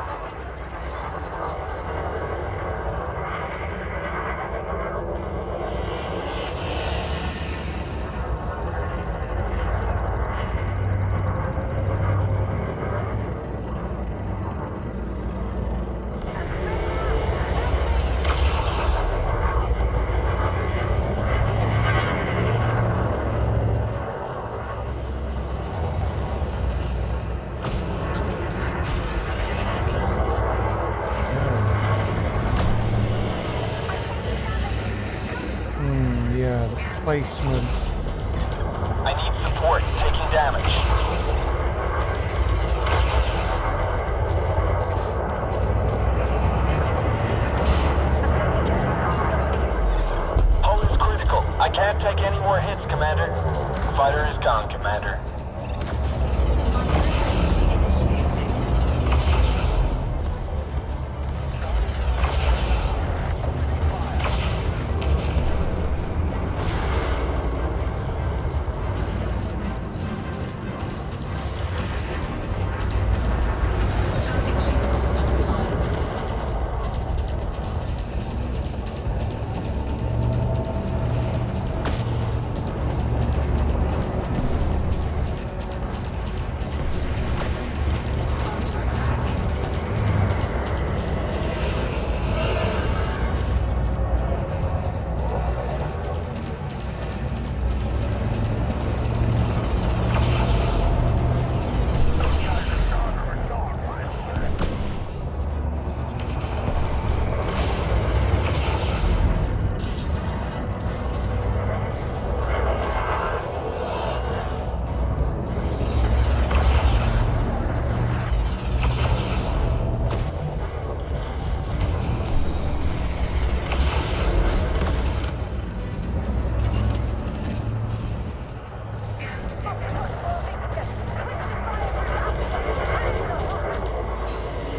Speaker 1: Yeah, the placement.
Speaker 5: I need support, taking damage. Hull is critical. I can't take any more hits, Commander. Fighter is gone, Commander.
Speaker 2: Fighter assembly initiated. Target shields offline. Under attack. Scan detected. Fighter assembly complete.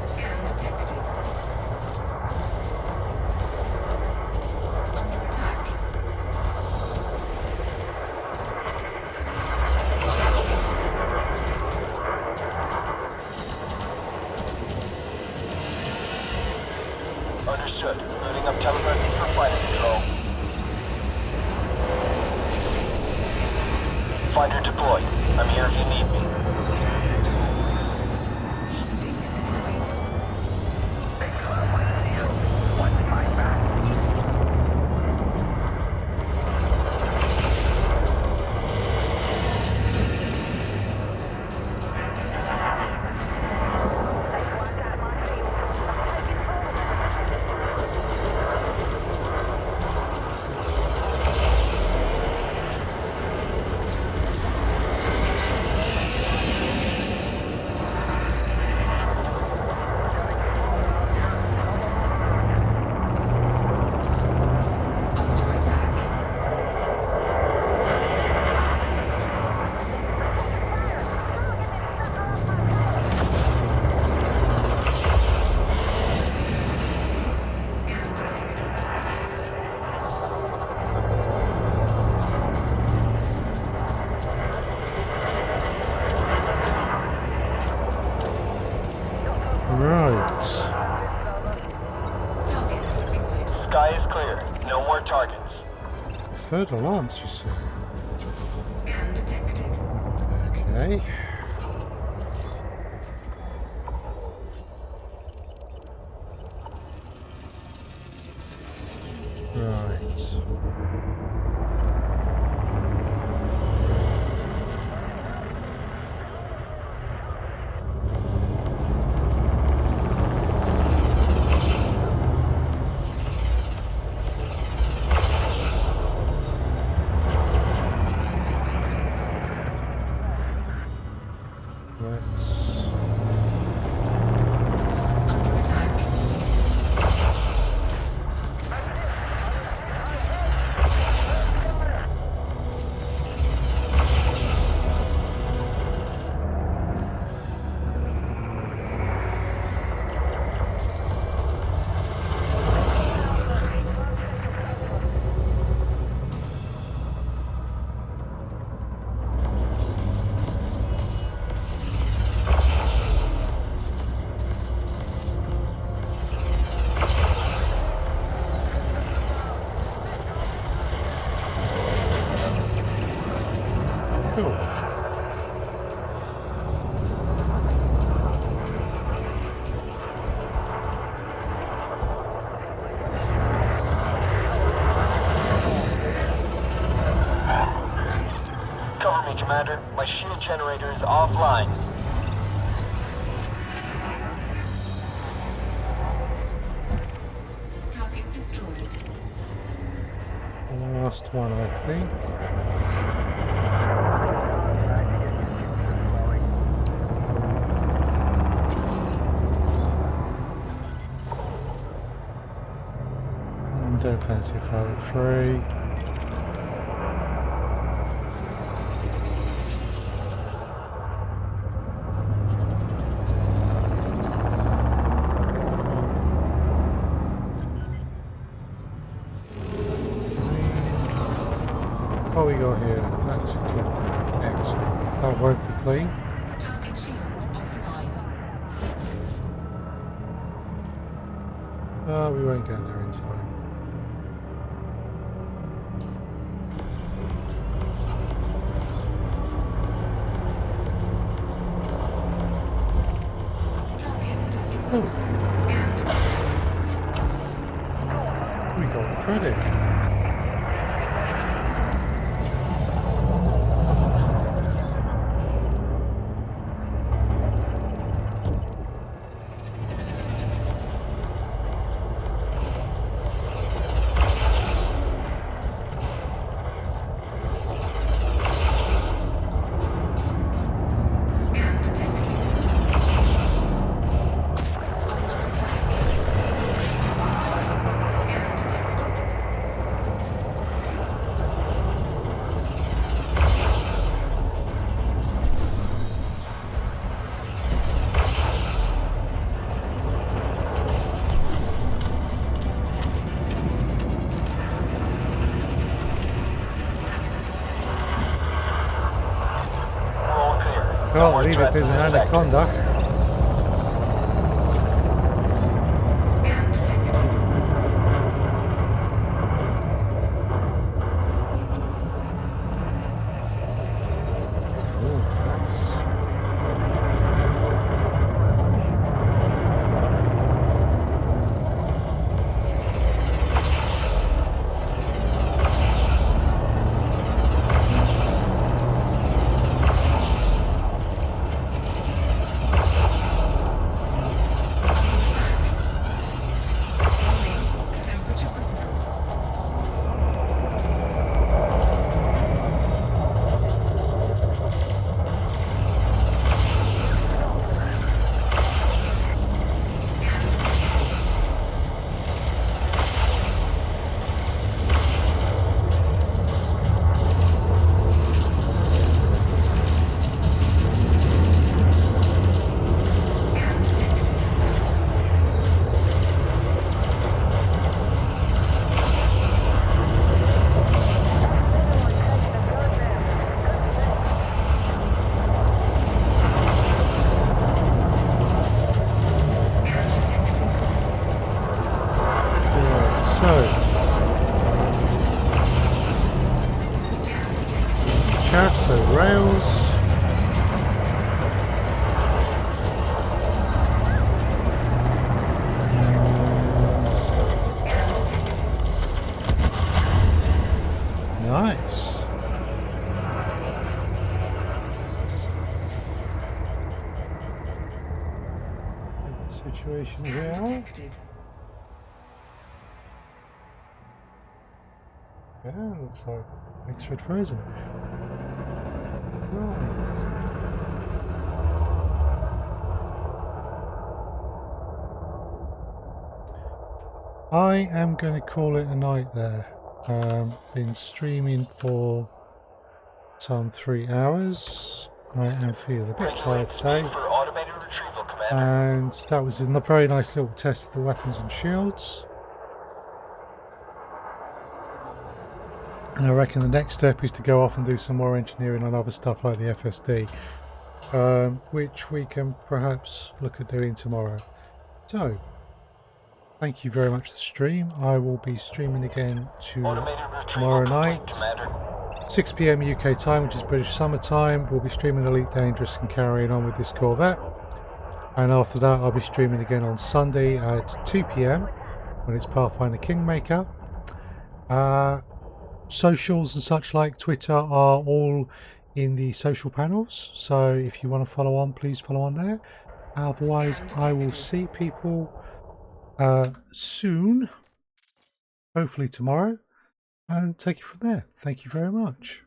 Speaker 2: Scan detected. Under attack.
Speaker 5: Understood. Booting up telemetry for flight control. Fighter deployed. I'm here if you need me.
Speaker 2: Heat sink deployed.
Speaker 5: Sky is clear. No more targets.
Speaker 1: Further lance, you see.
Speaker 2: Scan detected.
Speaker 1: Okay. Right. Let's
Speaker 2: Under attack.
Speaker 1: cool.
Speaker 5: Cover me, Commander. My shield generator is offline.
Speaker 2: Target destroyed.
Speaker 1: Last one, I think. Don't fancy a 503. What we got here? That's a good. Excellent. That won't be clean.
Speaker 2: Target shields offline.
Speaker 1: We won't get there in time.
Speaker 2: Target destroyed.
Speaker 1: Oh,
Speaker 2: Scan detected.
Speaker 1: we got the credit.
Speaker 2: Scan detected. Under attack. Scan detected.
Speaker 5: We're all clear. No
Speaker 1: Can't
Speaker 5: more
Speaker 1: believe
Speaker 5: threats
Speaker 1: it is
Speaker 5: in
Speaker 1: an
Speaker 5: this sector.
Speaker 1: anaconda.
Speaker 2: Scan detected.
Speaker 1: Oh, nice. Shaft over rails. Nice. Situation here.
Speaker 2: detected.
Speaker 1: Yeah, looks like X-Red frozen. Right. I am going to call it a night there. Been streaming for some 3 hours. I am feeling a bit tired today.
Speaker 5: For automated retrieval, Commander.
Speaker 1: And that was a very nice little test of the weapons and shields. And I reckon the next step is to go off and do some more engineering on other stuff like the FSD, which we can perhaps look at doing tomorrow. So, thank you very much for the stream. I will be streaming again tomorrow night, 6 PM UK time, which is British summer time. We'll be streaming Elite Dangerous and carrying on with this Corvette. And after that, I'll be streaming again on Sunday at 2 PM when it's Pathfinder Kingmaker. Socials and such like Twitter are all in the social panels, so if you want to follow on, please follow on there. Otherwise, I will see people soon, hopefully tomorrow, and take it from there. Thank you very much.